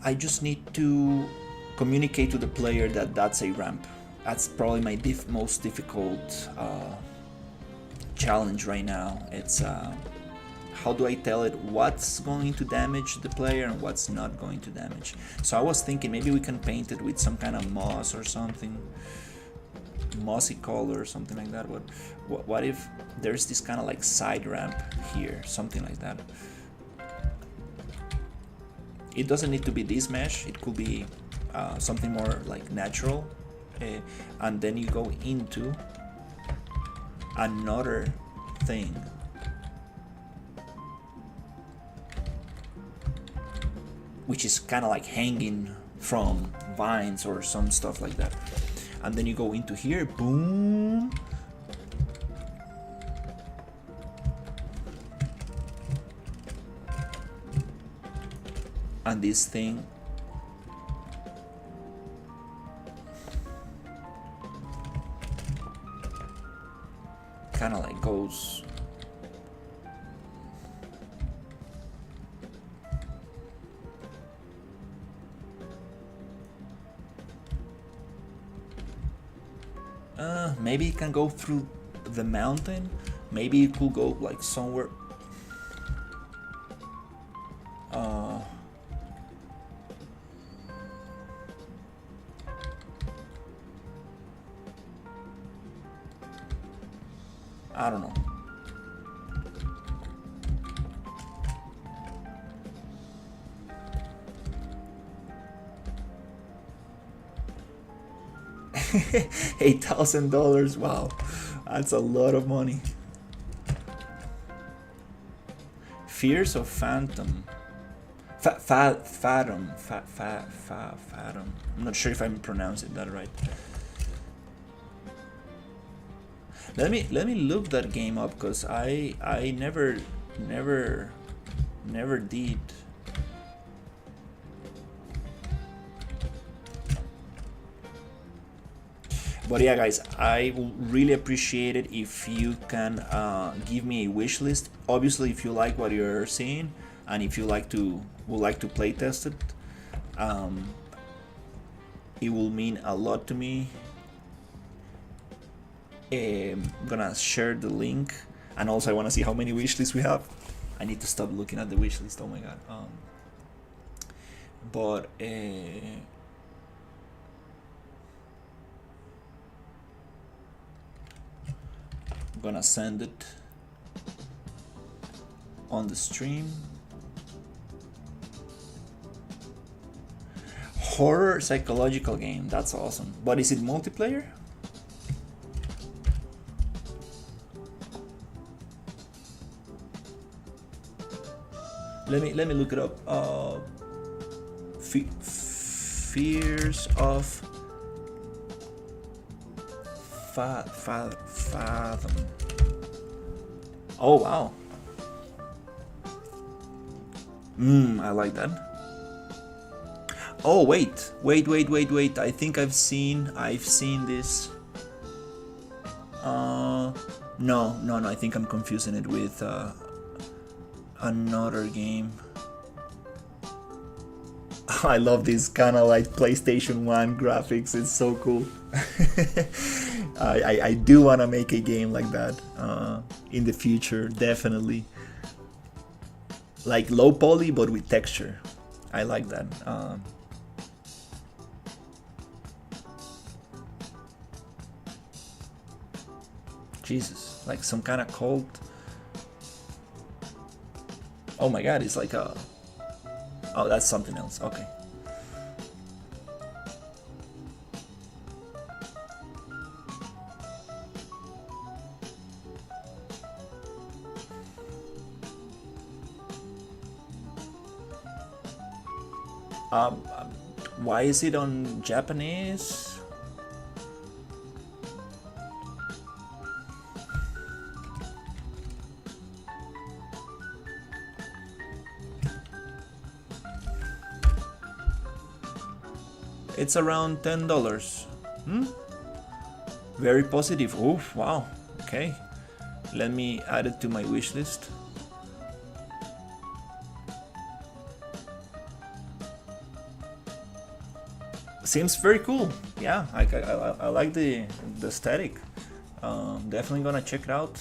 I just need to communicate to the player that that's a ramp. That's probably my most difficult challenge right now. It's how do I tell it what's going to damage the player and what's not going to damage. So I was thinking maybe we can paint it with some kind of moss or something, mossy color or something like that. But what if there's this kind of like side ramp here, something like that. It doesn't need to be this mesh, it could be something more like natural. And then you go into another thing, which is kind of like hanging from vines or some stuff like that. And then you go into here, boom, and this thing kind of like goes maybe it can go through the mountain, maybe it could go like somewhere I don't know. $8,000, wow, that's a lot of money. Fears of Phantom. Fathom. I'm not sure if I'm pronouncing that right. Let me look that game up, because I never did. But yeah, guys, I will really appreciate it if you can give me a wish list. Obviously, if you like what you're seeing and if you would like to play test it, it will mean a lot to me. I'm gonna share the link, and also I want to see how many wish lists we have. I need to stop looking at the wish list. Oh my god. But I'm gonna send it on the stream. Horror psychological game. That's awesome. But is it multiplayer? Let me look it up. Fears of Fathom. Oh wow. I like that. Oh wait. I think I've seen this. No. I think I'm confusing it with another game. I love this kind of like PlayStation 1 graphics. It's so cool. I do want to make a game like that in the future, definitely. Like low poly but with texture. I like that. Jesus, like some kind of cult. Oh my god, it's like a... Oh, that's something else. Okay. Why is it on Japanese? It's around $10. Very positive. Oof, wow. Okay. Let me add it to my wish list. Seems very cool. Yeah, I like the aesthetic. Definitely gonna check it out.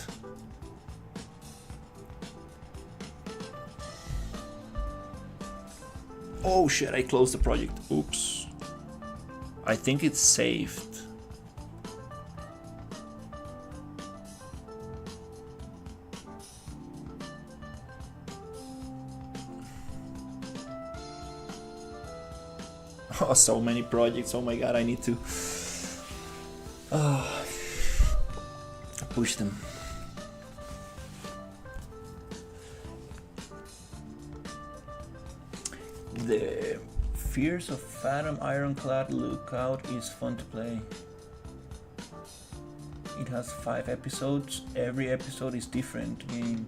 Oh shit, I closed the project. Oops. I think it's saved. Oh, so many projects. Oh my god, I need to push them. The Fears of Fathom Ironclad Lookout is fun to play. It has 5 episodes. Every episode is different game.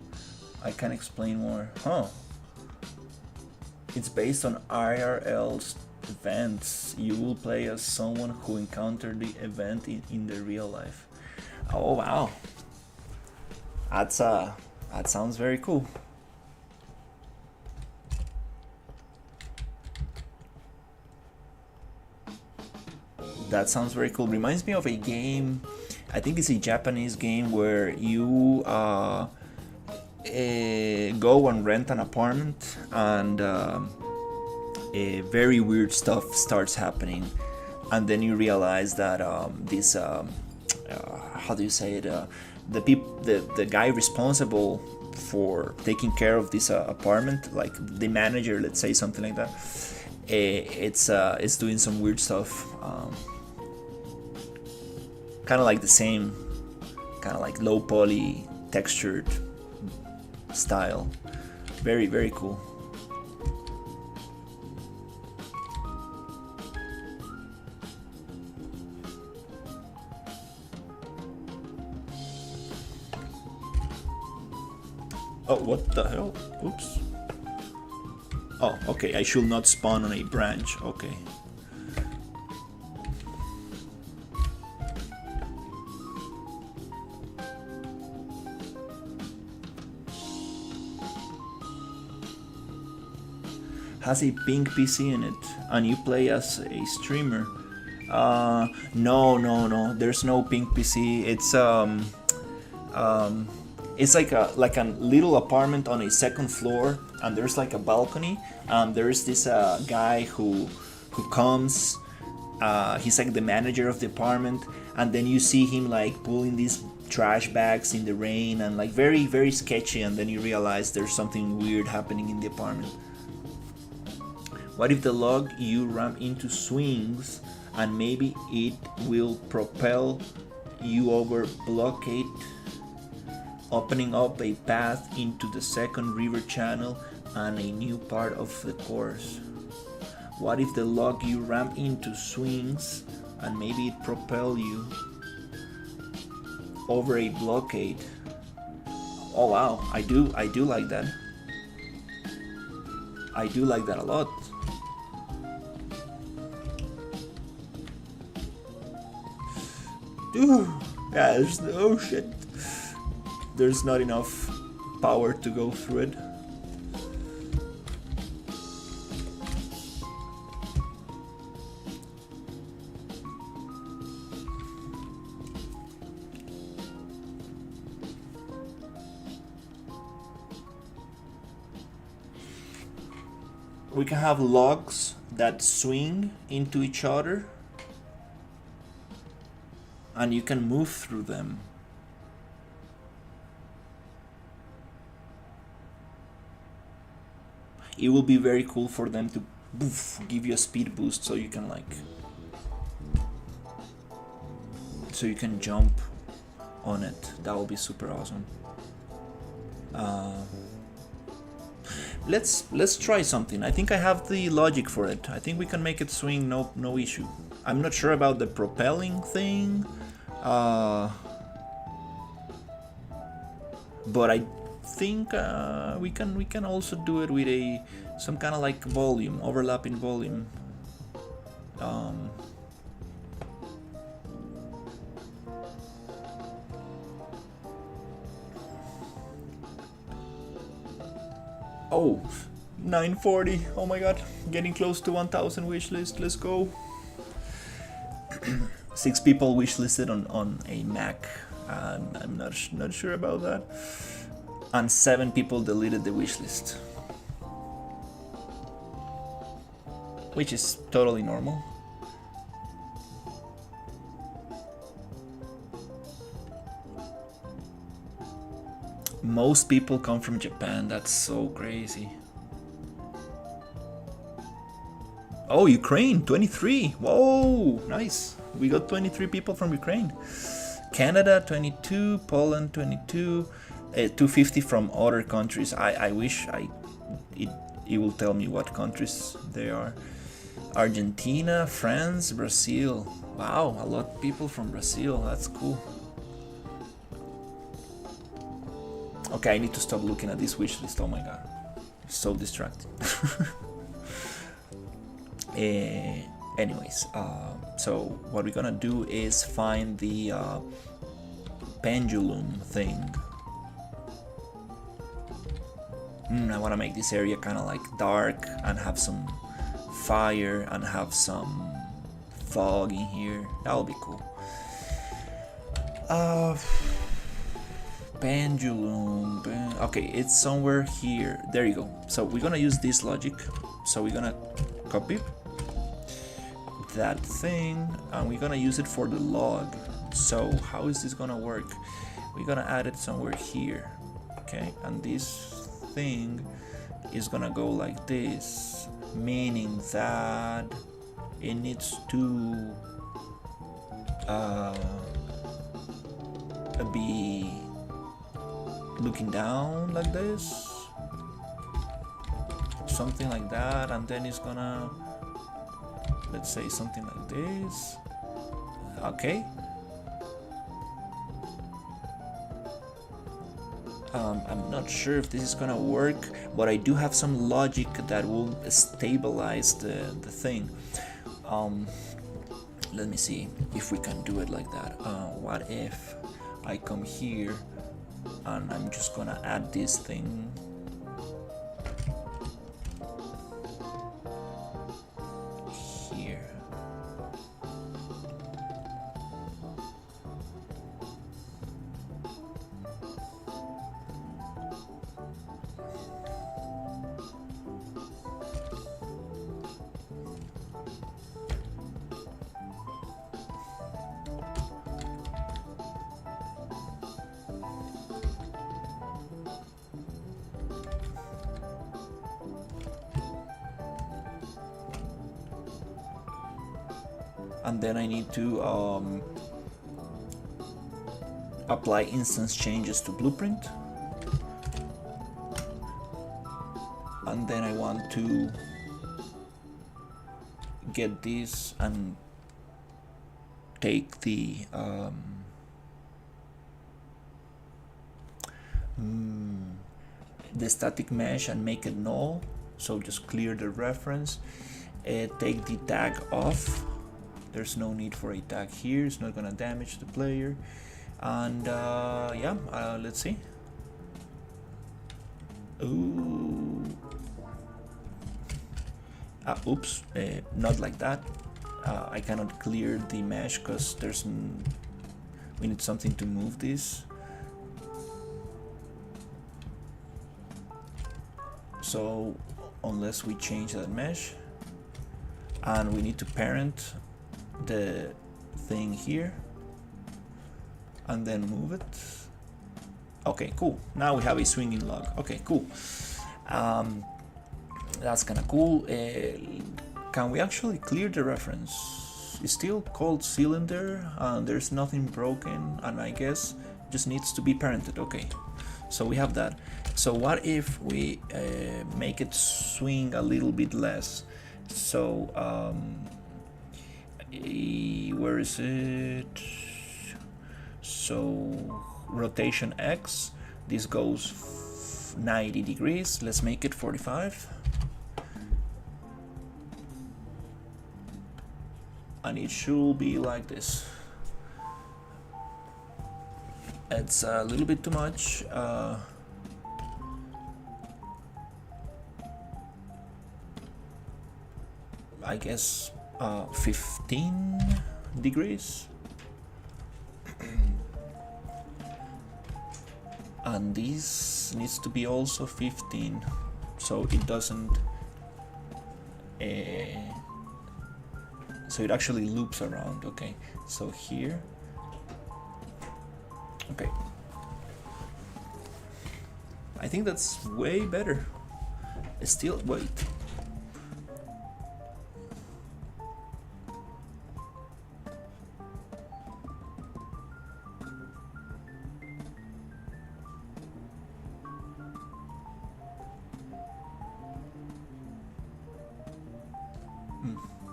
I can explain more. Huh. It's based on IRL events. You will play as someone who encountered the event in the real life. Oh wow. That sounds very cool. That sounds very cool. Reminds me of a game. I think it's a Japanese game where you go and rent an apartment, and very weird stuff starts happening, and then you realize that this how do you say it? The guy responsible for taking care of this apartment, like the manager, let's say something like that. It's doing some weird stuff. Kind of like the same, kind of like low poly textured style. Very, very cool. Oh, what the hell? Oops. Oh, okay, I should not spawn on a branch. Okay. Has a pink PC in it, and you play as a streamer. No. There's no pink PC. It's like a little apartment on a second floor, and there's like a balcony. There's this guy who comes. He's like the manager of the apartment, and then you see him like pulling these trash bags in the rain, and like very, very sketchy. And then you realize there's something weird happening in the apartment. What if the log you ram into swings and maybe it will propel you over blockade, opening up a path into the second river channel and a new part of the course? What if the log you ram into swings and maybe it propel you over a blockade? Oh wow, I do like that. I do like that a lot. Ooh, yeah, there's oh shit. There's not enough power to go through it. We can have logs that swing into each other and you can move through them. It will be very cool for them to give you a speed boost so you can jump on it. That will be super awesome. Let's try something. I think I have the logic for it. I think we can make it swing no issue. I'm not sure about the propelling thing, but I think we can also do it with some kind of like volume, overlapping volume. Oh, 940. Oh my god, getting close to 1000 wishlist. Let's go. 6 people wishlisted on a Mac. I'm not sure about that. And 7 people deleted the wishlist, which is totally normal. Most people come from Japan. That's so crazy. Oh, Ukraine, 23. Whoa, nice. We got 23 people from Ukraine. Canada, 22. Poland, 22. 250 from other countries. I wish it will tell me what countries they are. Argentina, France, Brazil. Wow, a lot of people from Brazil. That's cool. Okay, I need to stop looking at this wish list. Oh my god, it's so distracting. Anyways, so what we're gonna do is find the pendulum thing. I want to make this area kind of like dark and have some fire and have some fog in here. That would be cool. Pendulum. Okay, it's somewhere here. There you go. So we're gonna use this logic. So we're gonna copy that thing and we're gonna use it for the log. So how is this gonna work? We're gonna add it somewhere here. Okay, and this thing is gonna go like this, meaning that it needs to be looking down like this, something like that, and then it's gonna, let's say something like this. Okay. I'm not sure if this is gonna work, but I do have some logic that will stabilize the thing. Let me see if we can do it like that. What if I come here and I'm just gonna add this thing here. and then I need to apply instance changes to blueprint, and then I want to get this and take the static mesh and make it null, so just clear the reference, take the tag off. There's no need for a tag here, it's not gonna damage the player, and yeah, let's see. Ooh. Oops, not like that. I cannot clear the mesh because we need something to move this. So unless we change that mesh, and we need to parent the thing here and then move it. Okay, cool. Now we have a swinging log. Okay, cool. That's kind of cool. Can we actually clear the reference? It's still called cylinder and there's nothing broken, and I guess just needs to be parented. Okay, so we have that. So what if we make it swing a little bit less? So where is it? So rotation X, this goes 90 degrees. Let's make it 45. And it should be like this. It's a little bit too much. I guess 15 degrees. And this needs to be also 15, so it doesn't so it actually loops around. Okay, so here, okay, I think that's way better. Still, wait,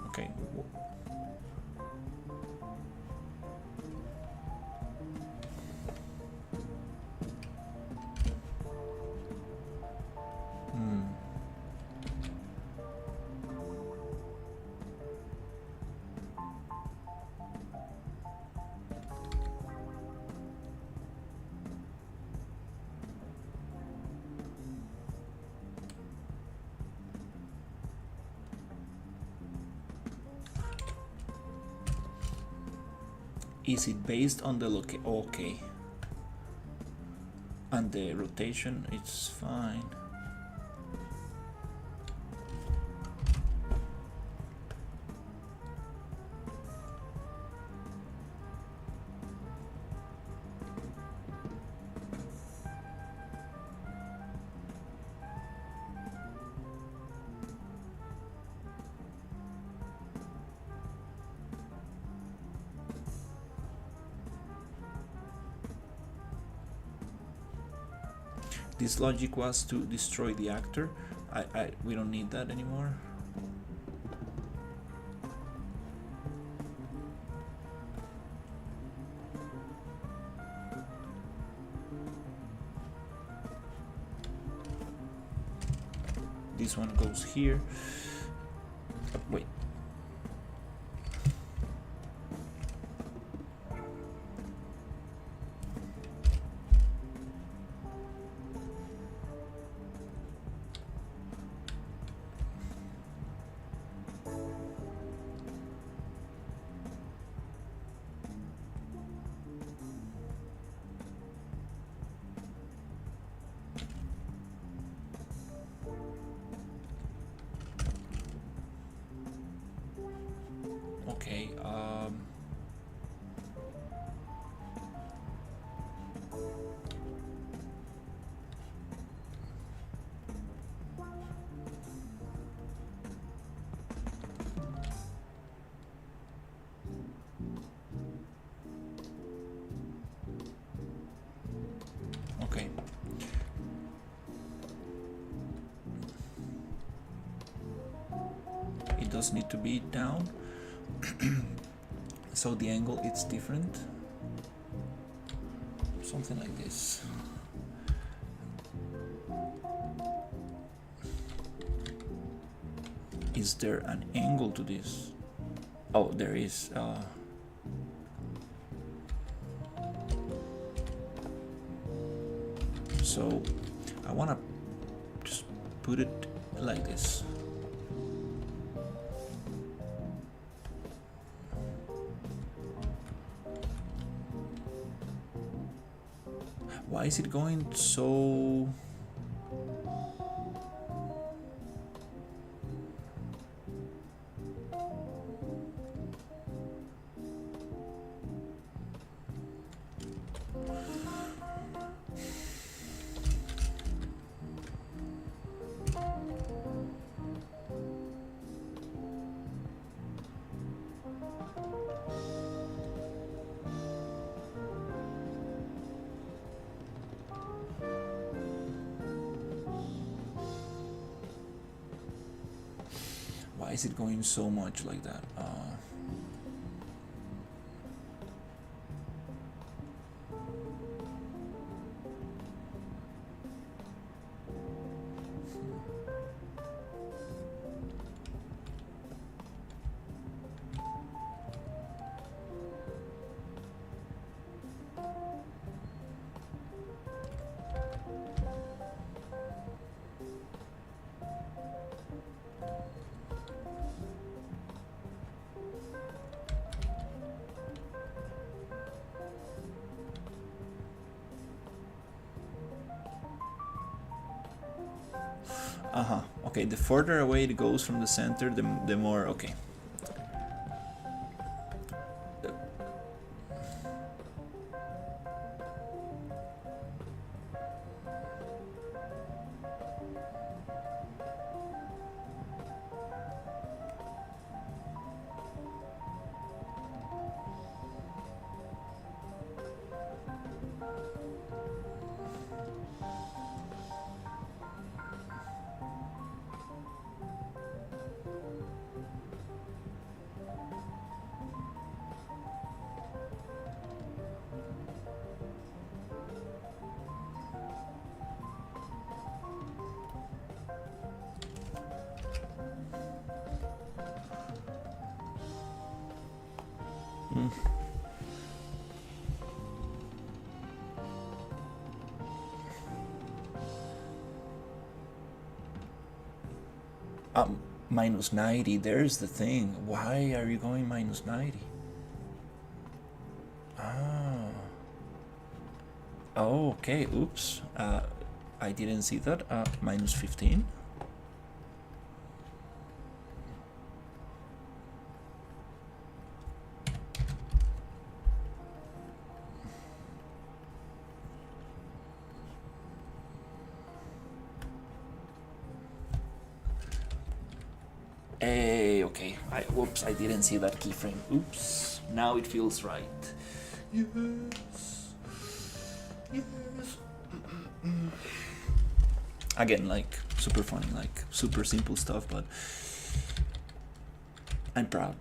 okay. Is it based on the location? Okay. And the rotation, it's fine. This logic was to destroy the actor. We don't need that anymore. This one goes here. Wait. Okay, does need to be down. So the angle it's different. Something like this. Is there an angle to this? Oh, there is. So I wanna just put it like this. Why is it going so... Why is it going so much like that? Okay, the further away it goes from the center, the more... Okay. Minus 90, there's the thing. Why are you going minus 90? Oh, okay, oops. I didn't see that. Minus 15. Hey, okay. Whoops, I didn't see that keyframe. Oops. Now it feels right. Yes. Yes. Again, like, super funny, like, super simple stuff, but I'm proud.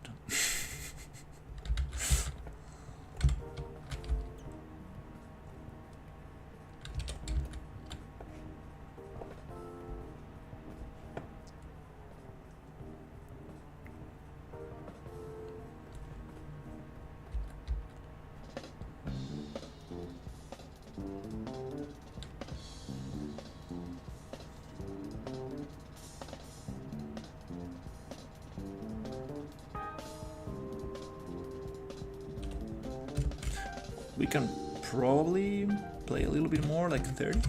We can probably play a little bit more, like 30.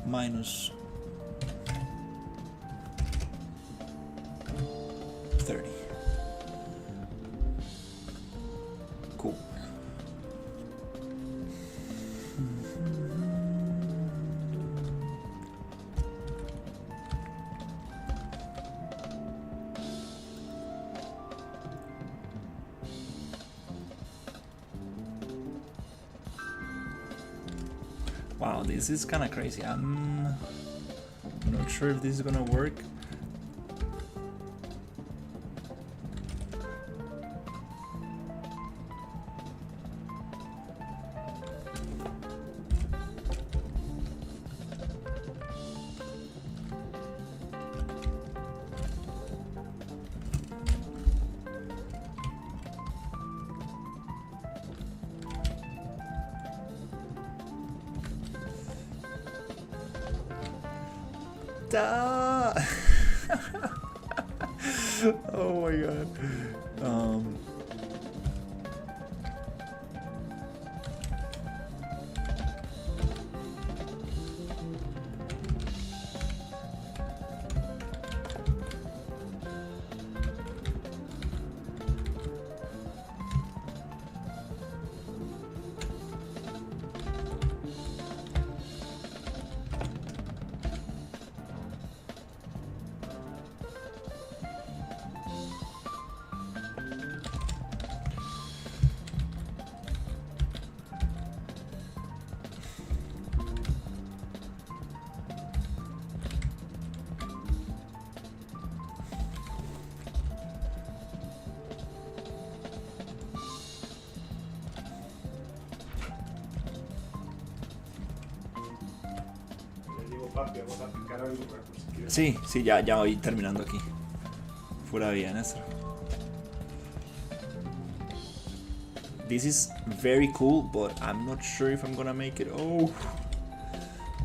Minus Wow, this is kind of crazy. I'm not sure if this is gonna work. Da! Oh my god. Le digo, papi, vamos a picar algo para por si quieres. Sí, sí, ya voy terminando aquí. Pura vida, Néstor. This is very cool, but I'm not sure if I'm gonna make it. Oh,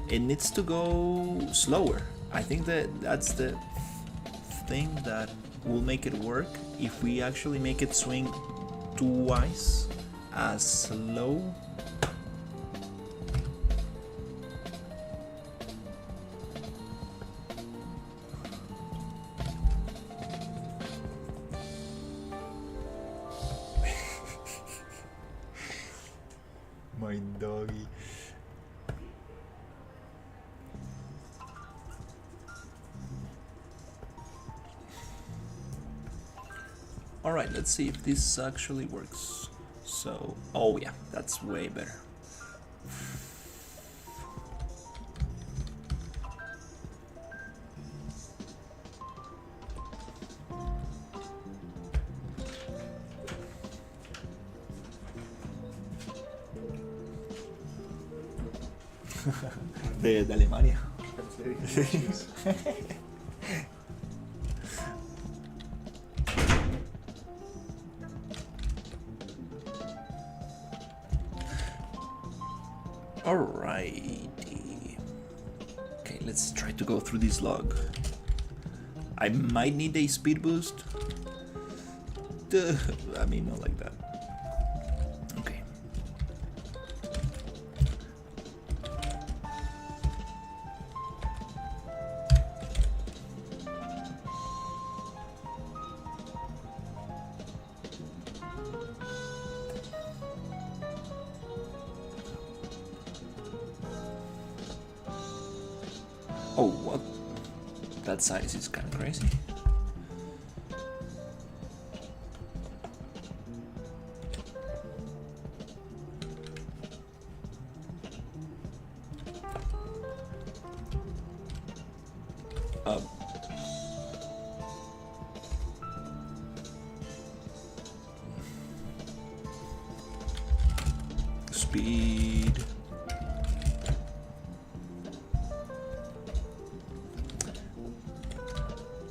it needs to go slower. I think that's the thing that will make it work. If we actually make it swing twice as slow. My doggy. All right, let's see if this actually works. So, oh yeah, that's way better. de Alemania. Alrighty. Okay, let's try to go through this log. I might need a speed boost. I mean, not like that. Okay. Oh, what? That size is kind of crazy. Speed.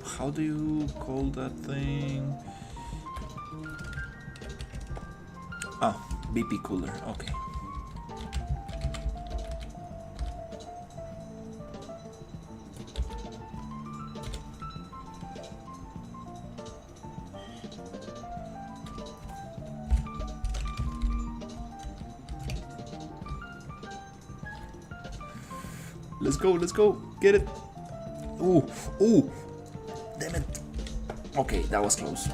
How do you call that thing? Oh, BP cooler, okay. Let's go, get it. Ooh, ooh. Damn it. Okay, that was close.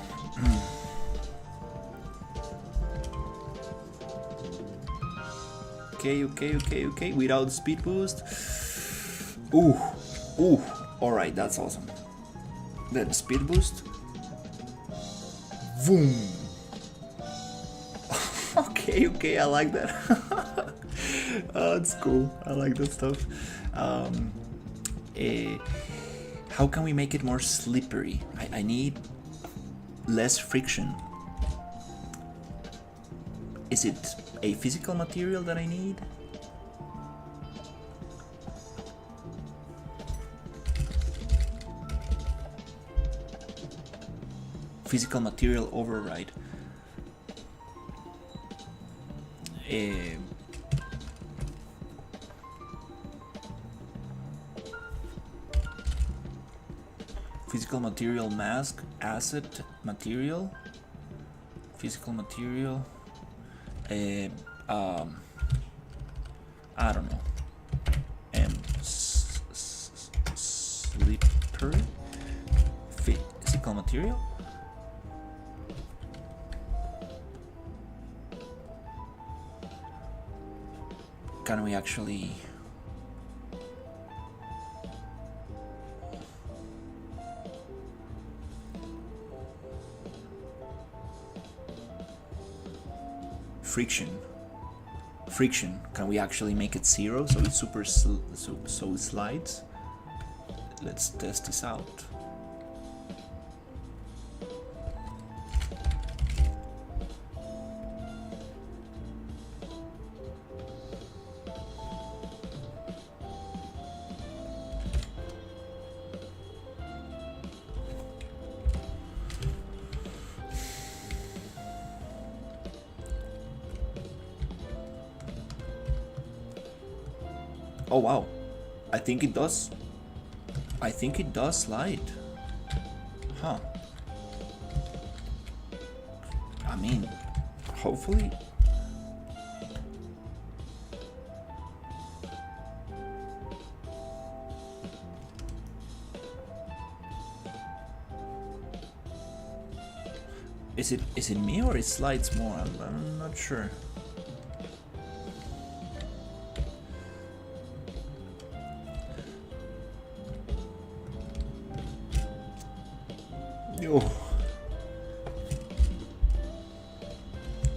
Okay. Without speed boost. Ooh. Alright, that's awesome. Then speed boost. Boom. Okay, I like that. Oh, it's cool. I like that stuff. How can we make it more slippery? I need less friction. Is it a physical material that I need? Physical material override. Physical material mask, asset material, physical material. I don't know. Slippery physical material. Can we actually friction? Can we actually make it 0 so it's super so it slides? Let's test this out. Oh wow, I think it does slide. Huh. I mean, hopefully. Is it me or it slides more? I'm not sure. Oh.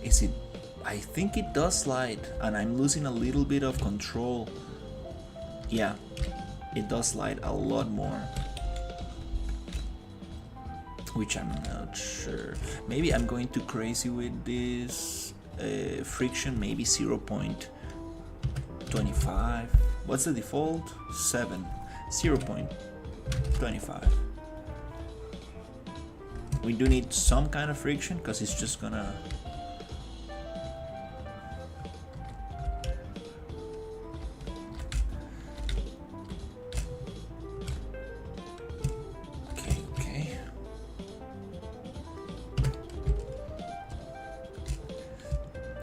Is it? I think it does slide, and I'm losing a little bit of control. Yeah, it does slide a lot more, which I'm not sure. Maybe I'm going too crazy with this friction. Maybe 0.25. What's the default? 7. 0.25. We do need some kind of friction because it's just gonna. Okay.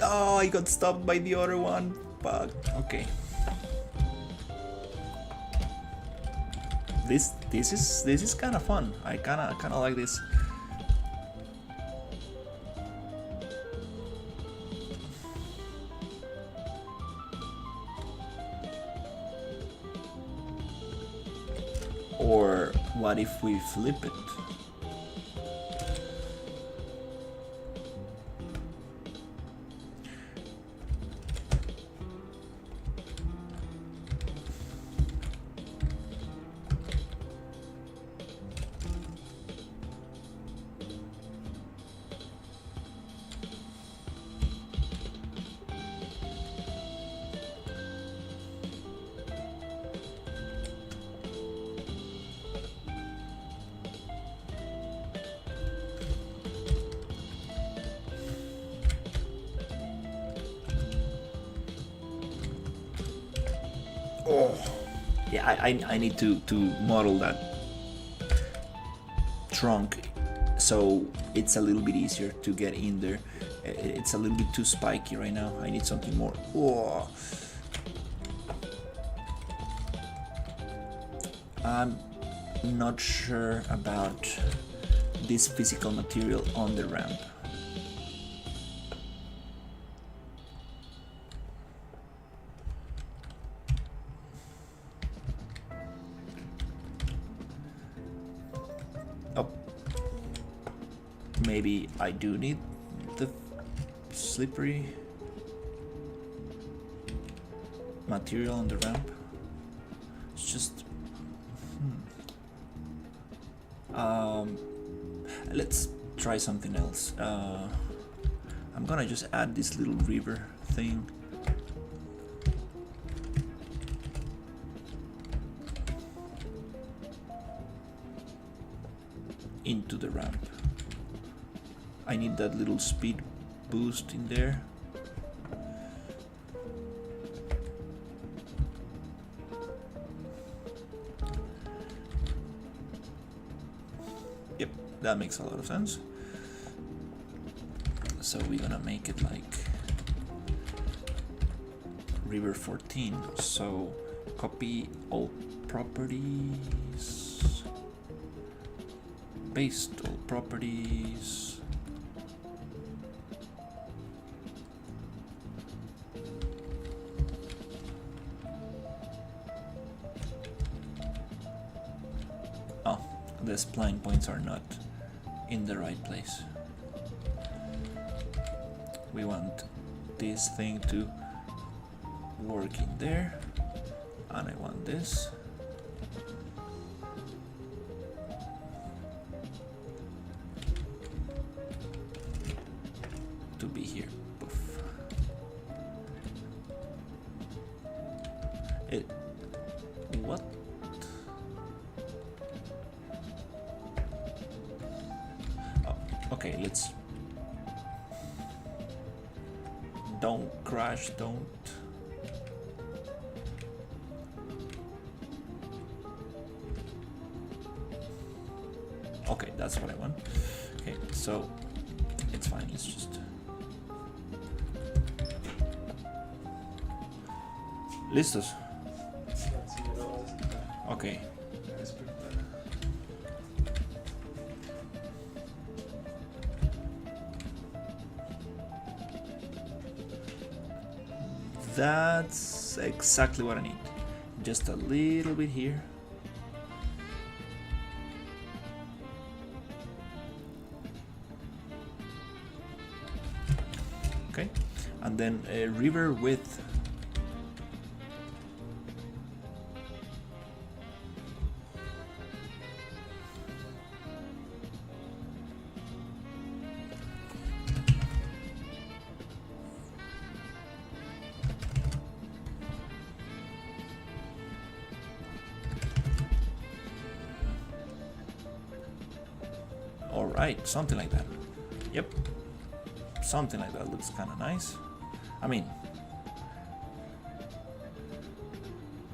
Oh, I got stopped by the other one. Fuck. Okay. This is kind of fun. I kind of like this. Or what if we flip it? Oh, yeah, I need to model that trunk so it's a little bit easier to get in there. It's a little bit too spiky right now. I need something more. Oh. I'm not sure about this physical material on the ramp. Maybe I do need the slippery. material on the ramp. It's just let's try something else. I'm gonna just add this little river thing. Into the ramp. I need that little speed boost in there. Yep, that makes a lot of sense. So we're gonna make it like river 14. So copy all properties, paste all properties. Oh, the spline points are not in the right place. We want this thing to work in there, and I want this to be here. Poof. What? Oh, okay, let's. Don't crash, don't. Okay, that's what I want. Okay, so it's fine, let's just. ¿Listos? Sí, ya lo voy a despertar. Okay. Voy a despertar. That's exactly what I need. Just a little bit here. Okay, and then a river width. Alright, something like that. Yep. Something like that looks kind of nice. I mean,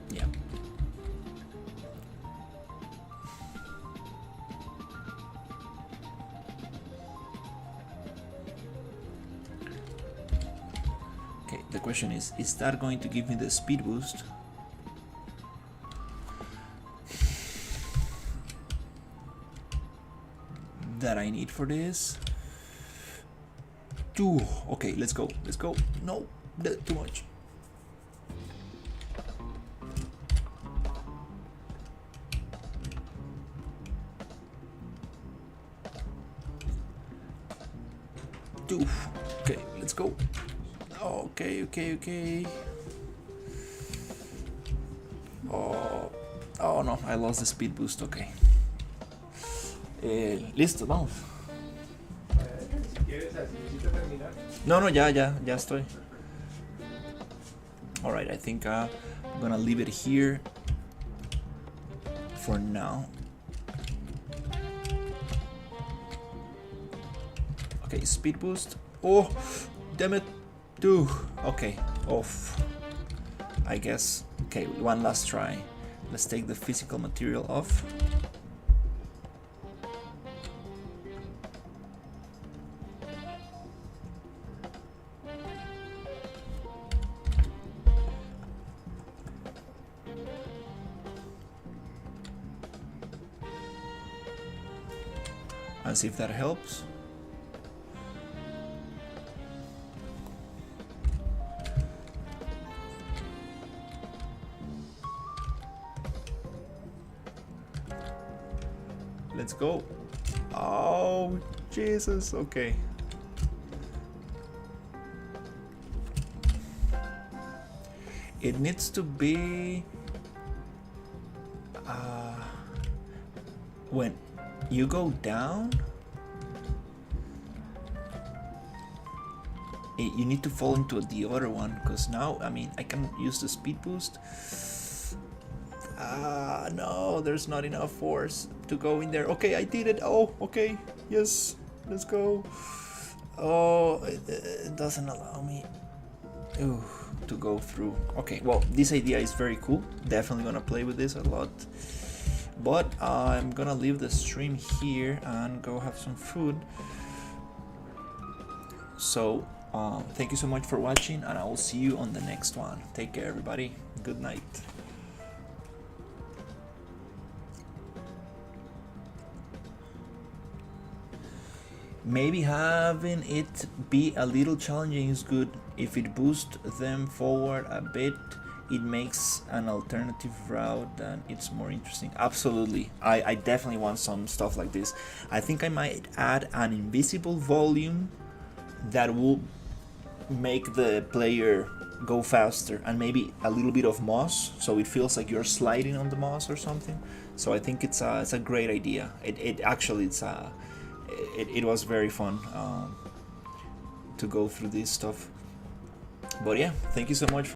yeah. Okay, the question is that going to give me the speed boost? That I need for this? Two. Okay, let's go. Let's go. No, that's too much. Two. Okay, let's go. Okay, okay, okay. Oh no, I lost the speed boost. Okay. Listo, vamos. Si quieres, si necesitas terminar. No, ya estoy. Alright, I think I'm gonna leave it here for now. Okay, speed boost. Oh, damn it. Two. Okay, off. I guess. Okay, one last try. Let's take the physical material off. And see if that helps. Let's go. Oh, Jesus. Okay. It needs to be when you go down, you need to fall into the other one, because now, I mean, I can use the speed boost. No, there's not enough force to go in there. Okay, I did it. Oh, okay, yes, let's go. Oh, it doesn't allow me to go through. Okay, well, this idea is very cool. Definitely gonna play with this a lot. But I'm gonna leave the stream here and go have some food. So thank you so much for watching, and I will see you on the next one. Take care, everybody. Good night. Maybe having it be a little challenging is good. If it boosts them forward a bit, it makes an alternative route and it's more interesting. Absolutely, I definitely want some stuff like this. I think I might add an invisible volume that will make the player go faster, and maybe a little bit of moss, so it feels like you're sliding on the moss or something. So I think it's a great idea. It was very fun to go through this stuff. But yeah, thank you so much